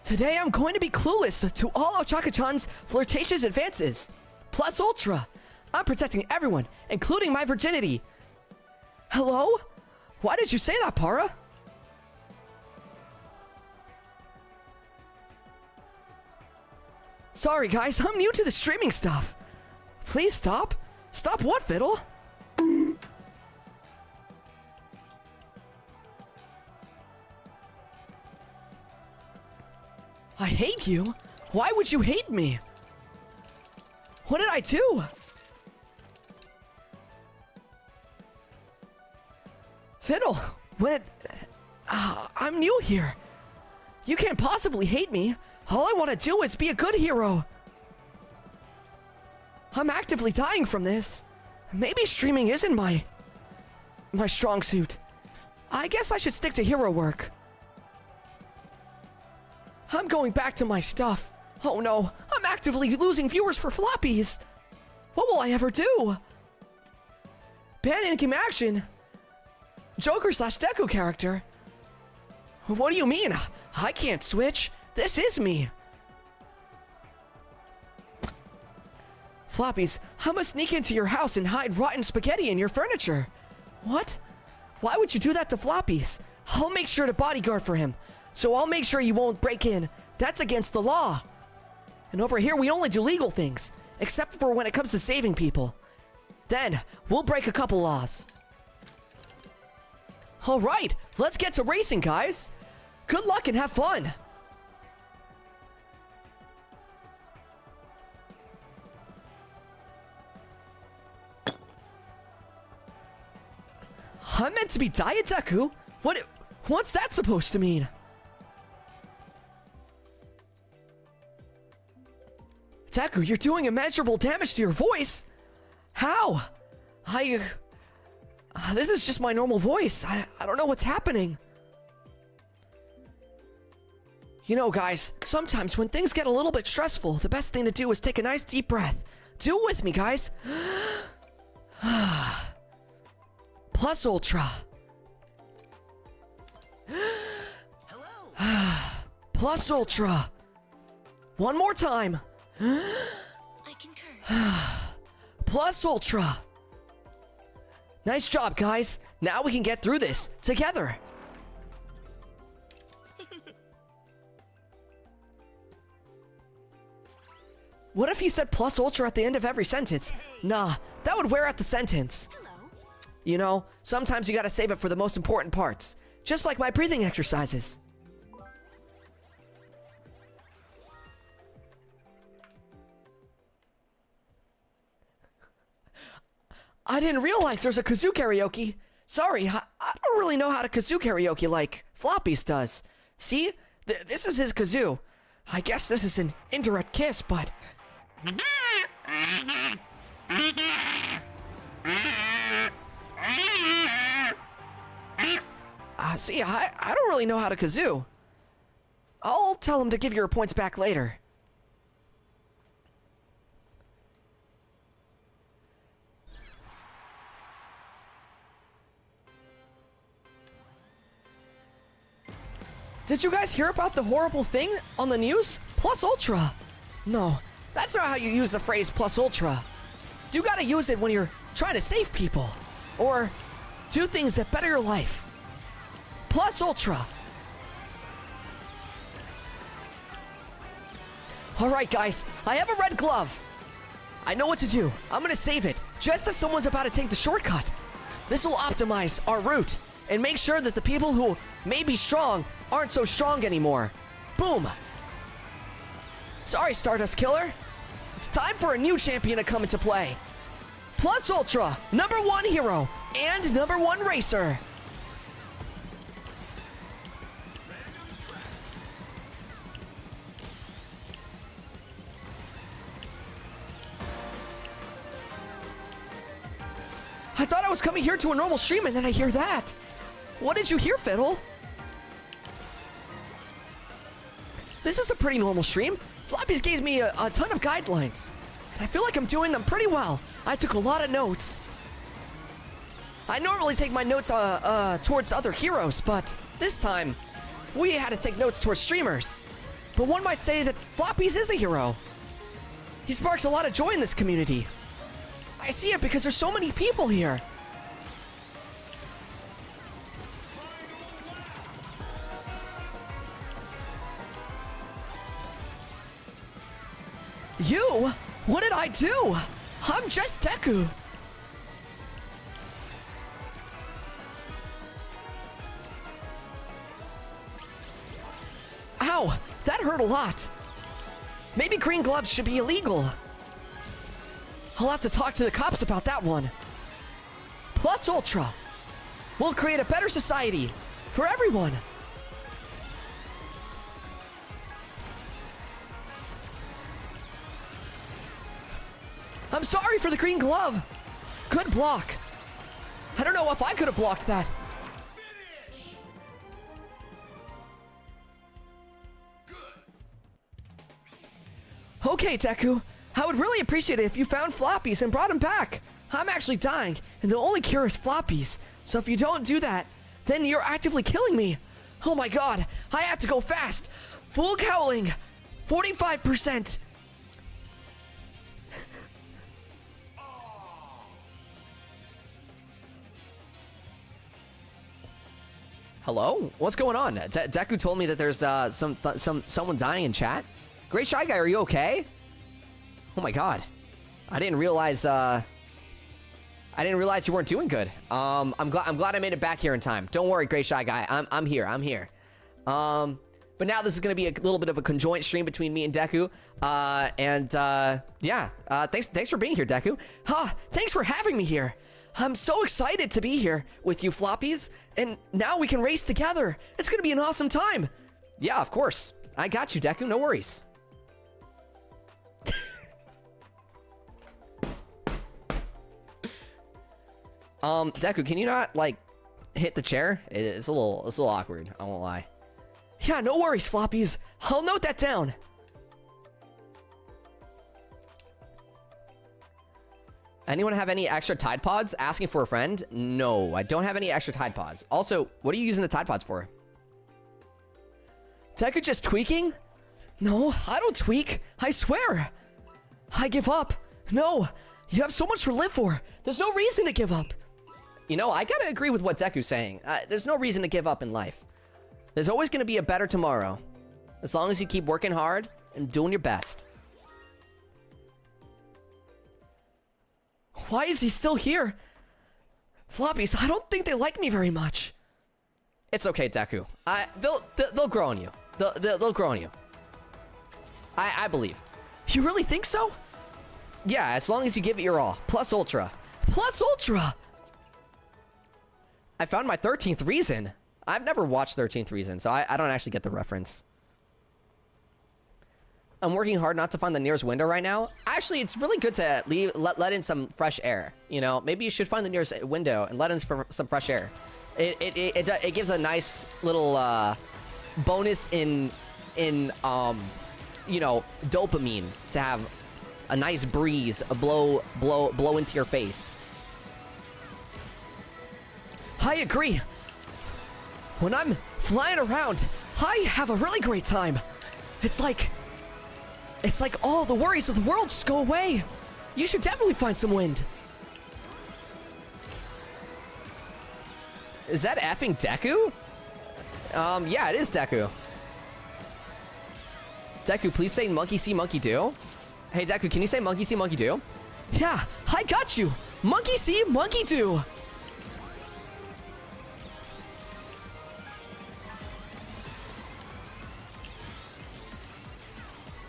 Today I'm going to be clueless to all Ochaka-chan's flirtatious advances. Plus Ultra. I'm protecting everyone, including my virginity. Hello? Why did you say that, Para? Sorry, guys, I'm new to the streaming stuff. Please stop. Stop what, Fiddle? I hate you? Why would you hate me? What did I do? Fiddle, what? I'm new here. You can't possibly hate me. All I want to do is be a good hero. I'm actively dying from this. Maybe streaming isn't my strong suit. I guess I should stick to hero work. I'm going back to my stuff. Oh no, I'm actively losing viewers for floppies. What will I ever do? Ban in-game action? Joker/Deku character? What do you mean? I can't switch. This is me. Floppies, I must sneak into your house and hide rotten spaghetti in your furniture. What? Why would you do that to Floppies? I'll make sure to bodyguard for him. So I'll make sure you won't break in. That's against the law. And over here, we only do legal things. Except for when it comes to saving people. Then, we'll break a couple laws. Alright, let's get to racing, guys. Good luck and have fun. I'm meant to be Diet Deku? What's that supposed to mean? Deku, you're doing immeasurable damage to your voice. How? This is just my normal voice. I don't know what's happening. You know, guys, sometimes when things get a little bit stressful, the best thing to do is take a nice deep breath. Do it with me, guys. Plus Ultra. Hello. Plus Ultra. One more time. I concur. Plus Ultra. Nice job, guys. Now we can get through this together. What if he said Plus Ultra at the end of every sentence? Nah, that would wear out the sentence. Hello. You know, sometimes you gotta save it for the most important parts. Just like my breathing exercises. I didn't realize there's a kazoo karaoke. Sorry, I don't really know how to kazoo karaoke like Floppies does. See? This is his kazoo. I guess this is an indirect kiss, but... See, I don't really know how to kazoo. I'll tell him to give your points back later. Did you guys hear about the horrible thing on the news? Plus Ultra. No, that's not how you use the phrase Plus Ultra. You gotta use it when you're trying to save people. Or do things that better your life. Plus Ultra. Alright guys, I have a red glove. I know what to do. I'm gonna save it, just as someone's about to take the shortcut. This will optimize our route, and make sure that the people who may be strong aren't so strong anymore. Boom. Sorry, Stardust Killer. It's time for a new champion to come into play. Plus Ultra, #1 hero, and #1 racer. I thought I was coming here to a normal stream and then I hear that. What did you hear, Fiddle? This is a pretty normal stream. Floppies gave me a ton of guidelines. And I feel like I'm doing them pretty well. I took a lot of notes. I normally take my notes towards other heroes, but this time, we had to take notes towards streamers. But one might say that Floppies is a hero. He sparks a lot of joy in this community. I see it because there's so many people here. You? What did I do? I'm just Deku. Ow, that hurt a lot. Maybe green gloves should be illegal. I'll have to talk to the cops about that one. Plus Ultra. We'll create a better society for everyone. I'm sorry for the green glove. Good block. I don't know if I could have blocked that. Okay, Deku. I would really appreciate it if you found floppies and brought them back. I'm actually dying, and the only cure is floppies. So if you don't do that, then you're actively killing me. Oh my god, I have to go fast. Full cowling. 45%. Hello? What's going on? Deku told me that there's someone dying in chat. Great Shy Guy, are you okay? Oh my god. I didn't realize you weren't doing good. I'm glad I made it back here in time. Don't worry, Great Shy Guy. I'm here. But now this is gonna be a little bit of a conjoint stream between me and Deku. Thanks for being here, Deku. Thanks for having me here. I'm so excited to be here with you floppies, and now we can race together. It's gonna be an awesome time. Yeah, of course. I got you, Deku. No worries. Deku, can you not, like, hit the chair? It's a little awkward, I won't lie. Yeah, no worries, floppies. I'll note that down. Anyone have any extra Tide Pods? Asking for a friend? No, I don't have any extra Tide Pods. Also, what are you using the Tide Pods for? Deku just tweaking? No, I don't tweak. I swear. I give up. No, you have so much to live for. There's no reason to give up. You know, I gotta agree with what Deku's saying. There's no reason to give up in life. There's always gonna be a better tomorrow. As long as you keep working hard and doing your best. Why is he still here? Floppies, I don't think they like me very much. It's okay, Deku. They'll grow on you. They'll grow on you. I believe. You really think so? Yeah, as long as you give it your all. Plus Ultra. Plus Ultra! I found my 13th reason. I've never watched 13th Reason, so I don't actually get the reference. I'm working hard not to find the nearest window right now. Actually, it's really good to let in some fresh air. You know, maybe you should find the nearest window and let in some fresh air. It gives a nice little bonus in you know, dopamine to have a nice breeze blow into your face. I agree. When I'm flying around, I have a really great time. It's like all the worries of the world just go away. You should definitely find some wind. Is that effing Deku? Yeah, it is Deku. Deku, please say monkey see, monkey do. Hey, Deku, can you say monkey see, monkey do? Yeah, I got you. Monkey see, monkey do.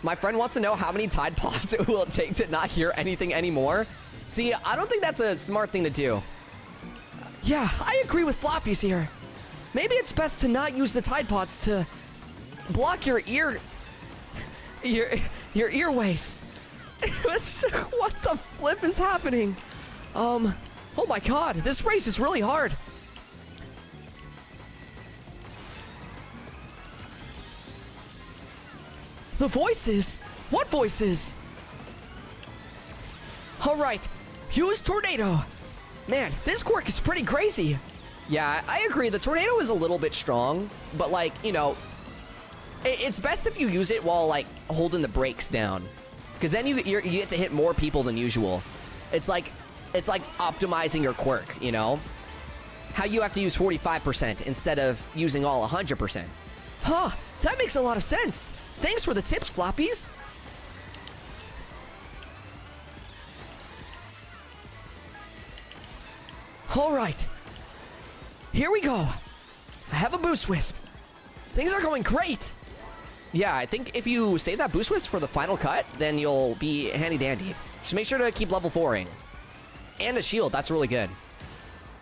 My friend wants to know how many Tide Pods it will take to not hear anything anymore. See, I don't think that's a smart thing to do. Yeah, I agree with Floppies here. Maybe it's best to not use the Tide Pods to block your earways. What the flip is happening? Oh my god, this race is really hard. The voices? What voices? Alright, use Tornado. Man, this quirk is pretty crazy. Yeah, I agree. The tornado is a little bit strong, but like, you know, it's best if you use it while like holding the brakes down, because then you get to hit more people than usual. It's like optimizing your quirk, you know? How you have to use 45% instead of using all 100%. Huh, that makes a lot of sense. Thanks for the tips, Floppies. All right. Here we go. I have a Boost Wisp. Things are going great. Yeah, I think if you save that Boost Wisp for the final cut, then you'll be handy dandy. Just make sure to keep level 4ing. And a shield, that's really good.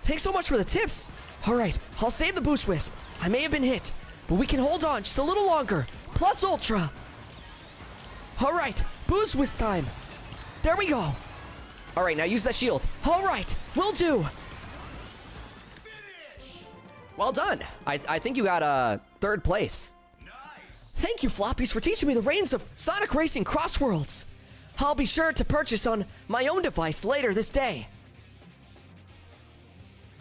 Thanks so much for the tips. All right, I'll save the Boost Wisp. I may have been hit, but we can hold on just a little longer. Plus Ultra. All right, Boost Wisp time. There we go. All right, now use that shield. All right, will do. Well done. I think you got 3rd place. Thank you, Floppies, for teaching me the reins of Sonic Racing Crossworlds. I'll be sure to purchase on my own device later this day.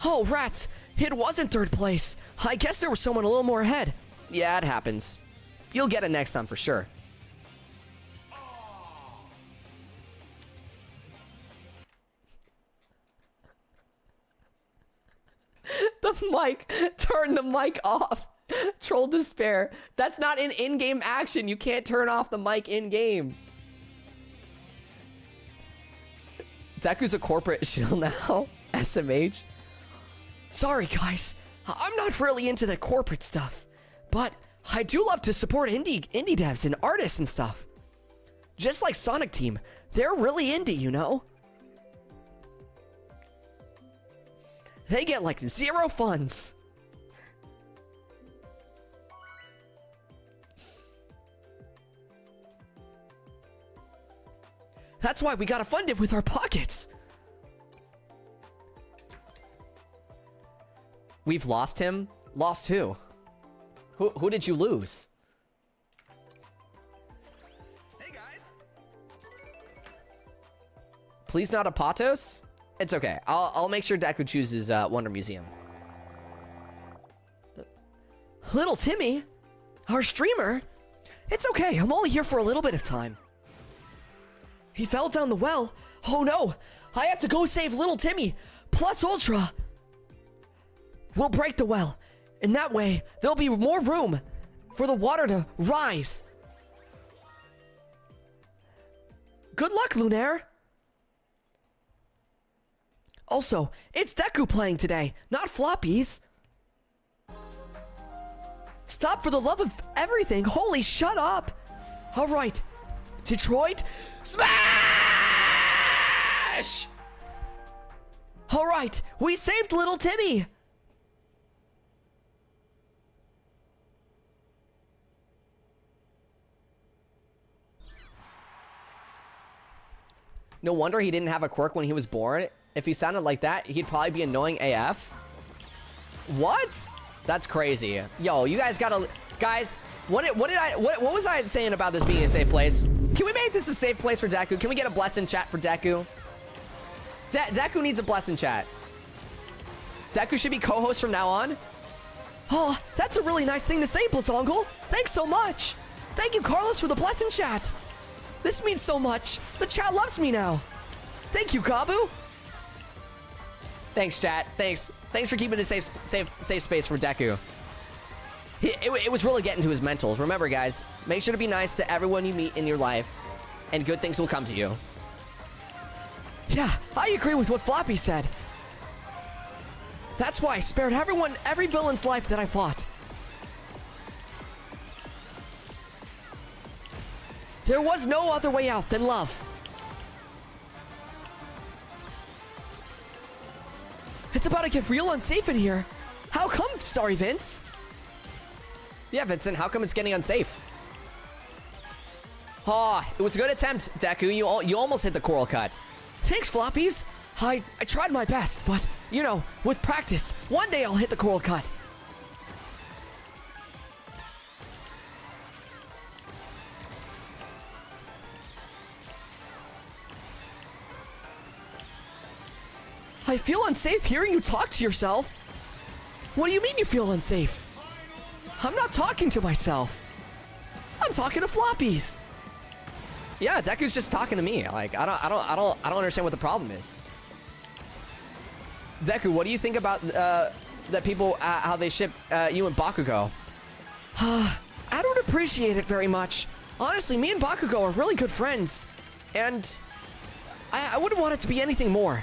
Oh, rats. It wasn't 3rd place. I guess there was someone a little more ahead. Yeah, it happens. You'll get it next time for sure. The mic. Turn the mic off. Troll despair. That's not an in-game action. You can't turn off the mic in-game. Deku's a corporate shill now. SMH. Sorry, guys. I'm not really into the corporate stuff. But I do love to support indie devs and artists and stuff. Just like Sonic Team. They're really indie, you know? They get like 0 funds. That's why we gotta fund it with our pockets. We've lost him? Lost who? Who did you lose? Hey guys. Please not a Patos? It's okay. I'll make sure Deku chooses Wonder Museum. Little Timmy, our streamer. It's okay, I'm only here for a little bit of time. He fell down the well. Oh no, I have to go save little Timmy. Plus Ultra. We'll break the well. And that way, there'll be more room for the water to rise. Good luck, Lunaire. Also, it's Deku playing today, not Floppies. Stop for the love of everything. Holy, shut up. All right. Detroit, smash! All right, we saved little Timmy. No wonder he didn't have a quirk when he was born. If he sounded like that, he'd probably be annoying AF. What? That's crazy. Yo, you guys gotta... Guys, what was I saying about this being a safe place? Can we make this a safe place for Deku? Can we get a blessing chat for Deku? Deku needs a blessing chat. Deku should be co-host from now on. Oh, that's a really nice thing to say, Blazongle. Thanks so much. Thank you, Carlos, for the blessing chat. This means so much. The chat loves me now. Thank you, Gabu. Thanks, chat. Thanks for keeping a safe space for Deku. It was really getting to his mentals. Remember, guys, make sure to be nice to everyone you meet in your life, and good things will come to you. Yeah, I agree with what Floppy said. That's why I spared every villain's life that I fought. There was no other way out than love. It's about to get real unsafe in here. How come, Starry Vince? Yeah, Vincent, how come it's getting unsafe? Oh, it was a good attempt, Deku. You almost hit the coral cut. Thanks, Floppies. I tried my best, but, you know, with practice, one day I'll hit the coral cut. I feel unsafe hearing you talk to yourself. What do you mean you feel unsafe? I'm not talking to myself. I'm talking to Floppies. Yeah, Deku's just talking to me. Like, I don't understand what the problem is. Deku, what do you think about that people how they ship you and Bakugo? I don't appreciate it very much. Honestly, me and Bakugo are really good friends, and I wouldn't want it to be anything more.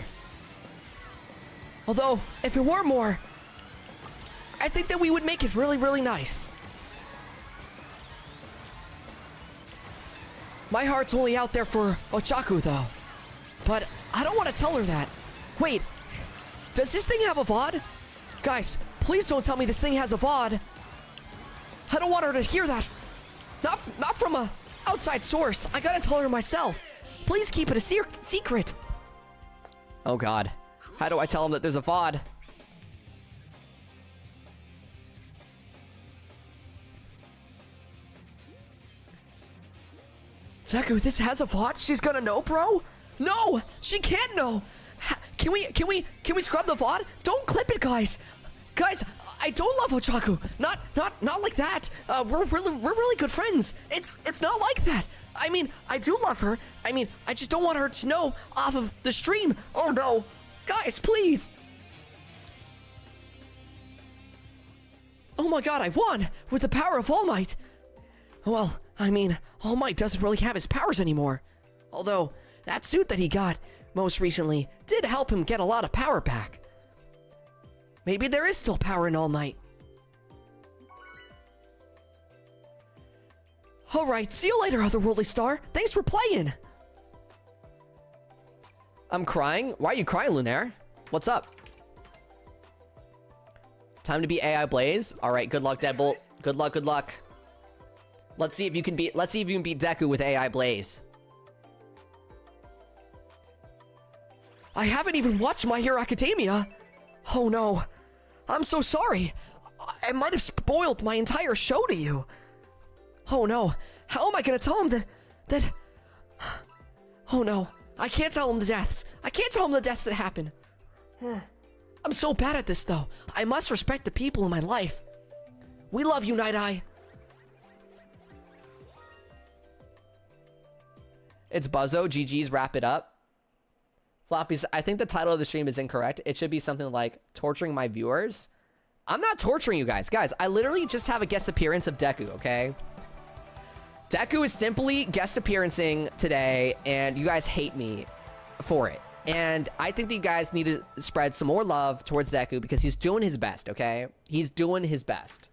Although, if it were more, I think that we would make it really, really nice. My heart's only out there for Ochaku, though. But I don't want to tell her that. Wait, does this thing have a VOD? Guys, please don't tell me this thing has a VOD. I don't want her to hear that. Not from a outside source. I gotta tell her myself. Please keep it a secret. Oh God, how do I tell him that there's a VOD? Deku, this has a VOD? She's gonna know, bro? No, she can't know. Can we scrub the VOD? Don't clip it, guys. Guys, I don't love Ochaku. Not like that. We're really good friends. It's not like that. I mean, I do love her. I mean, I just don't want her to know off of the stream. Oh no. Guys, please. Oh my God, I won with the power of All Might. Well, I mean, All Might doesn't really have his powers anymore. Although, that suit that he got most recently did help him get a lot of power back. Maybe there is still power in All Might. Alright, see you later, Otherworldly Star. Thanks for playing. I'm crying? Why are you crying, Lunaire? What's up? Time to be AI Blaze? Alright, good luck, Deadbolt. Good luck, good luck. Let's see if you can beat Deku with AI Blaze. I haven't even watched My Hero Academia. Oh no. I'm so sorry. I might have spoiled my entire show to you. Oh no. How am I gonna tell him that... Oh no. I can't tell him the deaths. I can't tell him the deaths that happen. I'm so bad at this though. I must respect the people in my life. We love you, Night Eye. It's Buzzo. GG's, wrap it up. Floppies, I think the title of the stream is incorrect. It should be something like torturing my viewers. I'm not torturing you guys. Guys, I literally just have a guest appearance of Deku, okay? Deku is simply guest appearancing today, and you guys hate me for it. And I think that you guys need to spread some more love towards Deku because he's doing his best, okay? He's doing his best.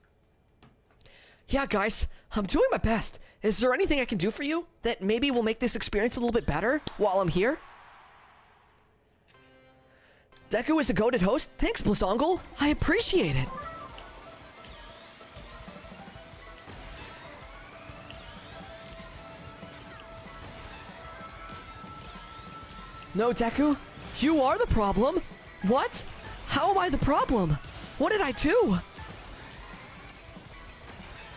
Yeah, guys, I'm doing my best. Is there anything I can do for you that maybe will make this experience a little bit better while I'm here? Deku is a goated host. Thanks, Blazongle. I appreciate it. No, Deku, you are the problem. What? How am I the problem? What did I do?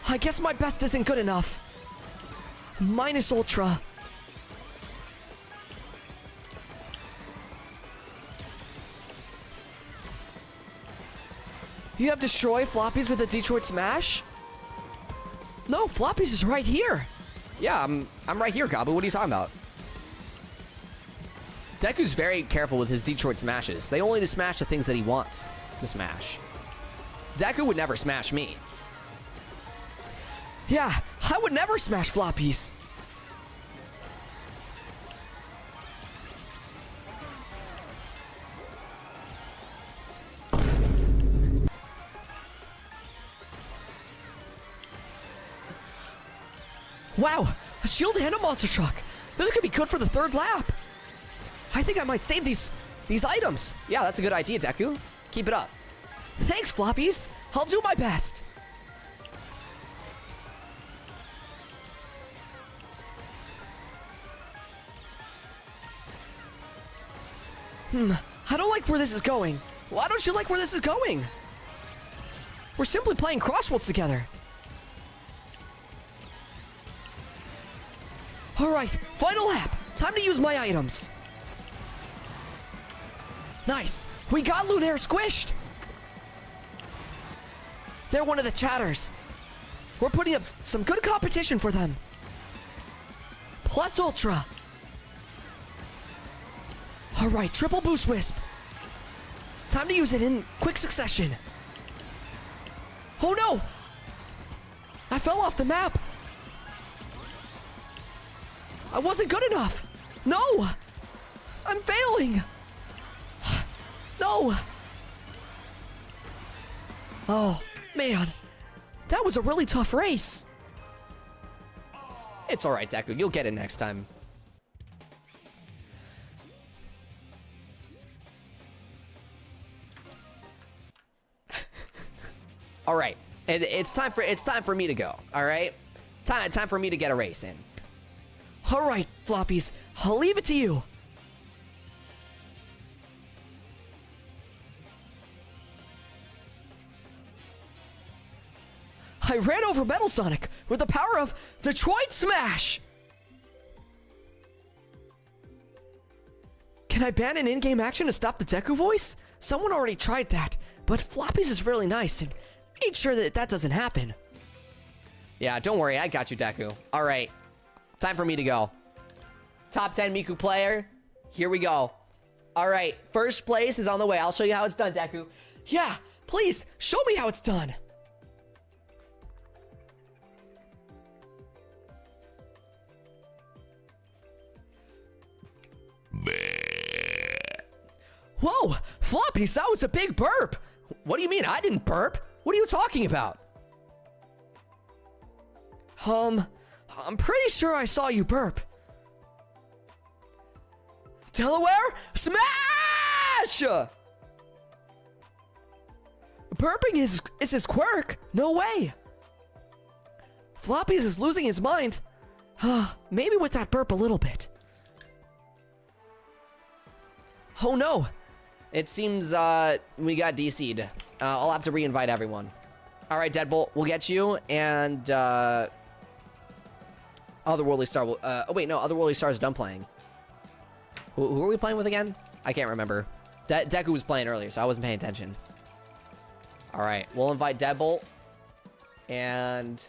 I guess my best isn't good enough. Minus Ultra. You have Destroy Floppies with a Detroit Smash? No, Floppies is right here. Yeah, I'm right here, Gabu. What are you talking about? Deku's very careful with his Detroit Smashes. They only smash the things that he wants to smash. Deku would never smash me. Yeah, I would never smash Floppies. Wow, a shield and a monster truck. This could be good for the third lap. I think I might save these items. Yeah, that's a good idea, Deku. Keep it up. Thanks, Floppies. I'll do my best. I don't like where this is going. Why don't you like where this is going? We're simply playing Crossworlds together. Alright, final lap. Time to use my items. Nice. We got Lunaire squished. They're one of the chatters. We're putting up some good competition for them. Plus Ultra. Alright, triple boost Wisp. Time to use it in quick succession. Oh no! I fell off the map. I wasn't good enough. No! I'm failing. No! Oh, man. That was a really tough race. It's all right, Deku. You'll get it next time. All right. It's time for me to go. All right? Time for me to get a race in. All right, Floppies. I'll leave it to you. I ran over Metal Sonic with the power of Detroit Smash! Can I ban an in-game action to stop the Deku voice? Someone already tried that, but Floppies is really nice and made sure that that doesn't happen. Yeah, don't worry. I got you, Deku. All right. Time for me to go. Top 10 Miku player. Here we go. All right. First place is on the way. I'll show you how it's done, Deku. Yeah, please, show me how it's done. Whoa, Floppies, that was a big burp. What do you mean? I didn't burp. What are you talking about? I'm pretty sure I saw you burp. Delaware, smash! Burping is his quirk. No way. Floppies is losing his mind. Maybe with that burp a little bit. Oh no. It seems we got DC'd. I'll have to re-invite everyone. All right, Deadbolt, we'll get you, and Otherworldly Star will... oh, wait, no, Otherworldly Star is done playing. Who are we playing with again? I can't remember. Deku was playing earlier, so I wasn't paying attention. All right, we'll invite Deadbolt, and...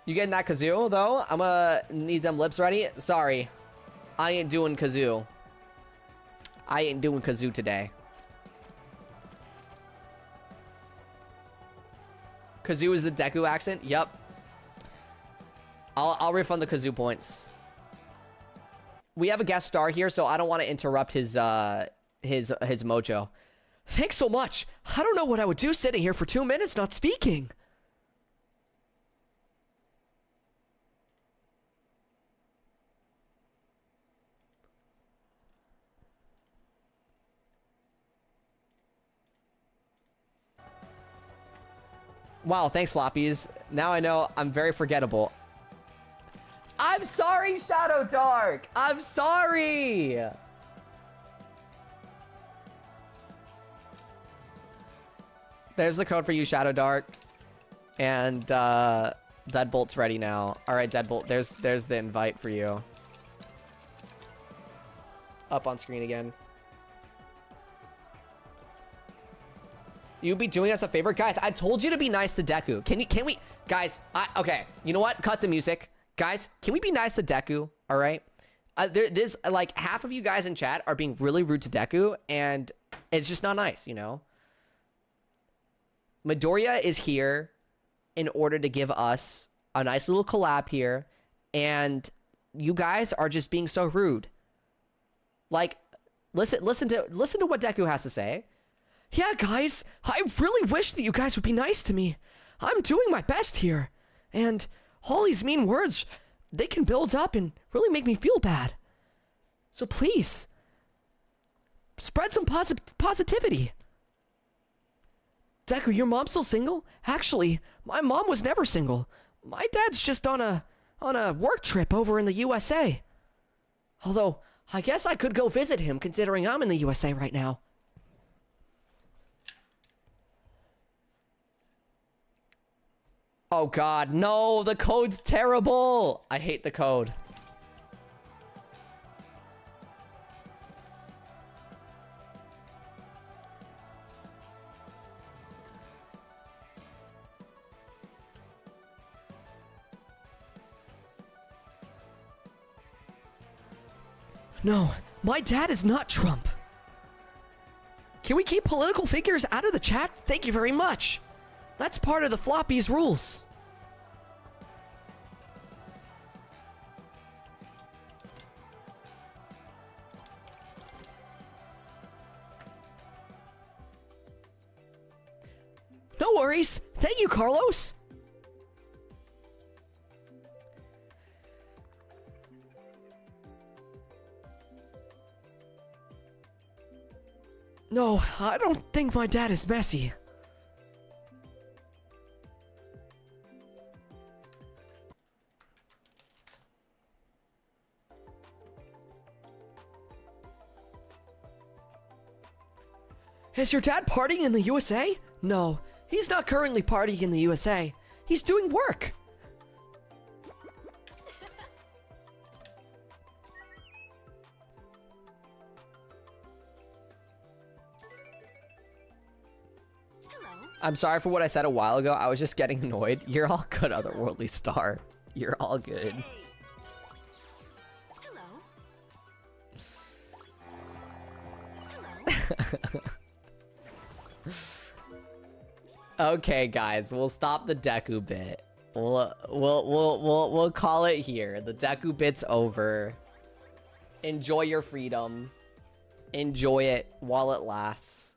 You getting that kazoo, though? I'm gonna need them lips ready. Sorry. I ain't doing kazoo. I ain't doing kazoo today. Kazoo is the Deku accent? Yep. I'll refund the kazoo points. We have a guest star here, so I don't want to interrupt his mojo. Thanks so much. I don't know what I would do sitting here for 2 minutes not speaking. Wow, thanks, Floppies. Now I know I'm very forgettable. I'm sorry, Shadow Dark! I'm sorry! There's the code for you, Shadow Dark. And, Deadbolt's ready now. Alright, Deadbolt, there's the invite for you. Up on screen again. You'd be doing us a favor? Guys, I told you to be nice to Deku. Can we, guys, okay, you know what? Cut the music. Guys, can we be nice to Deku, all right? There's, like, half of you guys in chat are being really rude to Deku, and it's just not nice, you know? Midoriya is here in order to give us a nice little collab here, and you guys are just being so rude. Like, listen to what Deku has to say. Yeah, guys, I really wish that you guys would be nice to me. I'm doing my best here. And all these mean words, they can build up and really make me feel bad. So please, spread some positivity. Deku, your mom's still single? Actually, my mom was never single. My dad's just on a work trip over in the USA. Although, I guess I could go visit him considering I'm in the USA right now. Oh god, no, the code's terrible. I hate the code. No, my dad is not Trump. Can we keep political figures out of the chat? Thank you very much. That's part of the Floppies rules. No worries. Thank you, Carlos. No, I don't think my dad is messy. Is your dad partying in the USA? No, he's not currently partying in the USA. He's doing work. I'm sorry for what I said a while ago. I was just getting annoyed. You're all good, Otherworldly Star. You're all good. Okay, guys, we'll stop the Deku bit. We'll call it here. The Deku bit's over. Enjoy your freedom. Enjoy it while it lasts.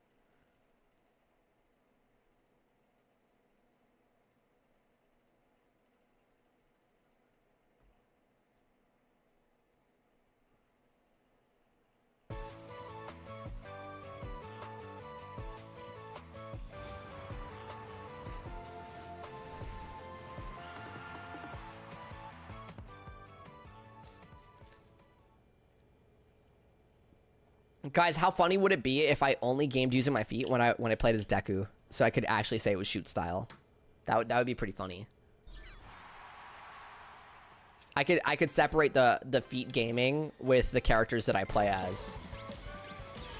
Guys, how funny would it be if I only gamed using my feet when I played as Deku, so I could actually say it was shoot style? That would be pretty funny. I could separate the feet gaming with the characters that I play as,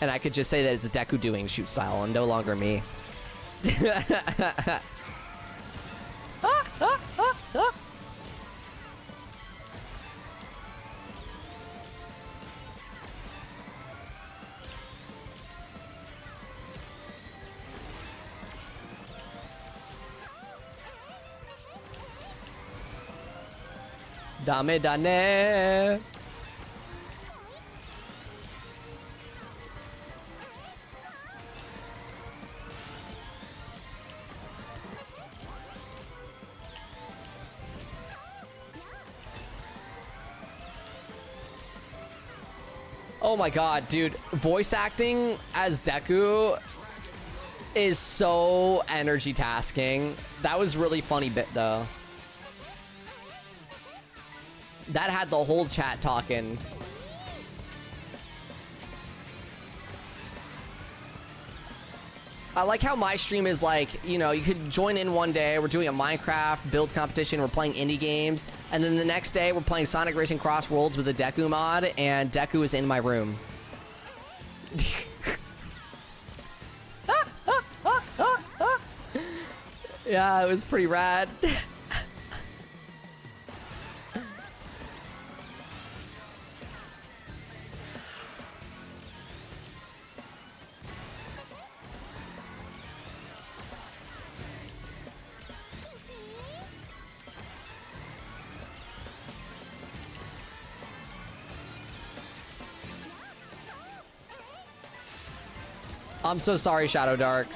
and I could just say that it's Deku doing shoot style and no longer me. Dame dane. Oh my god, dude. Voice acting as Deku is so energy tasking. That was really funny bit though. That had the whole chat talking. I like how my stream is like, you know, you could join in one day, we're doing a Minecraft build competition, we're playing indie games, and then the next day we're playing Sonic Racing Cross Worlds with the Deku mod, and Deku is in my room. Yeah, it was pretty rad. I'm so sorry, Shadow Dark.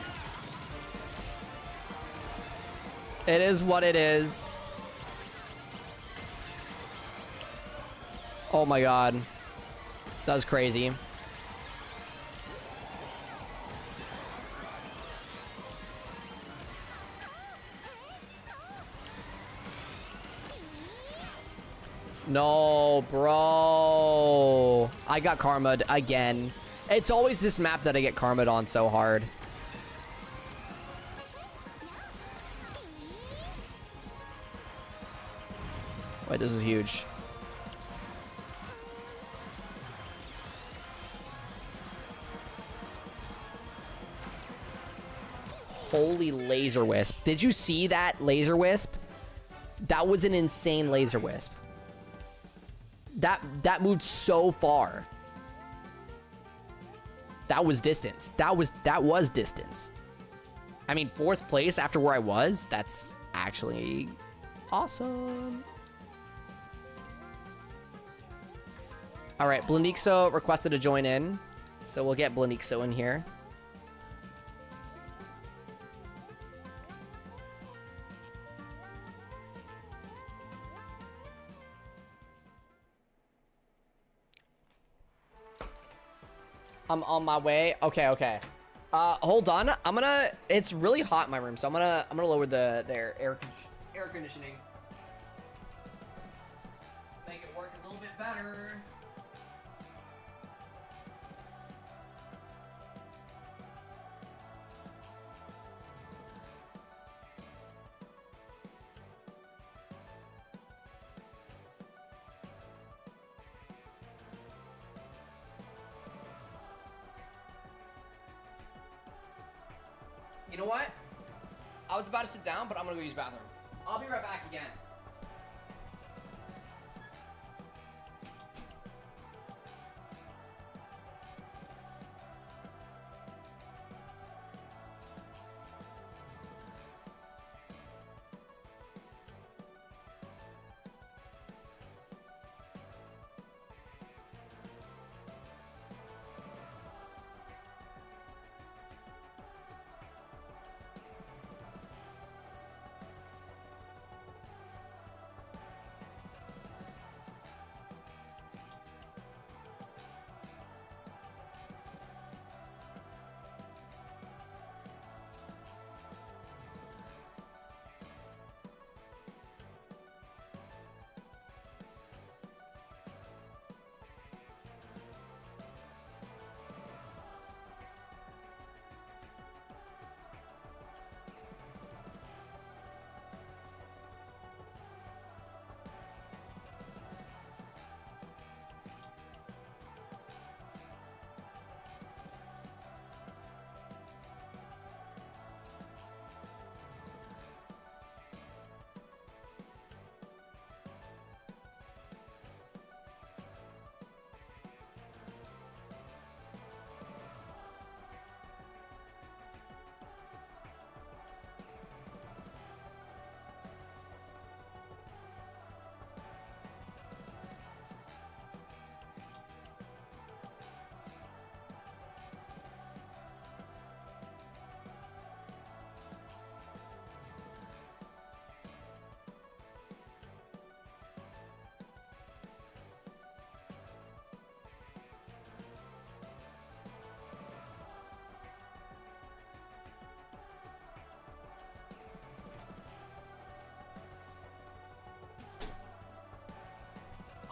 It is what it is. Oh my god. That was crazy. No, bro. I got karma'd again. It's always this map that I get karma'd on so hard. Wait, this is huge. Holy laser wisp. Did you see that laser wisp? That was an insane laser wisp. That moved so far. That was distance. That was distance. I mean, 4th place after where I was, that's actually awesome. All right, Blanixo requested to join in, so we'll get Blanixo in here. I'm on my way. Okay, okay. Hold on. It's really hot in my room, so I'm gonna lower the air conditioning. Make it work a little bit better. You know what? I was about to sit down, but I'm gonna go use the bathroom. I'll be right back again.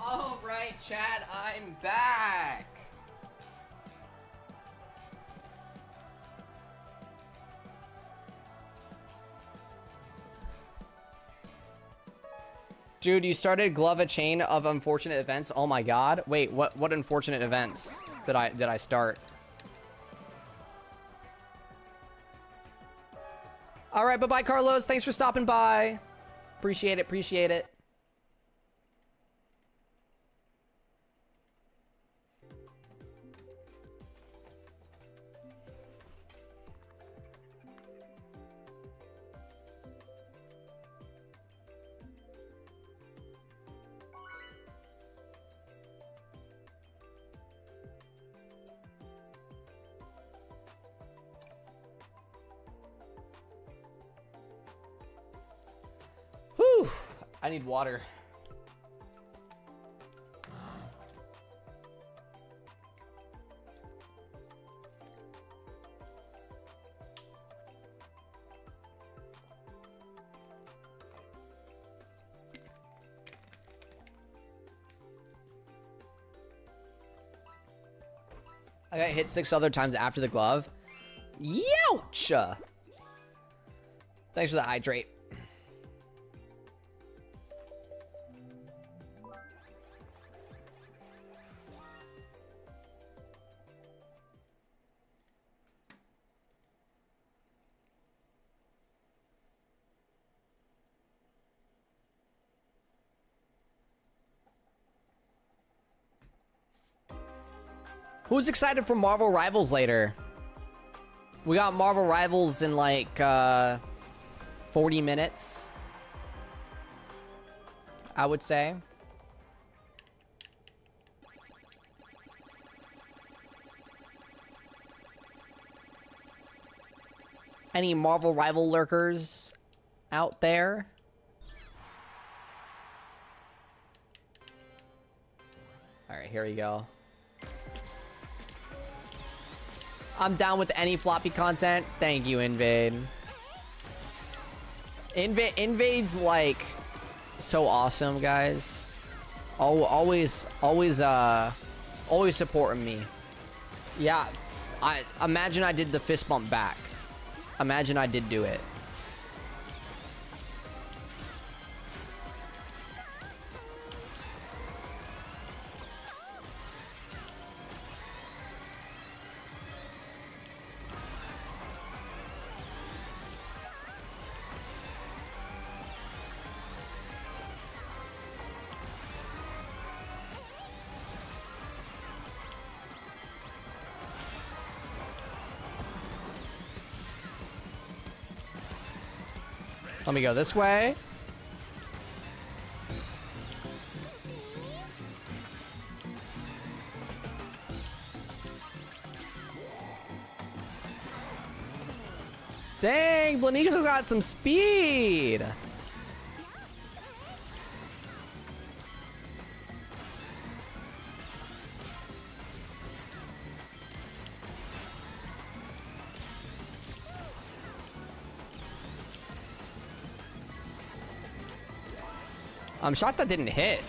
All right, chat, I'm back. Dude, you started glove a chain of unfortunate events. Oh my god. Wait, what unfortunate events did I start? All right, bye-bye, Carlos. Thanks for stopping by. Appreciate it, appreciate it. Whew, I need water. I got hit 6 other times after the glove. Youch! Thanks for the hydrate. Who's excited for Marvel Rivals later? We got Marvel Rivals in like 40 minutes, I would say. Any Marvel Rival lurkers out there? All right, here we go. I'm down with any floppy content. Thank you, Invade. Invade's like so awesome, guys. Always supporting me. Yeah, I imagine I did the fist bump back. Imagine I did do it. Let me go this way. Dang, Blanico got some speed. I'm shocked that didn't hit.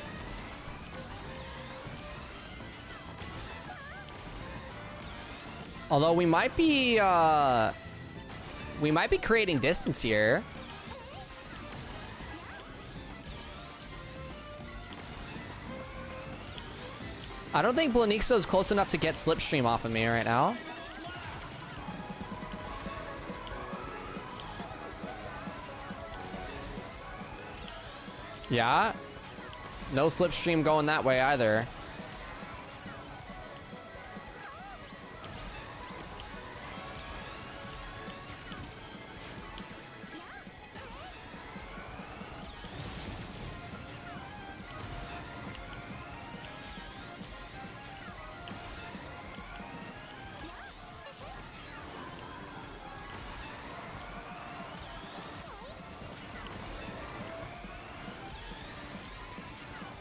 Although we might be creating distance here. I don't think Blanixo is close enough to get Slipstream off of me right now. Yeah. No Slipstream going that way either.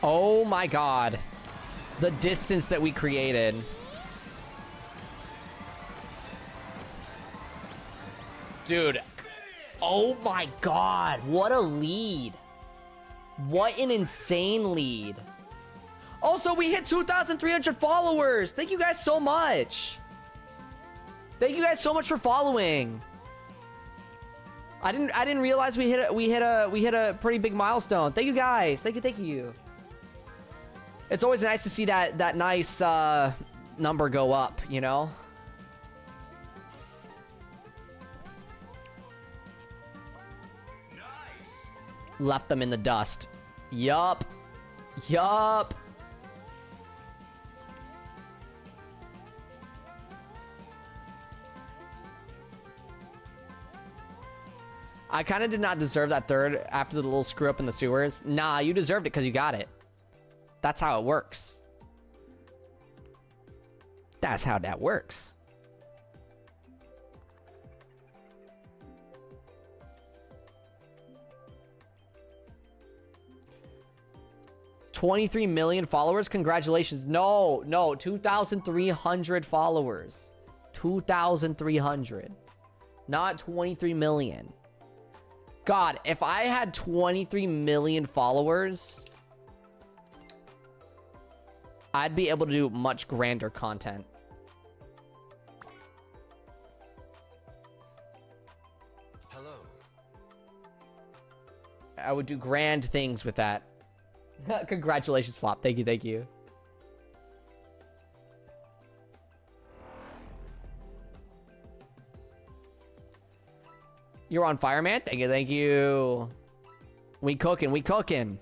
Oh my god. The distance that we created. Dude. Oh my god. What a lead. What an insane lead. Also, we hit 2,300 followers. Thank you guys so much. Thank you guys so much for following. I didn't realize we hit a pretty big milestone. Thank you guys. Thank you. It's always nice to see that nice number go up, you know? Nice. Left them in the dust. Yup. I kind of did not deserve that third after the little screw up in the sewers. Nah, you deserved it because you got it. That's how it works. That's how that works. $23 million followers? Congratulations. No, 2,300 followers. 2,300. Not 23 million. God, if I had 23 million followers, I'd be able to do much grander content. Hello. I would do grand things with that. Congratulations, Flop. Thank you. You're on fire, man. Thank you. We cooking.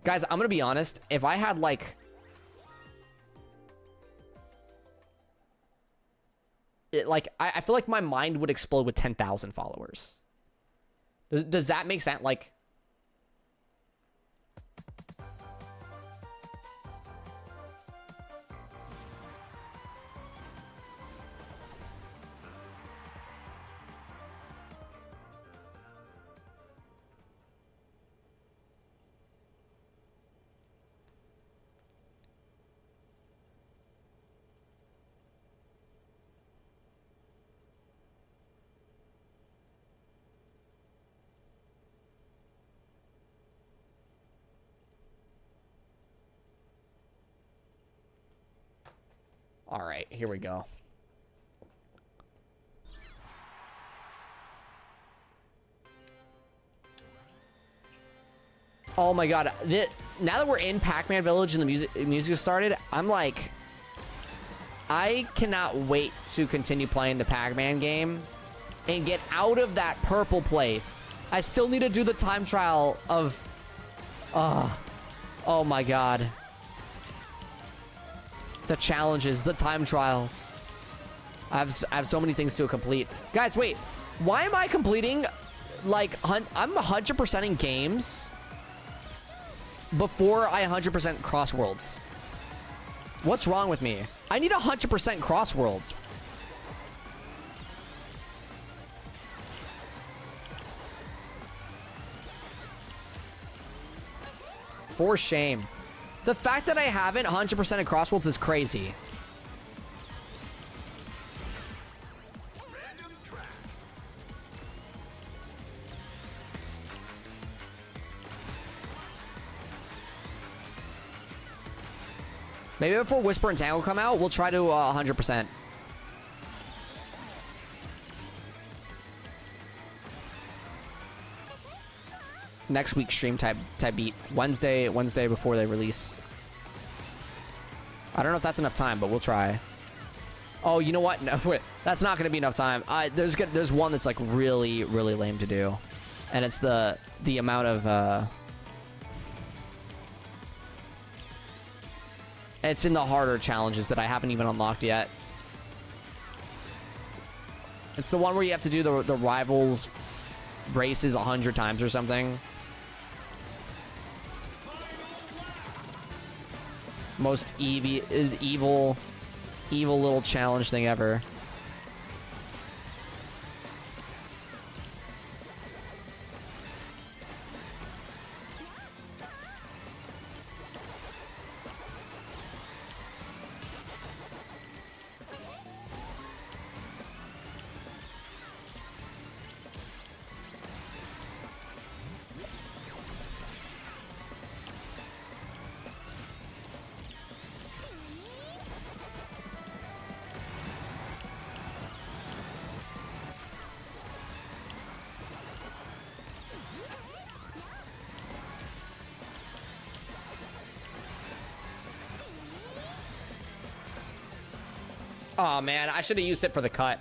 Guys, I'm gonna be honest. If I had like... I feel like my mind would explode with 10,000 followers. Does that make sense? Like... All right, here we go. Oh my god. Now that we're in Pac-Man Village and the music started, I'm like, I cannot wait to continue playing the Pac-Man game and get out of that purple place. I still need to do the time trial of... oh my god. The challenges, the time trials. I have so many things to complete. Guys, wait. Why am I completing, like, I'm 100%ing games before I 100% cross worlds? What's wrong with me? I need 100% cross worlds. For shame. The fact that I haven't 100% of cross worlds is crazy. Maybe before Whisper and Tangle come out, we'll try to 100%. Next week's stream type beat. Wednesday before they release. I don't know if that's enough time, but we'll try. Oh, you know what? No, wait, that's not gonna be enough time. There's one that's like really lame to do, and it's the amount of it's in the harder challenges that I haven't even unlocked yet. It's the one where you have to do the rivals races 100 times or something. Most evil little challenge thing ever. Oh man, I should have used it for the cut.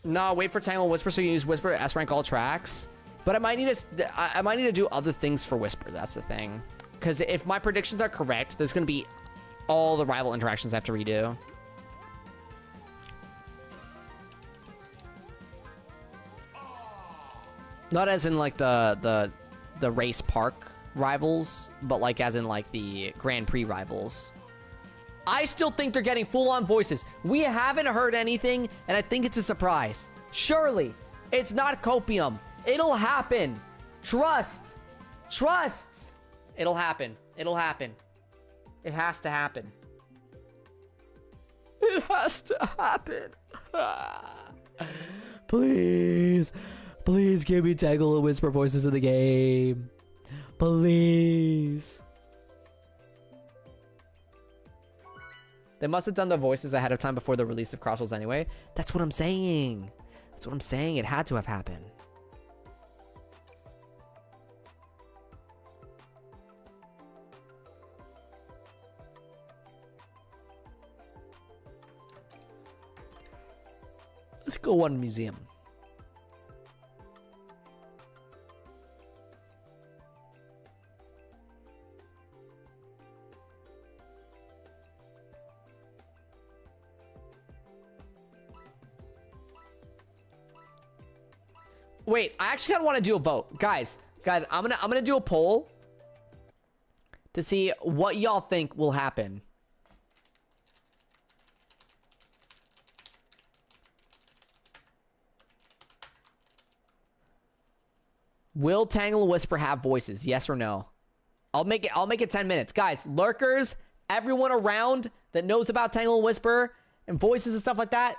No, wait for Tangle Whisper so you can use Whisper S rank all tracks. But I might need to do other things for Whisper. That's the thing. Because if my predictions are correct, there's gonna be all the rival interactions I have to redo. Not as in like the race park rivals, but like as in like the Grand Prix rivals. I still think they're getting full-on voices. We haven't heard anything, and I think it's a surprise. Surely, it's not copium. It'll happen. Trust. Trust. It'll happen. It'll happen. It has to happen. It has to happen. Please. Please give me Tangle and Whisper voices in the game. Please. They must have done the voices ahead of time before the release of Crossworlds anyway. That's what I'm saying. That's what I'm saying. It had to have happened. Let's go one museum. Wait, I actually kind of want to do a vote. Guys, I'm gonna do a poll to see what y'all think will happen. Will Tangle and Whisper have voices? Yes or no? I'll make it 10 minutes. Guys, lurkers, everyone around that knows about Tangle and Whisper and voices and stuff like that,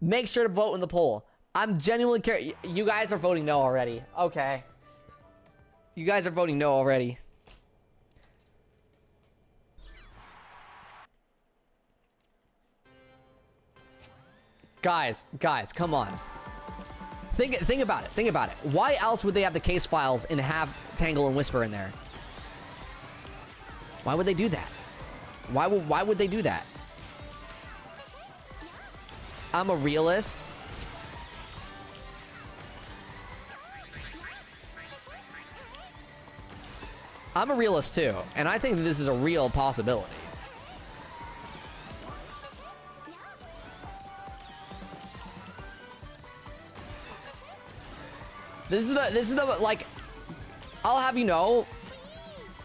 make sure to vote in the poll. I'm genuinely curious. You guys are voting no already. Okay. You guys are voting no already. Guys, come on. Think about it. Think about it. Why else would they have the case files and have Tangle and Whisper in there? Why would they do that? Why would they do that? I'm a realist. I'm a realist too, and I think that this is a real possibility. This is the like, I'll have you know,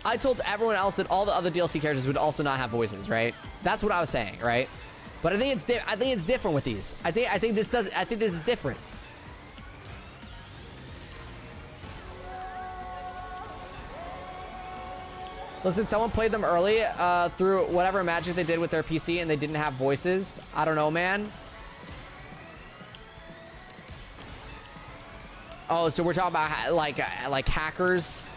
I told everyone else that all the other DLC characters would also not have voices, right? That's what I was saying, right? But I think it's different with these. I think this is different. Listen, someone played them early through whatever magic they did with their PC and they didn't have voices. I don't know, man. Oh, so we're talking about like hackers.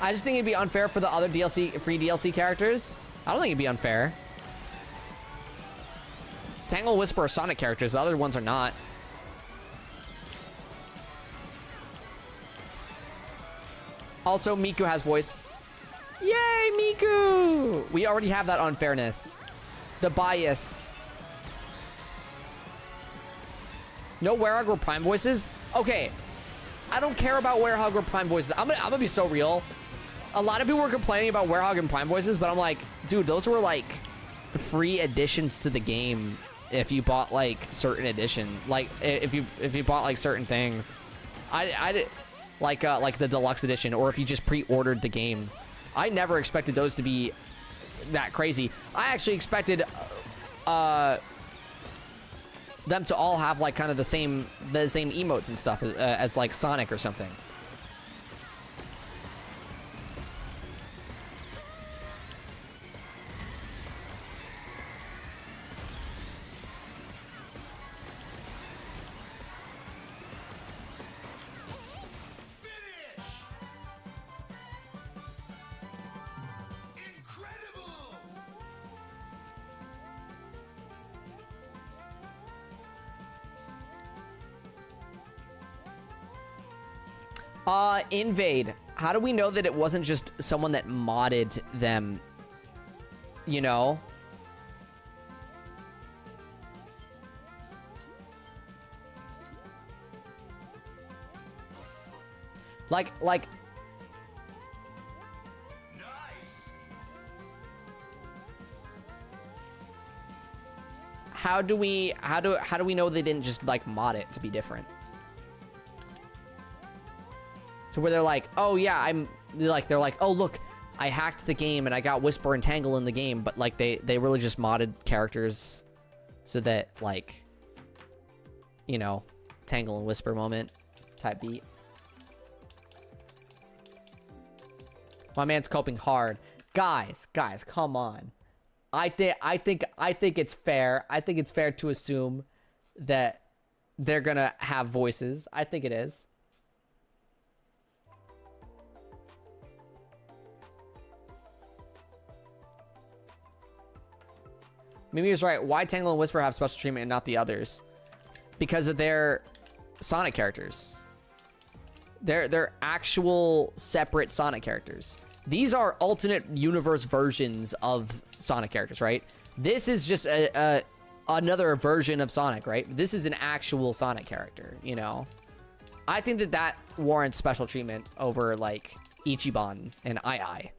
I just think it'd be unfair for the other free DLC characters. I don't think it'd be unfair. Tangle, Whisper are Sonic characters. The other ones are not. Also, Miku has voice. Yay, Miku! We already have that unfairness. The bias. No Werehog or Prime voices? Okay. I don't care about Werehog or Prime voices. I'm gonna be so real. A lot of people were complaining about Werehog and Prime voices, but I'm like, dude, those were like free additions to the game if you bought like certain edition. Like if you bought like certain things. I did like the deluxe edition, or if you just pre-ordered the game. I never expected those to be that crazy. I actually expected them to all have like kind of the same emotes and stuff as like Sonic or something. Invade. How do we know that it wasn't just someone that modded them? You know? Like Nice. how do we know they didn't just like mod it to be different? To where they're like, oh yeah, they're like, oh look, I hacked the game and I got Whisper and Tangle in the game, but like they really just modded characters so that like, you know, Tangle and Whisper moment type beat. My man's coping hard. Guys, come on. I think it's fair. I think it's fair to assume that they're gonna have voices. I think it is. Mimi was right. Why Tangle and Whisper have special treatment and not the others? Because of their Sonic characters. They're actual separate Sonic characters. These are alternate universe versions of Sonic characters, right? This is just another version of Sonic, right? This is an actual Sonic character, you know? I think that warrants special treatment over, like, Ichiban and Ai.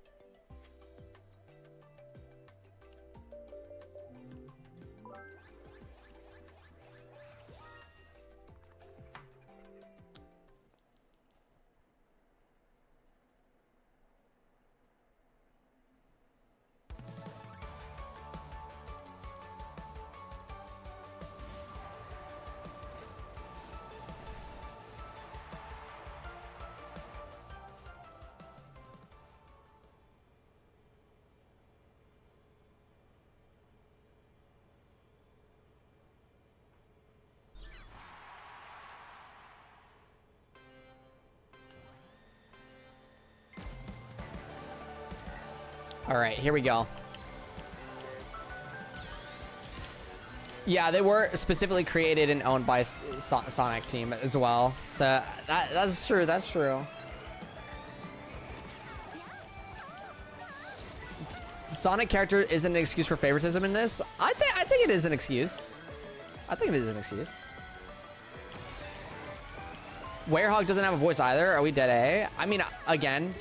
All right, here we go. Yeah, they were specifically created and owned by Sonic Team as well. So that's true. That's true. Sonic character isn't an excuse for favoritism in this. I think it is an excuse. I think it is an excuse. Werehog doesn't have a voice either. Are we dead A? I mean, again,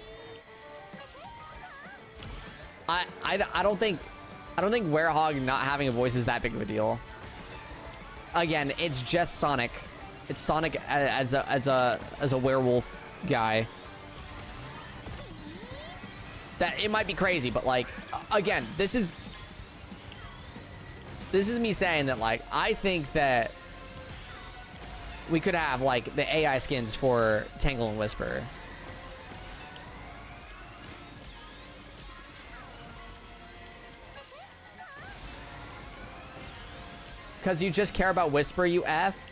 I don't think Werehog not having a voice is that big of a deal. Again, it's just Sonic. It's Sonic as a werewolf guy. That it might be crazy, but like, again, this is me saying that, like, I think that we could have like the AI skins for Tangle and Whisper. Because you just care about Whisper, you F?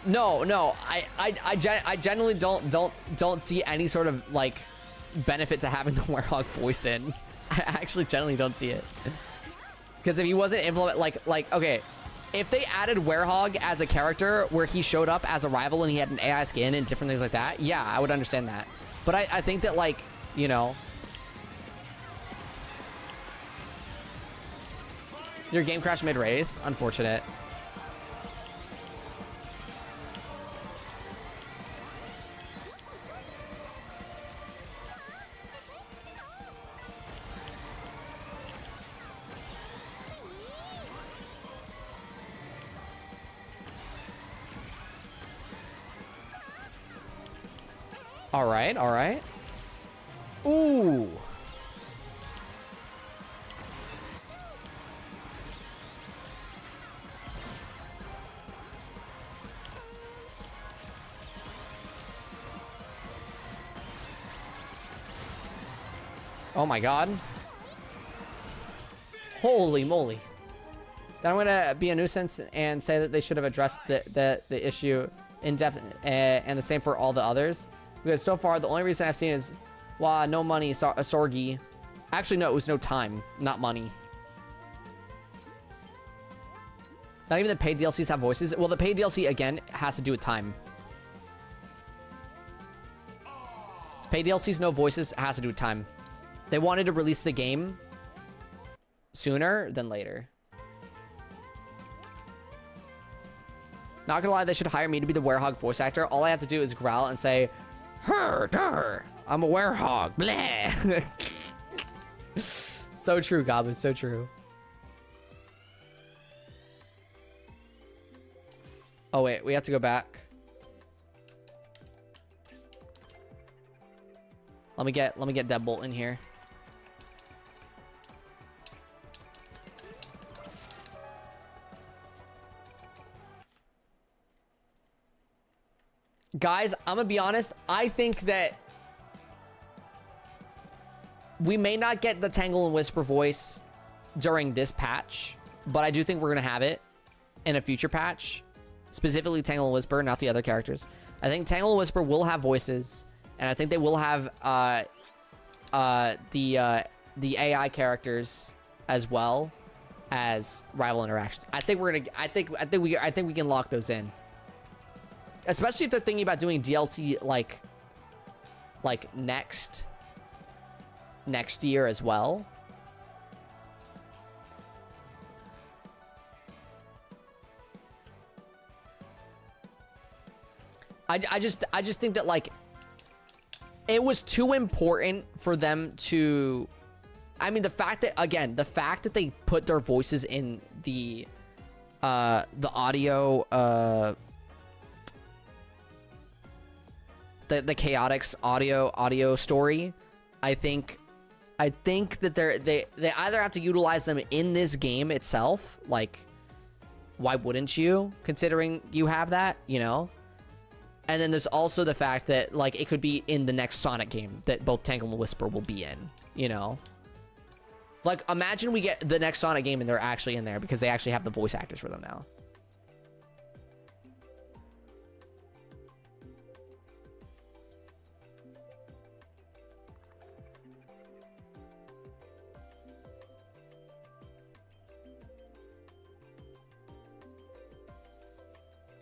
No, I genuinely don't see any sort of like benefit to having the Werehog voice in. I actually genuinely don't see it. Because if he wasn't like okay, if they added Werehog as a character where he showed up as a rival and he had an AI skin and different things like that, yeah, I would understand that. But I think that, like, you know, your game crashed mid-race. Unfortunate. All right, all right. Ooh. Oh my god. Holy moly. Then I'm gonna be a nuisance and say that they should have addressed the issue in depth, and the same for all the others. Because so far, the only reason I've seen is, wow, no money, Sorgi. Actually, no, it was no time, not money. Not even the paid DLCs have voices. Well, the paid DLC, again, has to do with time. Paid DLCs, no voices, has to do with time. They wanted to release the game sooner than later. Not gonna lie, they should hire me to be the Werehog voice actor. All I have to do is growl and say, "Her, I'm a werehog." Bleh. So true, Goblin. So true. Oh wait, we have to go back. Let me get Deadbolt in here. Guys, I'm gonna be honest. I think that we may not get the Tangle and Whisper voice during this patch, but I do think we're gonna have it in a future patch. Specifically Tangle and Whisper, not the other characters. I think Tangle and Whisper will have voices, and I think they will have the AI characters as well as rival interactions. I think we're gonna. I think we can lock those in. Especially if they're thinking about doing DLC like next year as well. I just think that, like, it was too important for them to, I mean, the fact that they put their voices in the audio, the Chaotix audio story, I think that they either have to utilize them in this game itself, like, why wouldn't you, considering you have that, you know? And then there's also the fact that, like, it could be in the next Sonic game that both Tangle and Whisper will be in, you know? Like, imagine we get the next Sonic game and they're actually in there because they actually have the voice actors for them now.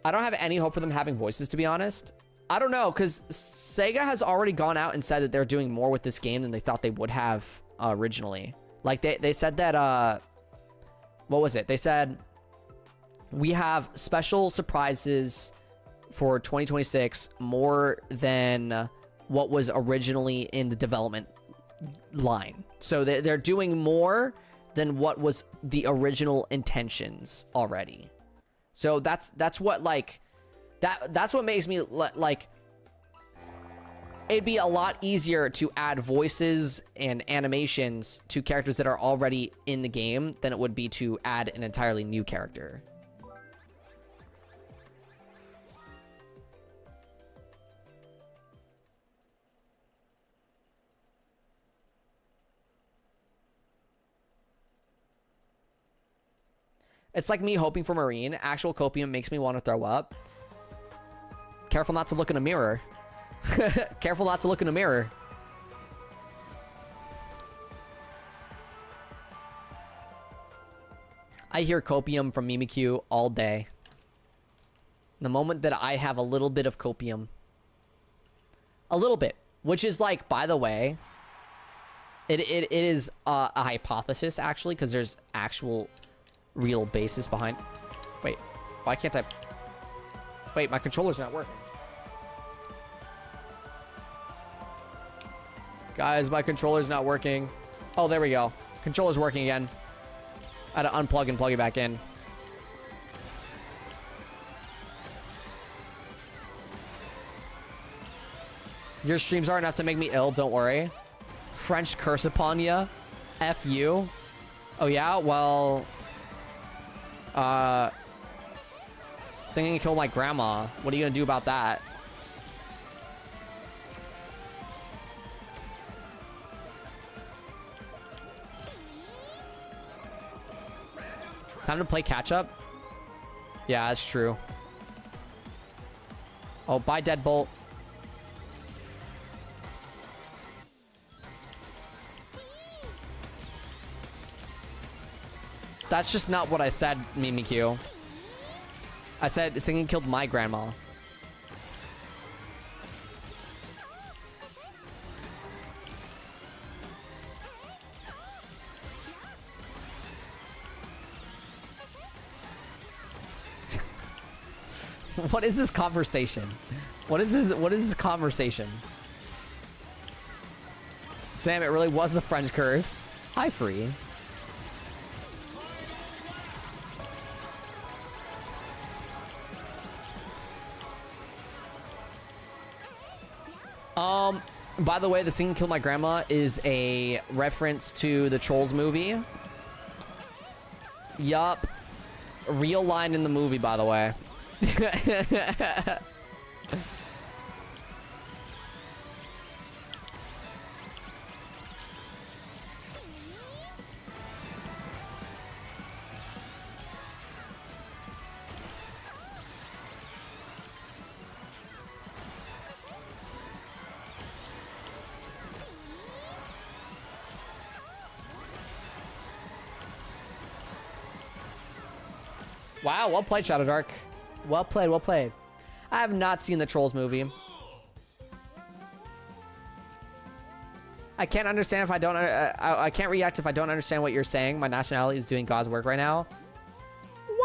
I don't have any hope for them having voices, to be honest. I don't know, because Sega has already gone out and said that they're doing more with this game than they thought they would have originally. Like, they said that, what was it? They said, we have special surprises for 2026 more than what was originally in the development line. So they're doing more than what was the original intentions already. So that's what, like, that's what makes me like, it'd be a lot easier to add voices and animations to characters that are already in the game than it would be to add an entirely new character. It's like me hoping for Marine. Actual copium makes me want to throw up. Careful not to look in a mirror. Careful not to look in a mirror. I hear copium from MIKU all day. The moment that I have a little bit of copium. A little bit. Which is like, by the way, it is a hypothesis, actually, because there's actual real basis behind. Wait, why can't I? Wait, my controller's not working. Guys, my controller's not working. Oh, there we go. Controller's working again. I had to unplug and plug it back in. Your streams aren't enough to make me ill, don't worry. French curse upon ya. F you. Oh yeah, well, singing kill my grandma. What are you gonna do about that? Time to play catch up? Yeah, that's true. Oh, bye, Deadbolt. That's just not what I said, MIKU. I said singing killed my grandma. What is this conversation? What is this conversation? Damn, it really was a French curse. Hi, Free. By the way, the singing kill my grandma is a reference to the Trolls movie. Yup. Real line in the movie, by the way. Wow, well played, Shadow Dark. Well played, well played. I have not seen the Trolls movie. I can't understand if I don't. I can't react if I don't understand what you're saying. My nationality is doing God's work right now. Wah!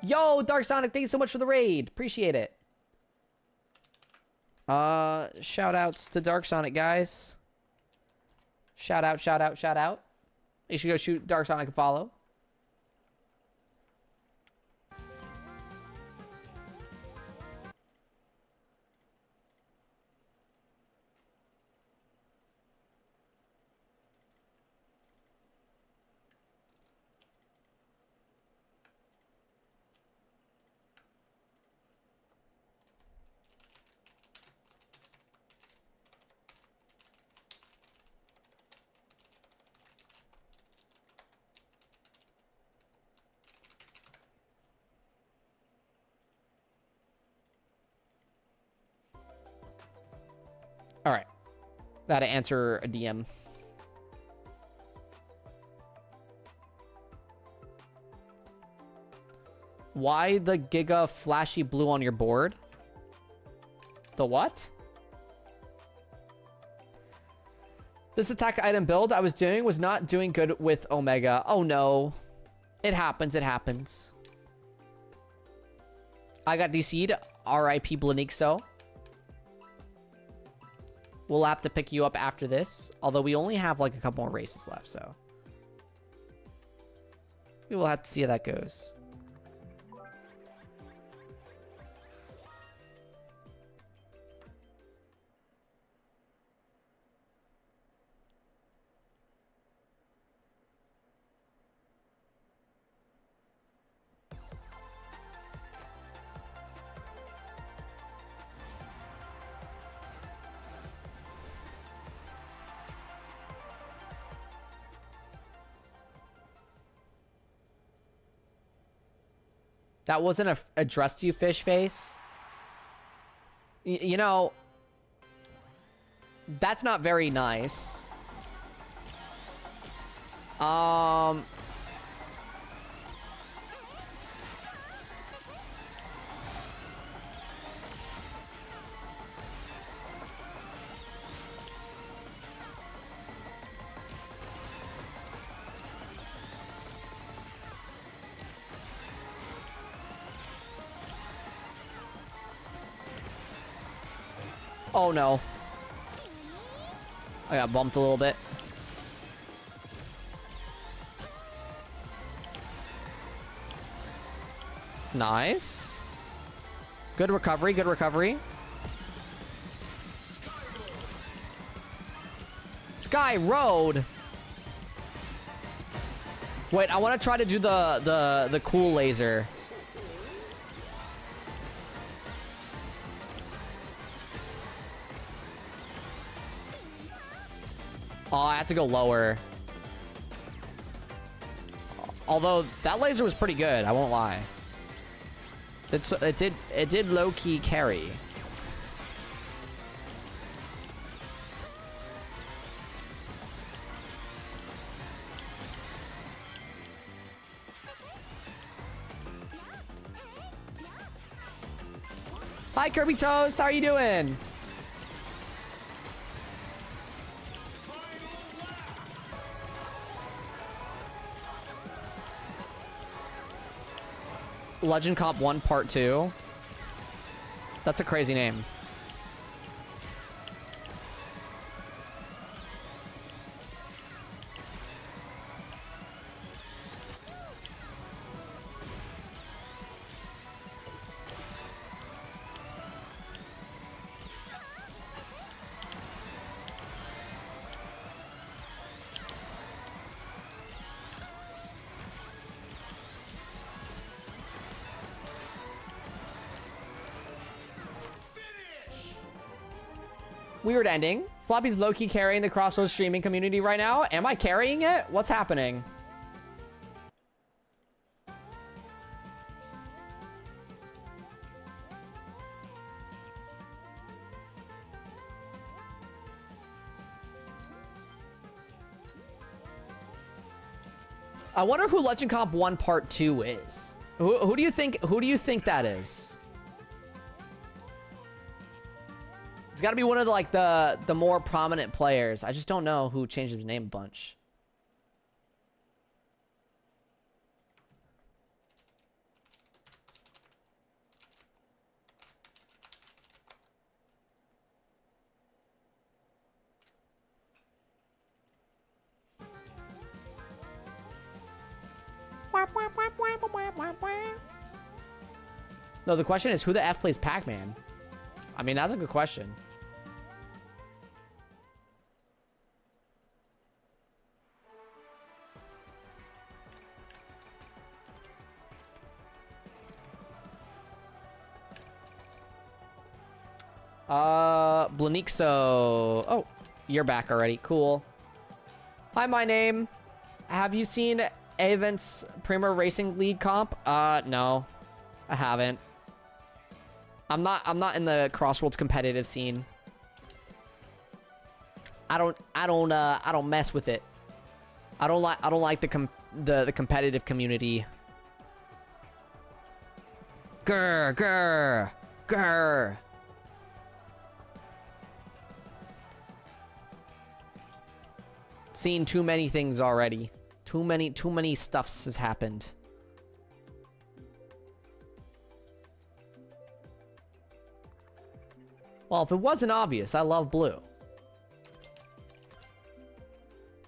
Yo, Dark Sonic, thank you so much for the raid. Appreciate it. Shout outs to Dark Sonic, guys. Shout out, shout out, shout out. You should go shoot Dark Sonic and follow. All right. Gotta answer a DM. Why the Giga flashy blue on your board? The what? This attack item build I was doing was not doing good with Omega. Oh no. It happens, it happens. I got DC'd. RIP Blanixo. We'll have to pick you up after this. Although we only have like a couple more races left, so. We will have to see how that goes. That wasn't addressed to you, fish face. You know, that's not very nice. Oh no. I got bumped a little bit. Nice. Good recovery, good recovery. Sky Road. Wait, I want to try to do the cool laser. Oh, I have to go lower. Although that laser was pretty good, I won't lie. It did low-key carry. Hi, Kirby Toast. How are you doing? Legend Comp 1 Part 2. That's a crazy name. Weird ending. Floppy's low-key carrying the Crossroads streaming community right now. Am I carrying it? What's happening? I wonder who Legend Comp 1 Part 2 is. Who do you think that is? It's got to be one of the more prominent players. I just don't know who changes the name a bunch. No, the question is who the F plays Pac-Man? I mean, that's a good question. Blanixo. Oh, you're back already. Cool. Hi, my name. Have you seen Avent's Premier Racing League comp? No. I haven't. I'm not in the Crossroads competitive scene. I don't mess with it. I don't like the competitive community. Grr, grr, grr. Seen too many things already. Too many stuffs has happened. Well, if it wasn't obvious, I love blue.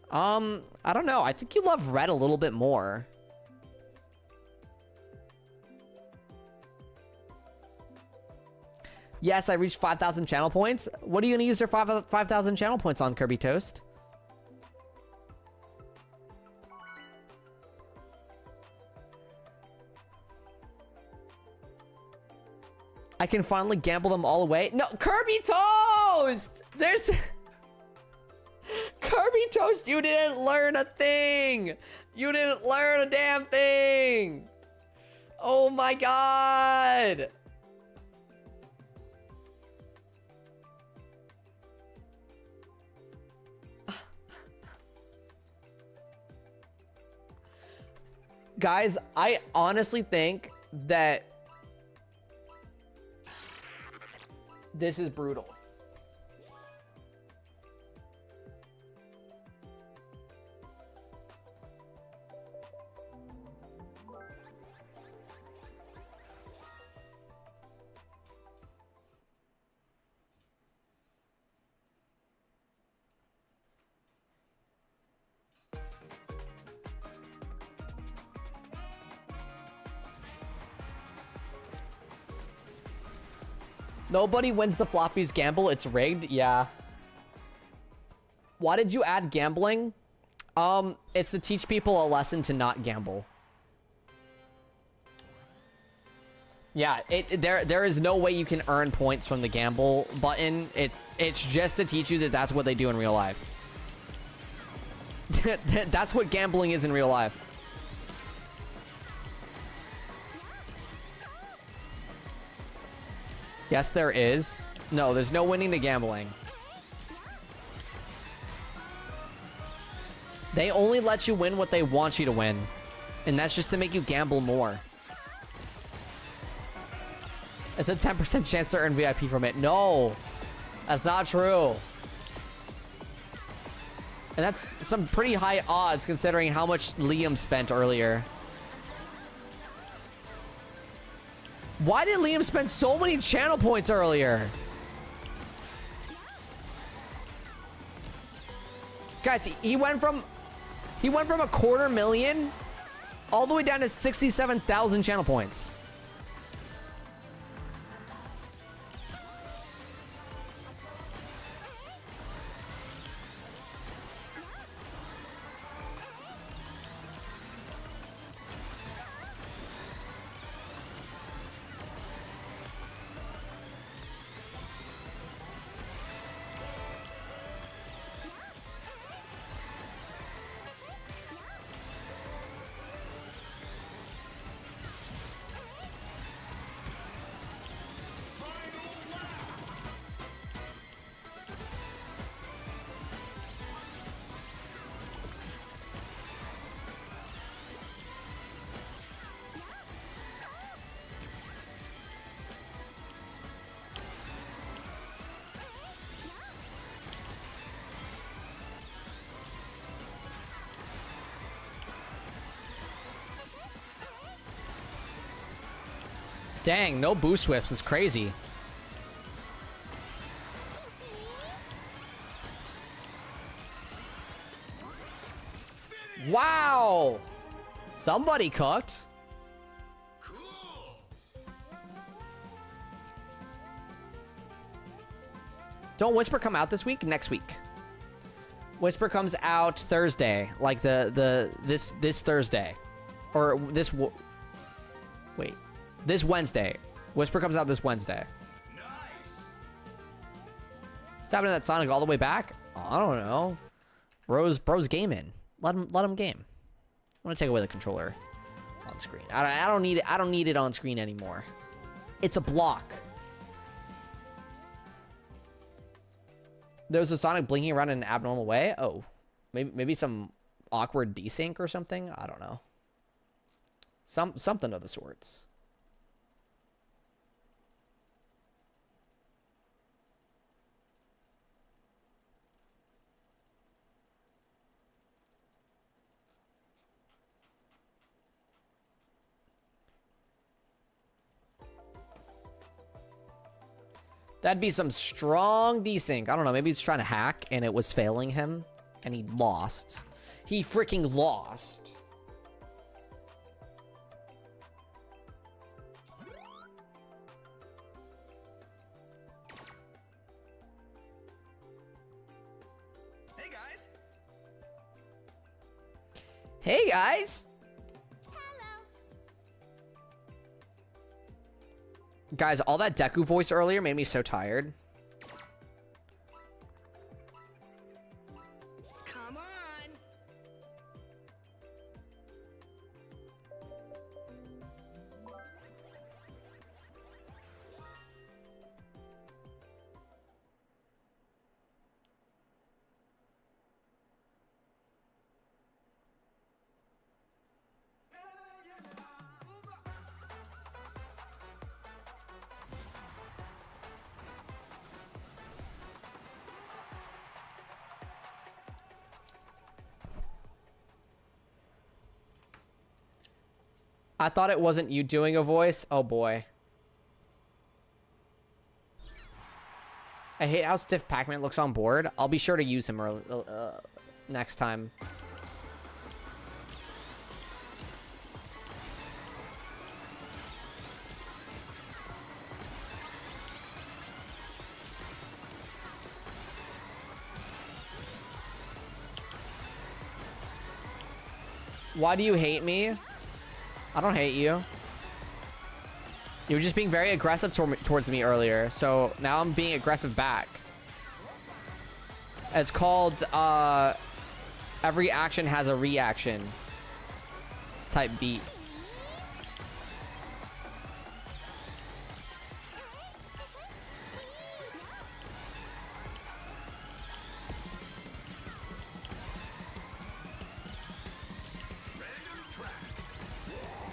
I don't know. I think you love red a little bit more. Yes, I reached 5,000 channel points. What are you gonna use your 5,000 channel points on, Kirby Toast? I can finally gamble them all away. No, Kirby Toast! There's... Kirby Toast, you didn't learn a thing! You didn't learn a damn thing! Oh my god! Guys, I honestly think that this is brutal. Nobody wins the floppies gamble. It's rigged. Yeah. Why did you add gambling? It's to teach people a lesson to not gamble. Yeah, there is no way you can earn points from the gamble button. It's just to teach you that that's what they do in real life. That's what gambling is in real life. Yes, there is. No, there's no winning the gambling. They only let you win what they want you to win. And that's just to make you gamble more. It's a 10% chance to earn VIP from it. No, that's not true. And that's some pretty high odds considering how much Liam spent earlier. Why did Liam spend so many channel points earlier? Guys, he went from a 250,000 all the way down to 67,000 channel points. Dang, no boost whips is crazy. Wow! Somebody cooked. Don't Whisper come out this week? Next week. Whisper comes out Thursday, like this Thursday, or this Wednesday. Whisper comes out this Wednesday. Nice. What's happening to that Sonic all the way back? Oh, I don't know. Bro's gaming. Let him game. I want to take away the controller on screen. I don't need it. I don't need it on screen anymore. It's a block. There's a Sonic blinking around in an abnormal way. Oh, maybe some awkward desync or something. I don't know. Something of the sorts. That'd be some strong desync. I don't know. Maybe he's trying to hack and it was failing him and he lost. He freaking lost. Hey guys. Hey guys. Guys, all that Deku voice earlier made me so tired. Come on. I thought it wasn't you doing a voice. Oh boy. I hate how stiff Pac-Man looks on board. I'll be sure to use him next time. Why do you hate me? I don't hate you. You were just being very aggressive towards me earlier, so now I'm being aggressive back. It's called, every action has a reaction type beat.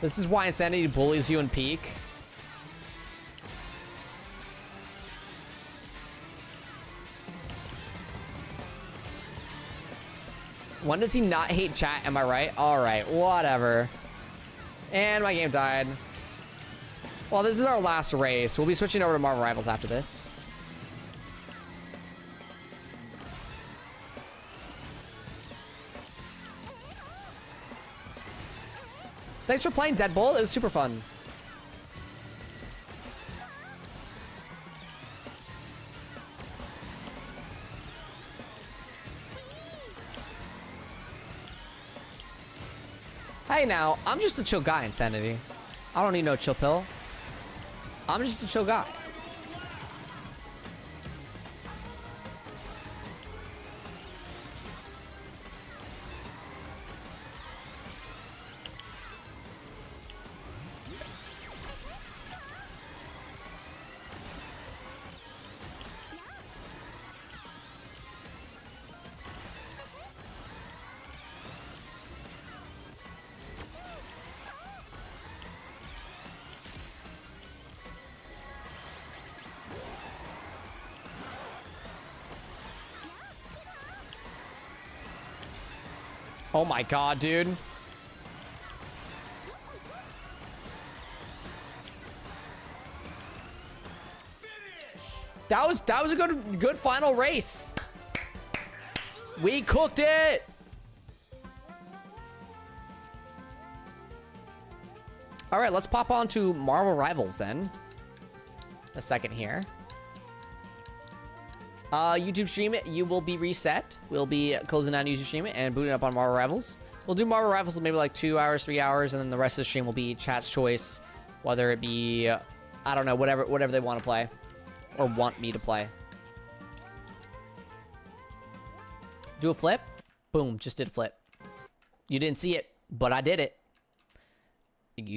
This is why Insanity bullies you in Peak. When does he not hate chat? Am I right? Alright, whatever. And my game died. Well, this is our last race. We'll be switching over to Marvel Rivals after this. Thanks for playing, Deadbolt. It was super fun. Hey now, I'm just a chill guy, Insanity. I don't need no chill pill. I'm just a chill guy. Oh my god, dude. That was a good final race. We cooked it. All right, let's pop on to Marvel Rivals then. A second here. YouTube stream it, you will be reset. We'll be closing down YouTube stream it and booting up on Marvel Rivals. We'll do Marvel Rivals maybe like 2 hours, 3 hours, and then the rest of the stream will be chat's choice, whether it be, I don't know, whatever they want to play or want me to play. Do a flip. Boom, just did a flip. You didn't see it, but I did it.